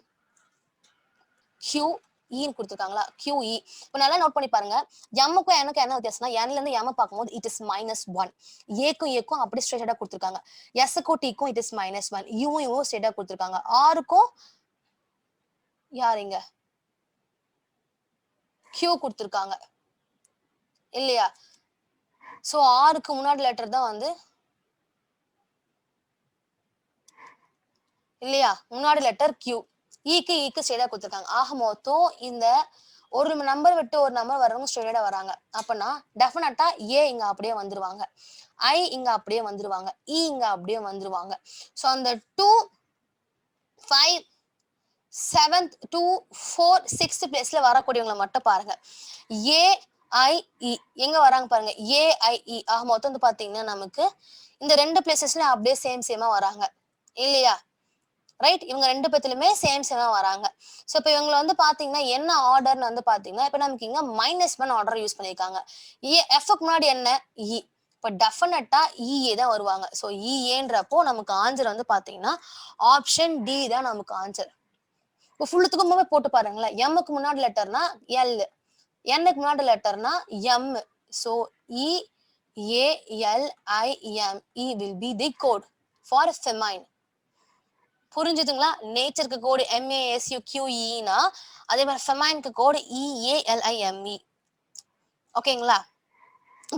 QE கொடுத்துருக்காங்களா? QE. இப்போ நல்லா நோட் பண்ணி பாருங்க. எம்முக்கும் எனக்கு என்ன வித்தியாசம்னா என்ல இருந்து எம் பார்க்கும்போது இட் இஸ் -1. ஏக்கும் அப்படி ஸ்ட்ரெயிட்டா கொடுத்துருக்காங்க. எஸ்க்கும் டிக்கும் இட் இஸ் -1. யூவும் ஸ்ட்ரெயிட்டா கொடுத்துருக்காங்க. ஆருக்கும் யாருங்க Q கொடுத்துருக்காங்க இல்லையா? சோ ஆருக்கு முன்னாடி லெட்டர் தான் வந்து இல்லையா? முன்னாடி லெட்டர் Q. ஈக்கு ஸ்ட்ரெயிட்டா கொடுத்துருக்காங்க. ஆக மொத்தம் இந்த ஒரு நம்பர் விட்டு ஒரு நம்பர் வரவங்க ஸ்ட்ரெயிட்டா வராங்க. அப்பனா டெஃபினட்டா ஏ இங்க அப்படியே வந்துருவாங்க. ஐ இங்க அப்படியே வந்துருவாங்க. இ இங்க அப்படியே வந்துருவாங்க. சோ அந்த 2 5 7th 2 4 6th பிளேஸ்ல வரக்கூடியவங்களை மட்டும் பாருங்க. AIE எங்க வராங்க பாருங்க. AIE. ஆக மொத்தம் வந்து பாத்தீங்கன்னா நமக்கு இந்த 2 பிளேசஸ்ல அப்படியே சேமா வராங்க இல்லையா? ரைட். இவங்க 2 பேத்துலயுமே சேமா வராங்க. சோ இப்போ இவங்க வந்து பாத்தீங்கன்னா என்ன ஆர்டர்னு வந்து பாத்தீங்கன்னா இப்ப நமக்கு இங்க -1 ஆர்டர் யூஸ் பண்ணிருக்காங்க. Fக்கு முன்னாடி என்ன E. இப்ப டெஃபினட்டா EA தான் வருவாங்க. சோ EAன்றப்போ நமக்கு ஆன்சர் வந்து பாத்தீங்கன்னா ஆப்ஷன் D தான் நமக்கு ஆன்சர். இப்போ ஃபுல்லுத்துக்குமே போட்டு பாருங்களேன். எம்முக்கு முன்னாடி லெட்டர்னா L, Nக்கு முன்னாடி லெட்டர்னா M. So EALIME will be the code for feminine. புரிஞ்சுதுங்களா? நேச்சருக்கு கோடு MASUQEனா அதே மாதிரி ஃபெமைனுக்கு கோடு EALIME. ஓகேங்களா?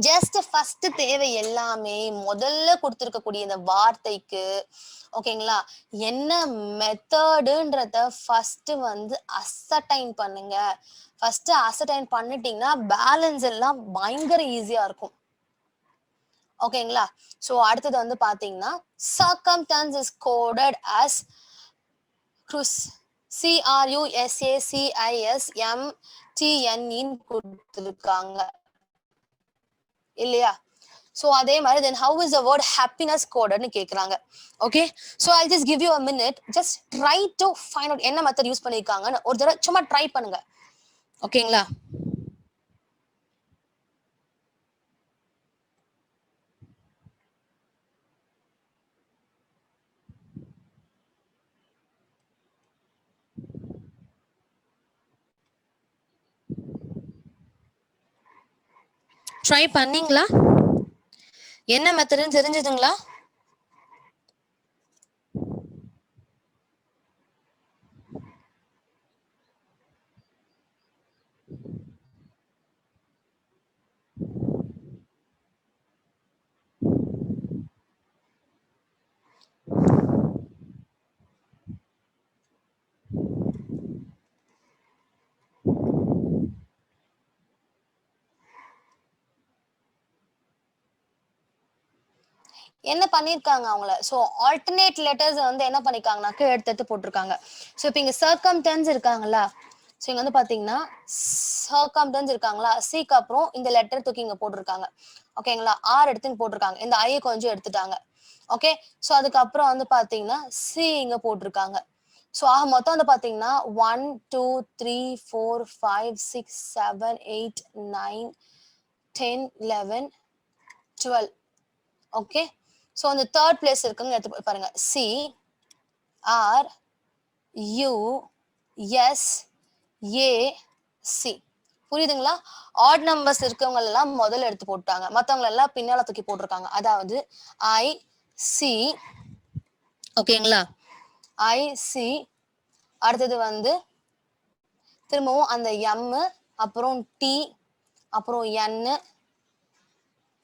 ஜஸ்ட் ஃபர்ஸ்ட் தேவை எல்லாமே முதல்ல கொடுத்துருக்கக்கூடிய இந்த வார்த்தைக்கு ஓகேங்களா என்ன மெத்தடுன்றத ஃபர்ஸ்ட் வந்து அசர்டைன் பண்ணுங்க. ஃபர்ஸ்ட் அசர்டைன் பண்ணிட்டீங்கன்னா பேலன்ஸ் எல்லாம் பயங்கர ஈஸியா இருக்கும். ஓகேங்களா? சோ அடுத்தது வந்து பாத்தீங்கன்னா circumstance is coded as CRUSACISMTNE கொடுத்திருக்காங்க இல்லையா? So அதே மாதிரி then how is the word happiness coded னு கேக்குறாங்க. Okay, so I'll just give you a minute, just try to find out என்ன மெத்தட் யூஸ் பண்ணிருக்காங்கன்னு ஒரு தடவை சும்மா ட்ரை பண்ணுங்க. ஓகேங்களா? ட்ரை பண்ணீங்களா? என்ன மெத்தட்னு தெரிஞ்சதுங்களா? என்ன பண்ணிருக்காங்க அவங்கள? ஸோ ஆல்டர்னேட் லெட்டர்ஸ் வந்து என்ன பண்ணிருக்காங்கனாக்க எடுத்து எடுத்து போட்டிருக்காங்க. ஸோ இப்போ இங்க சர்க்கம்டன்ஸ் இருக்காங்களா? ஸோ இங்க வந்து பாத்தீங்கன்னா சர்க்கம்டன்ஸ் இருக்காங்களா? சிக்கு அப்புறம் இந்த லெட்டர் தூக்கி இங்க போட்டிருக்காங்க. ஓகேங்களா? ஆர் எடுத்துன்னு போட்டிருக்காங்க. இந்த ஐயை கொஞ்சம் எடுத்துட்டாங்க. ஓகே, ஸோ அதுக்கப்புறம் வந்து பாத்தீங்கன்னா சி இங்க போட்டிருக்காங்க. ஸோ ஆக மொத்தம் வந்து பாத்தீங்கன்னா 1 2 3 4 5 6 7 8 9 10 11 12. ஓகே, ஸோ அந்த தேர்ட் பிளேஸ் இருக்குங்க எடுத்து பாருங்க. C R U S A C. புரியுதுங்களா? ஆட் நம்பர்ஸ் இருக்கவங்க எல்லாம் முதல்ல எடுத்து போட்டாங்க, மற்றவங்க எல்லாம் பின்னால தூக்கி போட்டிருக்காங்க. அதாவது ஐ சி. ஓகேங்களா? ஐ சி. அடுத்தது வந்து திரும்பவும் அந்த எம், அப்புறம் டி, அப்புறம் என்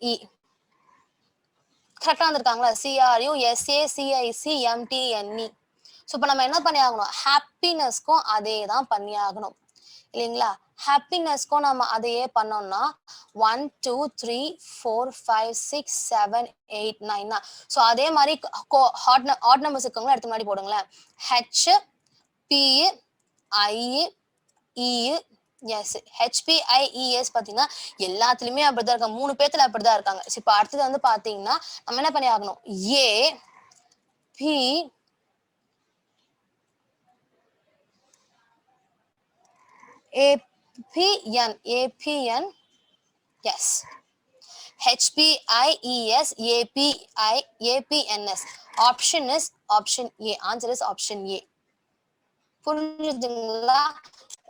இ. கரெக்டா வந்திருக்காங்களா? CRU SA CIC MTNE. So இப்போ நம்ம என்ன பண்ணி ஆகணும்? ஹாப்பினஸ்க்கும் அதே தான் பண்ணி ஆகணும் இல்லைங்களா? ஹாப்பினஸ்க்கும் நம்ம அதையே பண்ணோம்னா 1 2 3 4 5 6 7 8 9 தான். ஸோ அதே மாதிரி ஹாட் நம்பர்ஸ் இருக்கவங்களா எடுத்து முன்னாடி போடுங்களேன். ஹெச் பி ஐ இ எஸ். ஹெச்பிஐஇஎஸ் பாத்தீங்கன்னா எல்லாத்துலயுமே அப்படிதான் இருக்காங்க. 3 பேத்துல அப்படிதான் இருக்காங்க. இப்ப அடுத்தது வந்து பாத்தீங்கன்னா நம்ம என்ன பண்ணி ஆகணும்? A B ABN. ABN S. HPIES API ABNS. Option is option A. Answer is option A. புரிஞ்சுதுங்களா?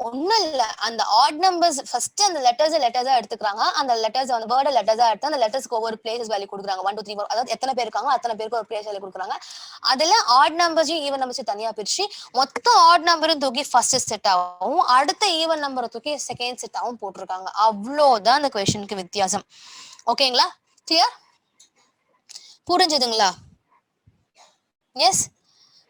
ஒண்ணும் இல்ல, அந்த ஆட் நம்பர்ஸ் ஃபர்ஸ்ட் அந்த லெட்டர்ஸா எடுத்துக்கிறாங்க. அந்த லெட்டர்ஸ் வந்து வேர்ட் லெட்டர்ஸா எடுத்து அந்த லெட்டர்ஸ்க்கு ஒவ்வொரு பிளேசஸ் வேல்யூ கொடுக்குறாங்க. 1 2 3 4, அதாவது எத்தனை பேர் இருக்காங்க அத்தனை பேருக்கு ஒரு பிளேஸ் வேல்யூ கொடுக்குறாங்க. அதுல ஆட் நம்பர்ஸையும் ஈவன் நம்பர்ஸையும் தனியா பிரிச்சு மொத்த ஆட் நம்பரும் தூக்கி ஃபர்ஸ்ட் செட் ஆகும், அடுத்த ஈவன் நம்பரை தூக்கி செகண்ட் செட் ஆகும் போட்டிருக்காங்க. அவ்வளோதான் அந்த கொஸ்டினுக்கு வித்தியாசம். ஓகேங்களா? கிளியர்? புரிஞ்சுதுங்களா? எஸ்.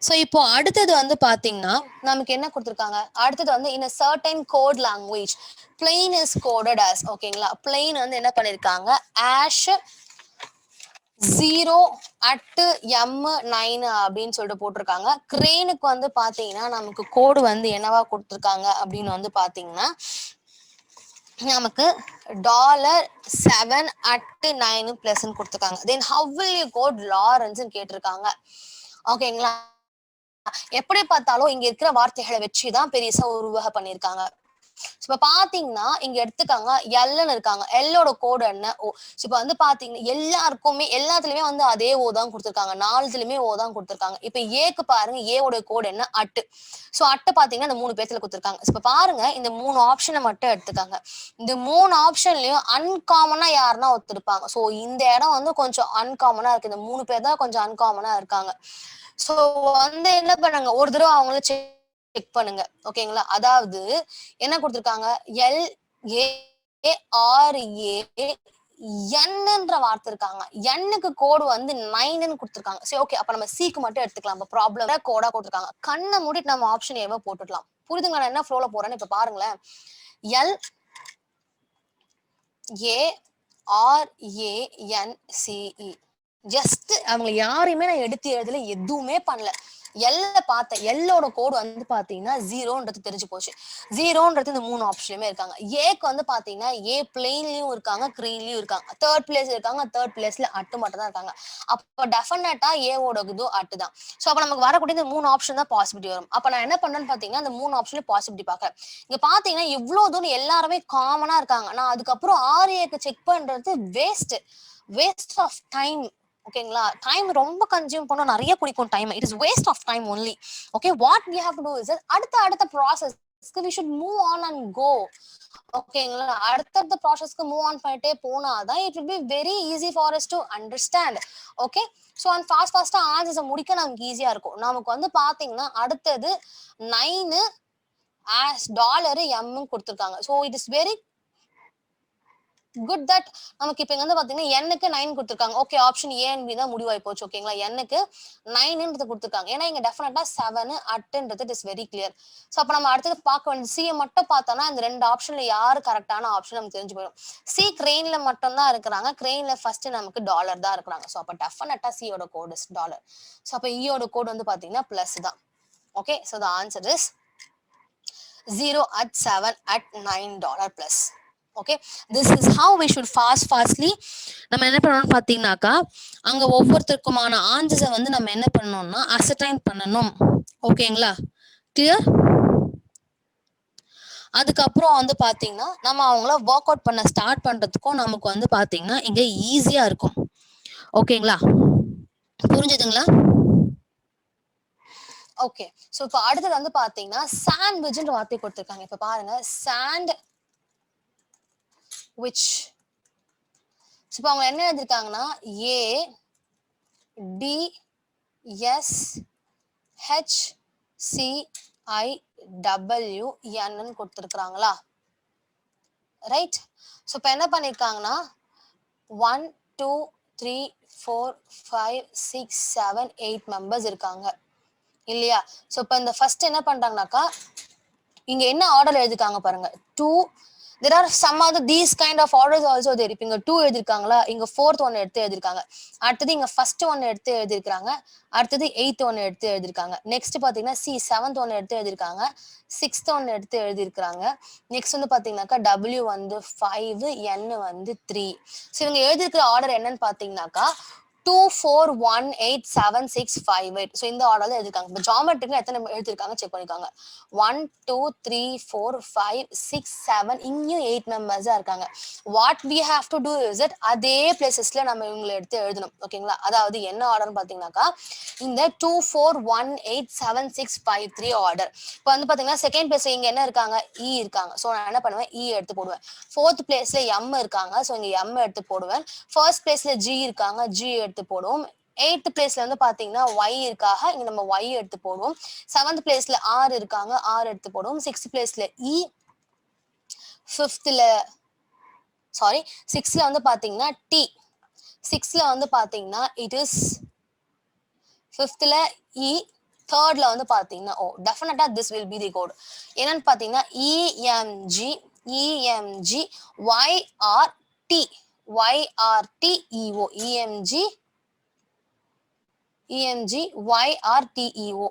ஸோ இப்போ அடுத்தது வந்து பாத்தீங்கன்னா நமக்கு என்ன கொடுத்துருக்காங்க? அடுத்தது வந்து in a certain code language plain is coded as. ஓகேங்களா? plain வந்து என்ன பண்ணிருக்காங்க? ash 0 at m9 அப்படின்னு சொல்லிட்டு போட்டிருக்காங்க. கிரேனுக்கு வந்து பாத்தீங்கன்னா நமக்கு கோடு வந்து என்னவா கொடுத்துருக்காங்க அப்படின்னு வந்து பாத்தீங்கன்னா நமக்கு $7 at 9 plus கொடுத்துருக்காங்க. தென் how will you code Lawrence கேட்டிருக்காங்க. ஓகேங்களா? எப்படி பார்த்தாலும் இங்க இருக்கிற வார்த்தைகளை வச்சுதான் பெருசா உருவாக பண்ணிருக்காங்க. இப்ப பாத்தீங்கன்னா இங்க எடுத்துக்காங்க எல்ன்னு இருக்காங்க. எல்லோட கோடு என்ன? ஓ. இப்ப வந்து பாத்தீங்கன்னா எல்லாருக்குமே எல்லாத்துலயுமே வந்து அதே ஓ தான் கொடுத்துருக்காங்க. 4துலயுமே ஓ தான் கொடுத்துருக்காங்க. இப்ப ஏக்கு பாருங்க, ஏவோட கோடு என்ன? அட்டு. சோ அட்டு பாத்தீங்கன்னா இந்த 3 பேத்துல கொடுத்துருக்காங்க. இப்ப பாருங்க இந்த 3 ஆப்ஷனை மட்டும் எடுத்துக்காங்க. இந்த 3 ஆப்ஷன்லயும் அன்காமனா யாருன்னா ஒருத்தருப்பாங்க. சோ இந்த இடம் வந்து கொஞ்சம் அன்காமனா இருக்கு. இந்த 3 பேர் தான் கொஞ்சம் அன்காமனா இருக்காங்க. சோ வந்து என்ன பண்ணாங்க, ஒரு தடவை அவங்கள செக் பண்ணுங்க. ஓகேங்களா? அதாவது என்ன கொடுத்திருக்காங்க? எல் ஏ ஆர் ஏ என்ன்ற வார்த்தை இருக்காங்க. எண்ணுக்கு கோடு வந்து 9ன்னு கொடுத்திருக்காங்க. சரி, ஓகே, அப்ப நம்ம சிக்கு மட்டும் எடுத்துக்கலாம். இப்ப ப்ராப்ளம் கோடா கொடுத்திருக்காங்க. கண்ணை மூடிட்டு நம்ம ஆப்ஷன் ஏவோ போட்டுடலாம். புரிதுங்க நான் என்ன ஃப்ளோல போறேன்னு? இப்ப பாருங்களேன். L A R A N C E. Just அவங்க யாரையுமே நான் எடுத்து எழுதல, எதுவுமே பண்ணல. எல்ல பார்த்த எல்லோட கோடு வந்து பாத்தீங்கன்னா ஜீரோன்றது தெரிஞ்சு போச்சு. ஜீரோன்றது இந்த 3 ஆப்ஷன்லயுமே இருக்காங்க. ஏக்கு வந்து பாத்தீங்கன்னா ஏ பிளெயின்லயும் இருக்காங்க, கிரீன்லயும் இருக்காங்க. தேர்ட் பிளேஸ் இருக்காங்க, தேர்ட் பிளேஸ்ல அட்டு மட்டும் தான் இருக்காங்க. அப்போ டெஃபினட்டா ஏவோட இது அட்டு தான். ஸோ அப்போ நமக்கு வரக்கூடிய இந்த 3 ஆப்ஷன் தான் பாசிபிலிட்டி வரும். அப்போ நான் என்ன பண்ணேன்னு பாத்தீங்கன்னா இந்த 3 ஆப்ஷன்லயும் பாசிபிலிட்டி பார்க்கறேன். இங்க பாத்தீங்கன்னா இவ்வளவு தூரம் எல்லாருமே காமனா இருக்காங்க. நான் அதுக்கப்புறம் ஆர்ஏக்கு செக் பண்றது வேஸ்ட் ஆஃப் டைம். ஓகேங்களா, டைம் ரொம்ப கன்சியூம் பண்ண நிறைய குடிக்கும் time. It is waste of time only. Okay, what we have to do is அடுத்த ப்ராசஸ்க்கு we should move on and go. ஓகேங்களா, அடுத்த ப்ராசஸ்க்கு மூவ் ஆன் பண்ணிட்டே போனாதான் it will be very easy for us to understand. Okay, so அந்த ஃபாஸ்டா ஆன்சர்ஸை முடிக்க நமக்கு ஈஸியா இருக்கும். நமக்கு வந்து பாத்தீங்கன்னா அடுத்தது 9 ஆஸ் டாலர் எம் கொடுத்துருக்காங்க. So it is very good that நமக்கு இப்ப வந்து பாத்தீங்கன்னா எண்ணுக்கு 9 கொடுத்துருக்காங்க. Okay, option A and B தான் முடிவாய் போச்சு. ஓகேங்களா, எண்ணுக்கு 9 கொடுத்துருக்காங்க. ஏன்னா இங்க டெஃபினட்டா 7 அட்டுன்றது இஸ் வெரி கிளியர். ஸோ அப்ப நம்ம அடுத்தது பார்க்க வேண்டிய சியை மட்டும் பார்த்தோம்னா இந்த 2 ஆப்ஷன்ல யாரு கரெக்டான ஆப்ஷன் நமக்கு தெரிஞ்சு போயிடும். சி கிரெயின்ல மட்டும் தான் இருக்கிறாங்க. கிரெயின்ல ஃபர்ஸ்ட் நமக்கு டாலர் தான் இருக்கிறாங்க. ஸோ அப்ப டெஃபினட்டா சியோட கோட் இஸ் டாலர். ஸோ அப்ப இயோட கோட் வந்து பாத்தீங்கன்னா பிளஸ் தான். Okay, so the answer is 0 at 7 at $9 plus. Okay, this is how we should fastly நம்ம என்ன பண்ணணும்னு பார்த்தீங்கன்னாக்கா அங்கே ஒவ்வொருத்தருக்குமான ஆன்சர்ஸை வந்து நம்ம என்ன பண்ணணும்னா அசர்டைன் பண்ணணும். ஓகேங்களா, கிளியர்? அதுக்கப்புறம் வந்து பார்த்தீங்கன்னா நம்ம அவங்கள ஒர்க் அவுட் பண்ண ஸ்டார்ட் பண்ணுறதுக்கும் நமக்கு வந்து பார்த்தீங்கன்னா இங்கே ஈஸியாக இருக்கும். ஓகேங்களா, புரிஞ்சுதுங்களா? ஓகே, ஸோ இப்போ அடுத்தது வந்து பார்த்தீங்கன்னா சாண்ட்விச்ன்ற வார்த்தை கொடுத்துருக்காங்க. இப்போ பாருங்க, சாண்ட் which. இப்போ அவங்க என்ன எழுதிருக்காங்கன்னா ஏ டி எஸ் ஹெச் சி ஐ டபிள்யூ என்னு கொடுத்துருக்காங்களா, ரைட்? ஸோ இப்போ என்ன பண்ணிருக்காங்கன்னா 1 2 3 4 5 6 7 8 மெம்பர்ஸ் இருக்காங்க இல்லையா? ஸோ இப்போ இந்த ஃபர்ஸ்ட் என்ன பண்றாங்கனாக்கா இங்க என்ன ஆர்டர் எழுதிருக்காங்க பாருங்க. 2 there are some other these kind of orders also there. இப்ப இங்க 2 எழுதிருக்காங்களா, இங்க 4th ஒன் எடுத்து எழுதிருக்காங்க. அடுத்தது இங்க ஃபர்ஸ்ட் ஒன் எடுத்து எழுதிருக்காங்க. அடுத்தது 8th ஒன் எடுத்து எழுதிருக்காங்க. நெக்ஸ்ட் பாத்தீங்கன்னா சி 7th ஒன் எடுத்து எழுதிருக்காங்க. 6th ஒன் எடுத்து எழுதிருக்காங்க. நெக்ஸ்ட் வந்து பாத்தீங்கன்னாக்கா W வந்து 5, N வந்து 3. ஸோ இவங்க எழுதிருக்கிற ஆர்டர் என்னன்னு பாத்தீங்கன்னாக்கா 2 4 1 8 7 6 5 8. ஸோ இந்த ஆர்டர்ல எழுதிருக்காங்க. இப்போ ஜாமெட்ரிக்ல எத்தனை எழுதிருக்காங்க செக் பண்ணிருக்காங்க. 1 2 3 4 5 6 7 இங்கேயும் 8 மெம்பர்ஸா இருக்காங்க. What we have to do is it அதே பிளேசஸ்ல நம்ம இவங்களை எடுத்து எழுதணும். ஓகேங்களா, அதாவது என்ன ஆர்டர்னு பாத்தீங்கன்னாக்கா இந்த 2 4 1 8 7 6 5 3 ஆர்டர். இப்போ வந்து பாத்தீங்கன்னா செகண்ட் பிளேஸ்ல இங்க என்ன இருக்காங்க, இ இருக்காங்க. ஸோ நான் என்ன பண்ணுவேன், இ எடுத்து போடுவேன். ஃபோர்த் பிளேஸ்ல எம் இருக்காங்க. ஸோ இங்க எம் எடுத்து போடுவேன். ஃபர்ஸ்ட் பிளேஸ்ல ஜி இருக்காங்க, ஜி எடுத்து போடுவோம். 8th பிளேஸ்ல வந்து பாத்தீங்கன்னா ஒய் இருக்காக, இங்க நம்ம ஒய் எடுத்து போடுவோம். 7th பிளேஸ்ல ஆர் இருக்காங்க, ஆர் எடுத்து போடுவோம். 6th பிளேஸ்ல இ, 5th சாரி 6th வந்து பாத்தீங்கன்னா டி, 6th வந்து பாத்தீங்கன்னா it is 5th E, 3rd வந்து பாத்தீங்கன்னா ஓ. டெஃபினட்டா this will be the code. என்னன்னு பாத்தீங்கன்னா EMG EMG YRD YRDEO EMG EMG YRDEO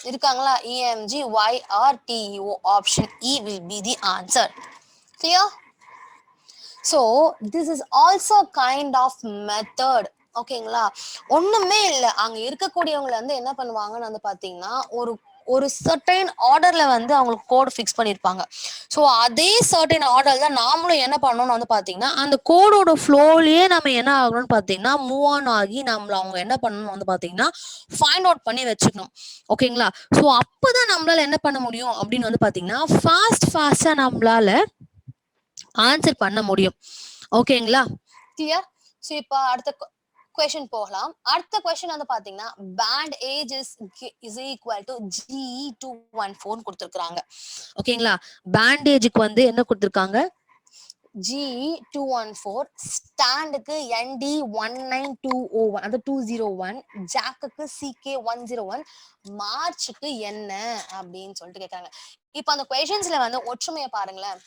இருக்காங்களா? EMG YRDEO option E will be the answer. Clear? So this is also kind of method. ஓகேங்களா, ஒண்ணுமே இல்லை, அங்க இருக்கக்கூடியவங்களை வந்து என்ன பண்ணுவாங்கன்னு வந்து பாத்தீங்கன்னா ஒரு சர்டைன் ஆர்டர்ல வந்து அவங்களுக்கு கோட் ஃபிக்ஸ் பண்ணிருப்பாங்க. ஸோ அதே சர்டைன் ஆர்டர் தான் நாமளும் என்ன பண்ணணும்னு வந்து பாத்தீங்கன்னா அந்த கோடோட ஃப்ளோலயே நம்ம என்ன ஆகணும்னு பாத்தீங்கன்னா மூவ் ஆன் ஆகி நம்மள அவங்க என்ன பண்ணணும் வந்து பாத்தீங்கன்னா ஃபைண்ட் அவுட் பண்ணி வச்சுக்கணும். ஓகேங்களா, ஸோ அப்பதான் நம்மளால என்ன பண்ண முடியும் அப்படின்னு வந்து பாத்தீங்கன்னா ஃபாஸ்டா நம்மளால ஆன்சர் பண்ண முடியும். ஓகேங்களா, கிளியர்? ஸோ இப்போ அடுத்த கொஸ்டின் போகலாம். அடுத்த கொஸ்டின் வந்து பாத்தீங்கன்னா band age is equal to G214 கொடுத்துருக்காங்க. ஓகேங்களா, பேண்டேஜுக்கு வந்து என்ன கொடுத்துருக்காங்க, GE214, ஸ்டாண்டுக்கு ND19201, அது 201, ஜாக்குக்கு CK101, மார்ச்சுக்கு என்ன அப்படின்னு சொல்லிட்டு கேட்காங்க. இப்ப அந்த கொஸ்டின்ஸ்ல வந்து ஒற்றுமையை பாருங்களேன்.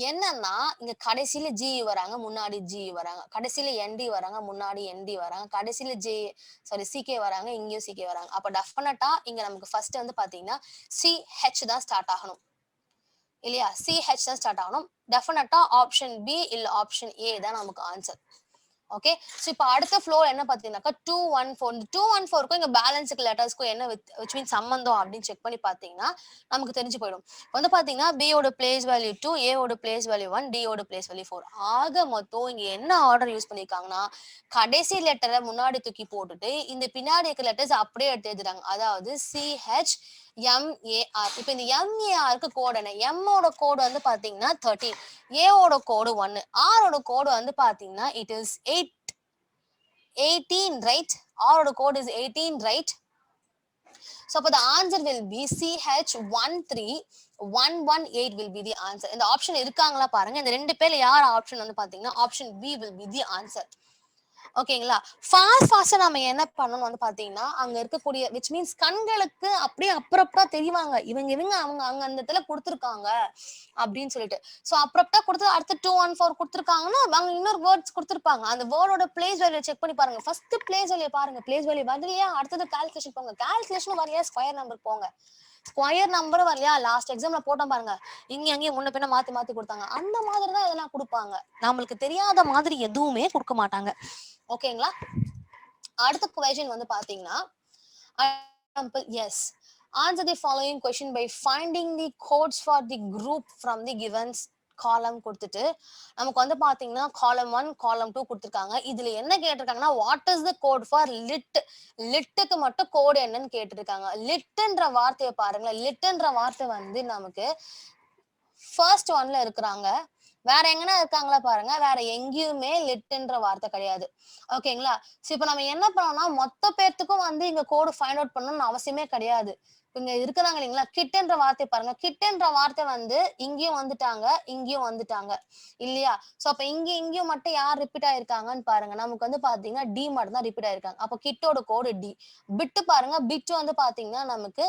என்னன்னா இங்க கடைசியில ஜி வராங்க, முன்னாடி ஜி வராங்க, கடைசியில என்டி வராங்க, முன்னாடி என்டி வராங்க, கடைசியில சிகே வராங்க, இங்கேயும் சிகே வராங்க. அப்ப டெஃபினட்டா இங்க நமக்கு ஃபர்ஸ்ட் வந்து பாத்தீங்கன்னா CH தான் ஸ்டார்ட் ஆகணும் இல்லையா? CH தான் ஸ்டார்ட் ஆகணும். டெஃபினட்டா ஆப்ஷன் பி இல்ல ஆப்ஷன் ஏ தான் நமக்கு ஆன்சர். ஓகே, ஸோ இப்போ அடுத்த ஃப்ளோ என்ன பார்த்தீங்கன்னாக்கா 214. இந்த 214க்கும் இங்கே பேலன்ஸுக்கு லெட்டர்ஸ்க்கும் என்ன விச் மீன் சம்மந்தம் அப்படின்னு செக் பண்ணி பார்த்தீங்கன்னா நமக்கு தெரிஞ்சு போயிடும். வந்து பார்த்தீங்கன்னா பியோட பிளேஸ் வேல்யூ 2, ஏவோட பிளேஸ் வேல்யூ 1, டியோட பிளேஸ் வேல்யூ 4. ஆக மொத்தம் இங்கே என்ன ஆர்டர் யூஸ் பண்ணியிருக்காங்கன்னா கடைசி லெட்டரை முன்னாடி தூக்கி போட்டுட்டு இந்த பின்னாடி இருக்க லெட்டர்ஸ் அப்படியே எடுத்து எழுதுறாங்க. அதாவது CH MAR. இப்போ இந்த MARக்கு கோடு என்ன? எம்மோட கோடு வந்து பாத்தீங்கன்னா 13, ஏவோட கோடு 1, ஆரோட கோடு வந்து பாத்தீங்கன்னா இட் இஸ் 18, ரைட்? ஆரோட code is 18, right? So the answer will be CH13118 will be the answer. இந்த ஆப்ஷன் இருக்காங்களா பாருங்க. இந்த ரெண்டு பேர்ல யார் ஆப்ஷன் வந்து பாத்தீங்கன்னா option B will be the answer. ஓகேங்களா? ஃபாஸ்டா நம்ம என்ன பண்ணணும் வந்து பாத்தீங்கன்னா அங்க இருக்கக்கூடிய விச் மீன்ஸ் கண்களுக்கு அப்படியே அப்புறப்பா தெரிவாங்க இவங்க அவங்க அங்க அந்த இடத்துல கொடுத்துருக்காங்க அப்படின்னு சொல்லிட்டு. ஸோ அப்புறப்பா கொடுத்து அடுத்து 214 கொடுத்துருக்காங்கன்னா அவங்க இன்னொரு வேர்ட்ஸ் கொடுத்துருப்பாங்க. அந்த வேர்டோட பிளேஸ் வேல்யூ செக் பண்ணி பாருங்க. ஃபர்ஸ்ட் பிளேஸ் வேல்யூ பாருங்க. பிளேஸ் வேல்யூ வரலையா அடுத்தது கால்குலேஷன் போங்க. கால்குலேஷன் வரலையா ஸ்கொயர் நம்பர் போங்க. ஸ்கொயர் நம்பர் வரலையா லாஸ்ட் எக்ஸாம்ல போட்டோம் பாருங்க. இங்க அங்கேயும் முன்ன பின்ன மாத்தி கொடுத்தாங்க. அந்த மாதிரி தான் இதெல்லாம் கொடுப்பாங்க. நம்மளுக்கு தெரியாத மாதிரி எதுவுமே கொடுக்க மாட்டாங்க. ஓகேங்களா? அடுத்த கொஸ்டின் வந்து பாத்தீங்கன்னா S, answer the following question by finding the codes for the group from the given column கொடுத்துட்டு நமக்கு வந்து பாத்தீங்கன்னா column 1 column 2 கொடுத்துருக்காங்க. இதுல என்ன கேட்டிருக்காங்கன்னா what is the code for lit? லிட்டுக்கு மட்டும் கோடு என்னன்னு கேட்டிருக்காங்க. லிட்ன்ற வார்த்தையை பாருங்க. லிட்ன்ற வார்த்தை வந்து நமக்கு ஃபர்ஸ்ட் ஒன்ல இருக்கிறாங்க. வேற எங்கன்னா இருக்காங்களா பாருங்க. வேற எங்கேயுமே லிட்ன்ற வார்த்தை கிடையாது. ஓகேங்களா? சோ இப்போ நம்ம என்ன பண்ணோம்னா மொத்த பேர்த்துக்கும் வந்து இங்க கோடு ஃபைண்ட் அவுட் பண்ணணும்னு அவசியமே கிடையாது. இங்க இருக்கிறாங்க இல்லைங்களா கிட்ன்ற வார்த்தை பாருங்க. கிட்ன்ற வார்த்தை வந்து இங்கேயும் வந்துட்டாங்க, இங்கேயும் வந்துட்டாங்க இல்லையா? சோ அப்ப இங்கேயும் மட்டும் யார் ரிப்பீட் ஆயிருக்காங்கன்னு பாருங்க. நமக்கு வந்து பாத்தீங்கன்னா டி மட்டும் தான் ரிப்பீட் ஆயிருக்காங்க. அப்ப கிட்டோட கோடு டி. பிட்டு பாருங்க. பிட் வந்து பாத்தீங்கன்னா நமக்கு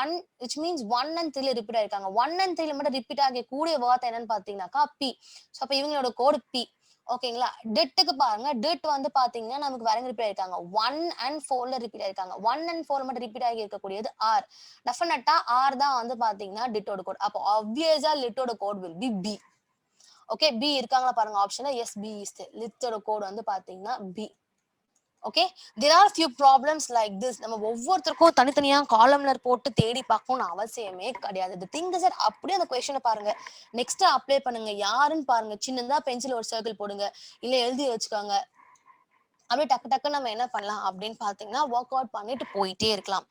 1, which means 1 and 3 ரிப்பீட் ஆயிருக்காங்க. 1 and 3 மட்டும் ரிப்பீட் ஆகிய கூடிய வார்த்தை என்னன்னு பாத்தீங்கன்னாக்கா பி. சோ அப்ப இவங்களோட கோடு பி. ஓகேங்களா? டிட்டுக்கு பாருங்க. டிட் வந்து பாத்தீங்கன்னா நமக்கு வேற ரிப்பீட் ஆயிருக்காங்க. 1 and 4ல ரிப்பீட் ஆயிருக்காங்க. 1 and 4 மட்டும் ரிப்பீட் ஆகி இருக்கக்கூடியது ஆர். டெஃபினட்டா ஆர் தான் வந்து பாத்தீங்கன்னா டிட்டோட கோட். அப்போ ஆப்வியஸா லிட்டோட code will be B. Okay, B இருக்காங்களா பாருங்க ஆப்ஷன்ல. எஸ், பி இஸ் லிட்டோட கோட் வந்து பாத்தீங்கன்னா B. Okay, there are few problems like this. நம்ம ஒவ்வொருத்தருக்கும் தனித்தனியா காலம்னர் போட்டு தேடி பார்க்கணும்னு அவசியமே கிடையாது. the thing is that அப்படியே அந்த கொஸ்டினை பாருங்க, நெக்ஸ்ட் அப்ளை பண்ணுங்க. யாருன்னு பாருங்க. சின்னதா பென்சில் ஒரு சர்க்கிள் போடுங்க, இல்ல எழுதி வச்சுக்கோங்க. அப்படியே டக்கு நம்ம என்ன பண்ணலாம் அப்படின்னு பாத்தீங்கன்னா ஒர்க் அவுட் பண்ணிட்டு போயிட்டே இருக்கலாம்.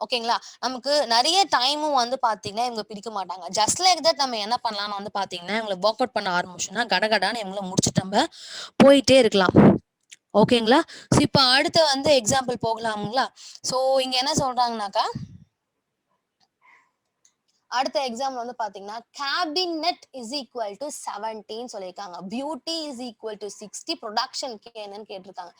ஓகேங்களா? நமக்கு நிறைய டைமும் வந்து பாத்தீங்கன்னா இவங்க பிடிக்க மாட்டாங்க. ஜஸ்ட் லைக் தட் நம்ம என்ன பண்ணலாம்னு வந்து பாத்தீங்கன்னா இவங்களை ஒர்க் அவுட் பண்ண ஆரம்பிச்சோம்னா கடகடான்னு இவங்களை முடிச்சுட்டு நம்ம போயிட்டே இருக்கலாம். ஓகேங்களா? ஸோ இப்போ அடுத்து வந்து எக்ஸாம்பிள் போகலாமுங்களா? ஸோ இங்க என்ன சொல்றாங்கனாக்கா அடுத்த எக்ஸாம்பிள் வந்து பாத்தீங்கன்னா கேபினெட் இஸ் ஈக்குவல் டு 17 சொல்லியிருக்காங்க. Beauty is equal to 60. ப்ரொடக்ஷனுக்கு என்னன்னு கேட்டிருக்காங்க.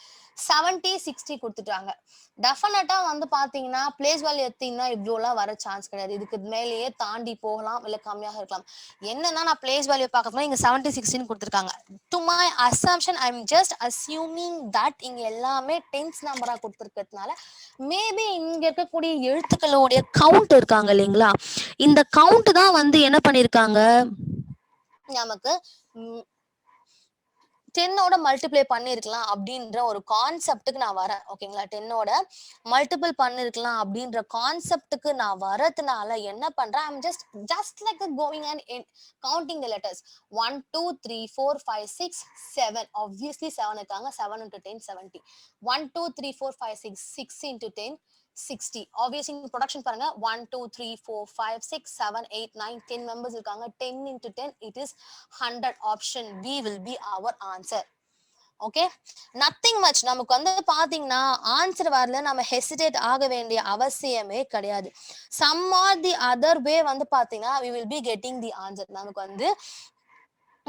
70, 60 கொடுத்துட்டாங்க. டெஃபினட்டா வந்து பாத்தீங்கன்னா பிளேஸ் வேல்யூ எடுத்தீங்கன்னா இவ்வளோலாம் வர சான்ஸ் கிடையாது. இதுக்கு மேலேயே தாண்டி போகலாம், இல்ல கம்மியாக இருக்கலாம். என்னன்னா நான் பிளேஸ் வேல்யூ பார்க்கறதுனா இங்க 70, 60 கொடுத்துருக்காங்க. To my assumption I am just assuming that இங்க எல்லாமே டென்ஸ் நம்பரா கொடுத்துருக்கிறதுனால மேபி இங்க இருக்கக்கூடிய எழுத்துக்களுடைய கவுண்ட் இருக்காங்க இல்லைங்களா, இந்த கவுண்ட் தான் வந்து என்ன பண்ணிருக்காங்க நமக்கு 10ஓட மல்டிப்ளை பண்ணிருக்கலாம் அப்படின்ற ஒரு கான்செப்டுக்கு நான் வரேன். ஓகேங்களா? 10ஓட மல்டிபிள் பண்ணிருக்கலாம் அப்படின்ற கான்செப்டுக்கு நான் வரதுனால என்ன பண்றேன், I'm just like going and counting the letters. 1 2 3 4 5 6 7. Obviously 7 இருக்காங்க. 7 into 10 70. 1 2 3 4 5 6 6 into 10 60. ஆப்வியஸ்லி ப்ரொடக்ஷன் பாருங்க. 1 2 3 4 5 6 7 8 9 10 மெம்பர்ஸ் இருக்காங்க. 10 into 10 it is 100. Option B will be our answer. Okay, nothing much. நமக்கு வந்து பாத்தீங்கன்னா ஆன்சர் வரல நம்ம ஹெசிடேட் ஆக வேண்டிய அவசியமே கிடையாது. Some or the other way வந்து பாத்தீங்கன்னா we will be getting the answer. நமக்கு வந்து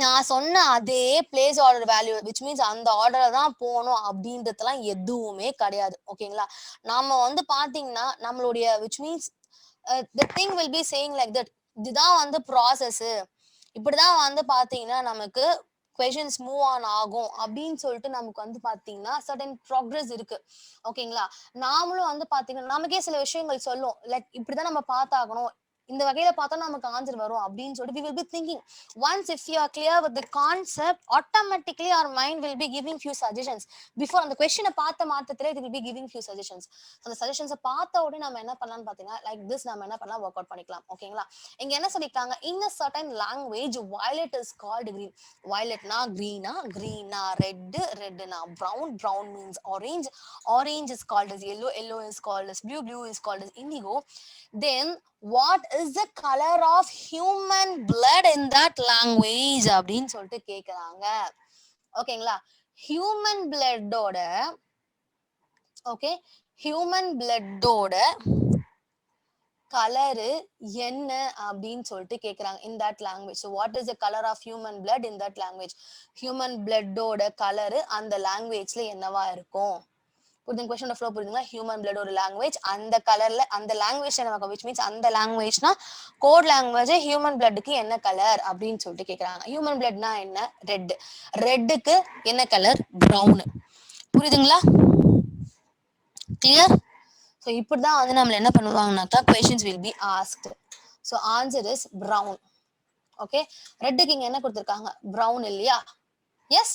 நான் சொன்ன அதே place order value which means அந்த ஆர்டரை தான் போகணும் அப்படின்றதுலாம் எதுவுமே கிடையாது. ஓகேங்களா? நாம வந்து பாத்தீங்கன்னா நம்மளுடைய which means the thing will B saying like that, இதுதான் வந்து ப்ராசஸ், இப்படிதான் வந்து பாத்தீங்கன்னா நமக்கு கொஷின்ஸ் மூவ் ஆன் ஆகும் அப்படின்னு சொல்லிட்டு நமக்கு வந்து பாத்தீங்கன்னா சர்டன் ப்ராக்ரஸ் இருக்கு. ஓகேங்களா? நாமளும் வந்து பாத்தீங்கன்னா நமக்கே சில விஷயங்கள் சொல்லும், லைக் இப்படிதான் நம்ம பார்த்தாகணும், இந்த வகையில பார்த்தா நமக்கு ஆன்சர் வரும் அப்படின்னு சொல்லிட்டு we will be thinking. Once if you are clear with the concept, automatically our mind will be giving few suggestions. Before அந்த கொஸ்டினை பார்த்த மாற்றத்திலே it will be giving few suggestions. அந்த சஜஷன்ஸை பார்த்த உடனே நம்ம என்ன பண்ணலாம்னு பார்த்தீங்கன்னா லைக் திஸ் நம்ம என்ன பண்ணலாம், ஒர்க் அவுட் பண்ணிக்கலாம். ஓகேங்களா? இங்க என்ன சொல்லியிருக்காங்க, in a certain language violet is called green. violetனா greenனா, greenனா red, redனா brown, brown means orange, orange is called as yellow, yellow is called as blue, blue is called as indigo. Then what is the color of human blood in that language அப்படின்னு சொல்லிட்டு கேக்குறாங்க. ஓகேங்களா? Human பிளட்டோட okay human பிளட்டோட colour என்ன அப்படின்னு சொல்லிட்டு கேக்குறாங்க in that language. So what is the color of human blood in that language? Human பிளட்டோட கலரு அந்த லாங்குவேஜ்ல என்னவா இருக்கும்? புரியுது கொஸ்டின் ஃப்ளோ புரியுதுங்களா? ஹியூமன் பிளட் ஒரு லாங்குவேஜ், அந்த கலர்ல அந்த லாங்குவேஜ் நமக்கு விச் மீன்ஸ் அந்த லாங்குவேஜ்னா கோட் லாங்குவேஜ், ஹியூமன் பிளட்டுக்கு என்ன கலர் அப்படின்னு சொல்லிட்டு கேக்குறாங்க. ஹியூமன் பிளட்னா என்ன? ரெட். ரெட்டுக்கு என்ன கலர்? பிரவுன். புரியுதுங்களா? கிளியர்? ஸோ இப்படிதான் வந்து நம்மள என்ன பண்ணுவாங்கன்னாக்கா questions will be asked. So answer is brown. Okay, ரெட்டுக்கு இங்க என்ன கொடுத்துருக்காங்க? பிரவுன் இல்லையா? எஸ்.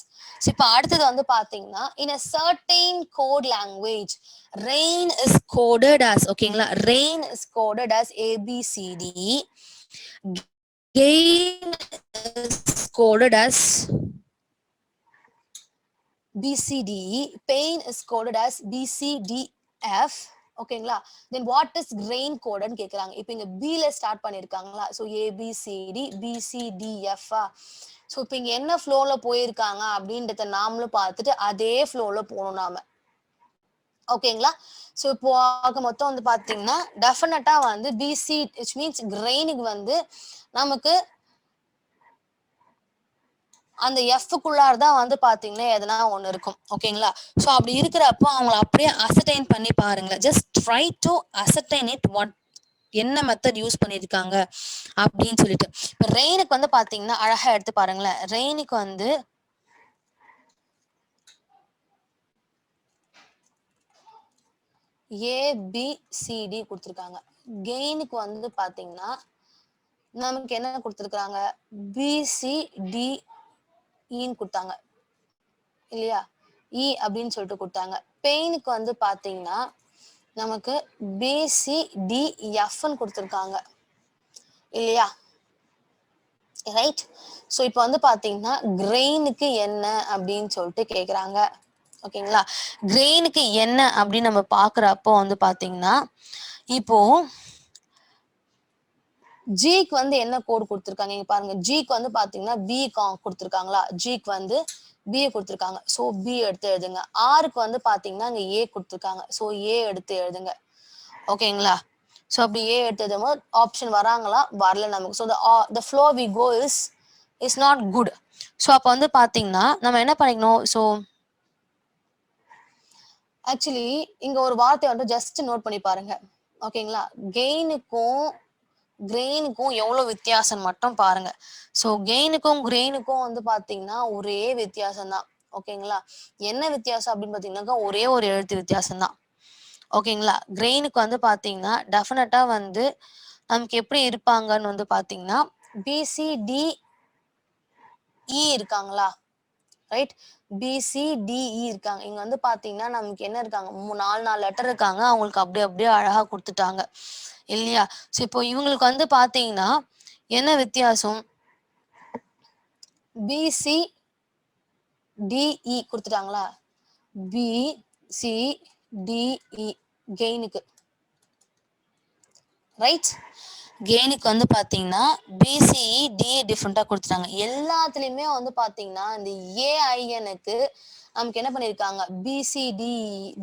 இப்ப அடுத்தது வந்து பாத்தீங்கன்னா in a certain code language rain is coded as, ஓகேங்களா, rain is coded as ABCD, gain is coded as BCDE, pain is coded as BCDF. ஓகேங்களா? தென் வாட் இஸ் ரெயின் கோடுன்னு கேக்குறாங்க. இப்போ இங்க பில ஸ்டார்ட் பண்ணிருக்காங்களா? ஸோ ஏபிசிடி பிசிடிஎஃப்ஆ. So இப்போ இங்க என்ன ஃப்ளோல போயிருக்காங்க அப்படின்றத நாமளும் பார்த்துட்டு அதே ஃப்ளோல போகணும் நாம. ஓகேங்களா? ஸோ இப்போ மொத்தம் வந்து பாத்தீங்கன்னா டெஃபினட்டா வந்து பிசி விச் மீன்ஸ் ரெயினுக்கு வந்து நமக்கு அந்த எஃப்க்குள்ளார் தான் வந்து பாத்தீங்கன்னா எதனா ஒண்ணு இருக்கும். ஓகேங்களா? ஸோ அப்படி இருக்கிறப்போ அவங்க அப்படியே அசர்டைன் பண்ணி பாருங்க. Just try to அசர்டைன் it what என்ன மெத்தட் யூஸ் பண்ணிருக்காங்க அப்படின்னு சொல்லிட்டு. இப்போ ரெயினுக்கு வந்து பாத்தீங்கன்னா அழகா எடுத்து பாருங்களேன். ரெயினுக்கு வந்து ஏபிசிடி கொடுத்துருக்காங்க. கெயினுக்கு வந்து பாத்தீங்கன்னா நமக்கு என்ன கொடுத்துருக்காங்க? பிசிடிஇன்னு கொடுத்தாங்க இல்லையா? இ அப்படின்னு சொல்லிட்டு கொடுத்தாங்க. பெயினுக்கு வந்து பாத்தீங்கன்னா நமக்கு பிசிடிஎஃப்னு கொடுத்துருக்காங்க இல்லையா? ரைட். ஸோ இப்போ வந்து பாத்தீங்கன்னா கிரெயினுக்கு என்ன அப்படின்னு சொல்லிட்டு கேக்குறாங்க. ஓகேங்களா? கிரெயினுக்கு என்ன அப்படின்னு நம்ம பாக்குறப்போ வந்து பாத்தீங்கன்னா இப்போ ஜிக்கு வந்து என்ன கோடு கொடுத்துருக்காங்க நீங்க பாருங்க. ஜிக்கு வந்து பாத்தீங்கன்னா பி கொடுத்துருக்காங்களா? ஜிக்கு வந்து பி கொடுத்துருக்காங்க. ஸோ பி எடுத்து எழுதுங்க. ஆருக்கு வந்து பாத்தீங்கன்னா இங்க ஏ கொடுத்துருக்காங்க. ஸோ ஏ எடுத்து எழுதுங்க. ஓகேங்களா? ஸோ அப்படி ஏ எடுத்து எழுதும் போது ஆப்ஷன் வராங்களா? வரல நமக்கு. So the flow we go is not good. So அப்போ வந்து பாத்தீங்கன்னா நம்ம என்ன பண்ணிக்கணும்? ஸோ ஆக்சுவலி இங்க ஒரு வார்த்தை வந்து ஜஸ்ட் நோட் பண்ணி பாருங்க. ஓகேங்களா? கெயினுக்கும் கிரெயினுக்கும் எவ்வளவு வித்தியாசம் மட்டும் பாருங்க. ஸோ கெயினுக்கும் கிரெயினுக்கும் வந்து பாத்தீங்கன்னா ஒரே வித்தியாசம் தான். ஓகேங்களா? என்ன வித்தியாசம் அப்படின்னு பாத்தீங்கன்னாக்கா ஒரே ஒரு எழுத்து வித்தியாசம் தான். ஓகேங்களா? கிரெயினுக்கு வந்து பாத்தீங்கன்னா டெஃபினட்டா வந்து நமக்கு எப்படி இருப்பாங்கன்னு வந்து பாத்தீங்கன்னா பிசிடிஇ இருக்காங்களா? ரைட். பிசிடிஇ இருக்காங்க. இங்க வந்து பாத்தீங்கன்னா நமக்கு என்ன இருக்காங்க? 4 லெட்டர் இருக்காங்க. அவங்களுக்கு அப்படியே அழகா கொடுத்துட்டாங்க இல்லையா? ஸோ இப்போ இவங்களுக்கு வந்து பாத்தீங்கன்னா என்ன வித்தியாசம்? பிசிடிஇ கொடுத்துட்டாங்களா? பிசிடிஇ கெயினுக்கு. ரைட். கெயினுக்கு வந்து பாத்தீங்கன்னா பிசிஇ டி டிஃப்ரெண்டா கொடுத்துட்டாங்க. எல்லாத்துலயுமே வந்து பாத்தீங்கன்னா இந்த ஏஐஎனுக்கு நமக்கு என்ன பண்ணிருக்காங்க?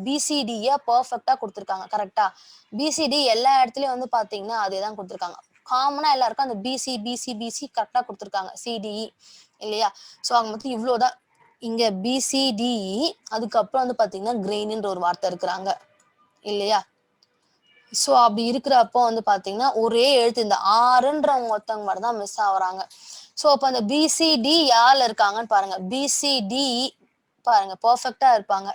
பிசிடிய பர்ஃபெக்டா கொடுத்துருக்காங்க. கரெக்டா? பிசிடி எல்லா இடத்துலயும் வந்து பாத்தீங்கன்னா அதேதான் கொடுத்துருக்காங்க. காமனா எல்லாருக்கும் அந்த பிசி பிசி பிசி கரெக்டா கொடுத்துருக்காங்க, சிடிஇ இல்லையா? ஸோ அவங்க மொத்தம் இவ்வளோதான். இங்க பிசிடிஇ, அதுக்கப்புறம் வந்து பாத்தீங்கன்னா கிரெயின்ன்ற ஒரு வார்த்தை இருக்கிறாங்க இல்லையா? ஸோ அப்படி இருக்கிறப்போ வந்து பாத்தீங்கன்னா ஒரே எழுத்து இந்த ஆறுன்றவங்க ஒருத்தவங்க மட்டும் தான் மிஸ் ஆகுறாங்க. ஸோ அப்போ அந்த பிசிடி யார்ல இருக்காங்கன்னு பாருங்க. பிசிடி பாருங்க பெர்ஃபெக்ட்டா இருப்பாங்க.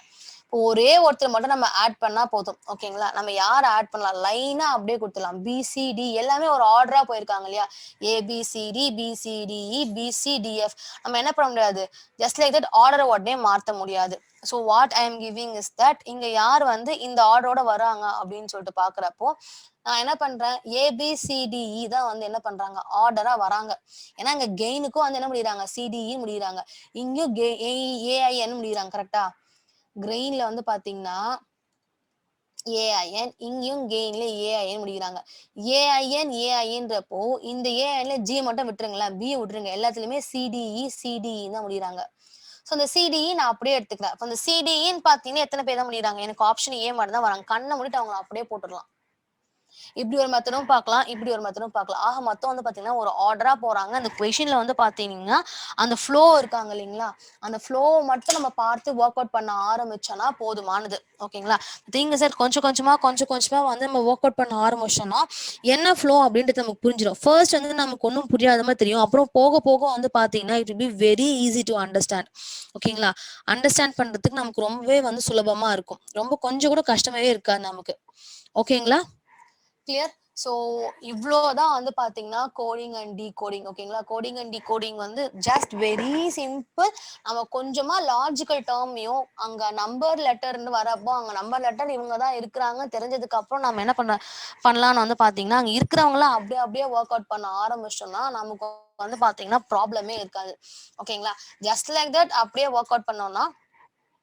ஒரே ஒருத்தர் மட்டும் நம்ம ஆட் பண்ணா போதும். ஓகேங்களா? நம்ம யாரை ஆட் பண்ணலாம்? லைனா அப்படியே கொடுத்துடலாம். பிசிடி எல்லாமே ஒரு ஆர்டரா போயிருக்காங்க இல்லையா? ஏபிசிடி பிசிடிஇ பிசிடிஎஃப். நம்ம என்ன பண்ண முடியாது? ஜஸ்ட் லைக் தட் ஆர்டரை உடனே மாற்ற முடியாது. So what I am giving is that இங்க யார் வந்து இந்த ஆர்டரோட வராங்க அப்படின்னு சொல்லிட்டு பாக்குறப்போ நான் என்ன பண்றேன்? ஏபிசிடிஇ தான் வந்து என்ன பண்றாங்க? ஆர்டரா வராங்க. ஏன்னா இங்க கெயினுக்கும் வந்து என்ன முடியறாங்க? சிடிஇ முடியறாங்க. இங்கேயும் ஏஐஎன் முடியறாங்க. கரெக்டா? கிரெயின்ல வந்து பாத்தீங்கன்னா ஏஐஎன், இங்கேயும் கெயின்ல ஏஐஎன் முடிக்கிறாங்க. ஏஐஎன்றப்போ இந்த ஏஐஎன்ல ஜி மட்டும் விட்டுருங்களேன், பி விட்டுருங்க. எல்லாத்துலயுமே சிடிஇ தான் முடிக்கிறாங்க. ஸோ அந்த சிடிஇ நான் அப்படியே எடுத்துக்கிறேன். அந்த சிடிஇன்னு பாத்தீங்கன்னா எத்தனை பேர் தான் முடிக்கிறாங்க? எனக்கு ஆப்ஷன் ஏ மட்டும் தான் வராங்க. கண்ணை மூடிட்டு அவங்க அப்படியே போட்டுடலாம். இப்படி ஒரு மெத்தடும் பார்க்கலாம், இப்படி ஒரு மெத்தடும் பார்க்கலாம். ஆக மொத்தம் வந்து பாத்தீங்கன்னா ஒரு ஆர்டரா போறாங்க. அந்த கொஷின்ல வந்து பாத்தீங்கன்னா அந்த ஃப்ளோ இருக்காங்க இல்லைங்களா? அந்த ஃப்ளோ மட்டும் நம்ம பார்த்து ஒர்க் அவுட் பண்ண ஆரம்பிச்சோம்னா போதுமானது. ஓகேங்களா? நீங்க சார் கொஞ்சம் கொஞ்சமா வந்து நம்ம ஒர்க் அவுட் பண்ண ஆரம்பிச்சோம்னா என்ன ஃப்ளோ அப்படின்றது நமக்கு புரிஞ்சிடும். ஃபர்ஸ்ட் வந்து நமக்கு ஒன்றும் புரியாத மாதிரி தெரியும். அப்புறம் போக போக வந்து பாத்தீங்கன்னா it will be very easy to understand. ஓகேங்களா? அண்டர்ஸ்டாண்ட் பண்றதுக்கு நமக்கு ரொம்பவே வந்து சுலபமா இருக்கும். ரொம்ப கொஞ்சம் கூட கஷ்டமாவே இருக்காது நமக்கு. ஓகேங்களா? கிளியர்? ஸோ இவ்வளோதான் வந்து பாத்தீங்கன்னா கோடிங் அண்ட் டீகோடிங். ஓகேங்களா? கோடிங் அண்ட் டீகோடிங் வந்து ஜஸ்ட் வெரி சிம்பிள். நம்ம கொஞ்சமா லாஜிக்கல் டேர்மையும் அங்க நம்பர் லெட்டர்னு வரப்போ அங்க நம்பர் லெட்டர் இவங்க தான் இருக்கிறாங்க தெரிஞ்சதுக்கு அப்புறம் நம்ம என்ன பண்ணலாம்னு வந்து பாத்தீங்கன்னா அங்க இருக்கிறவங்களாம் அப்படியே அப்படியே ஒர்க் அவுட் பண்ண ஆரம்பிச்சோம்னா நமக்கு வந்து பாத்தீங்கன்னா ப்ராப்ளமே இருக்காது. ஓகேங்களா? ஜஸ்ட் லைக் தட் அப்படியே ஒர்க் அவுட் பண்ணோம்னா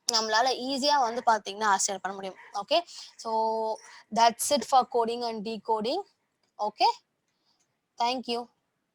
நம்மளால ஈஸியா வந்து பாத்தீங்கன்னா ஆன்சர் பண்ண முடியும். Okay, so that's it for coding and decoding. Okay, thank you.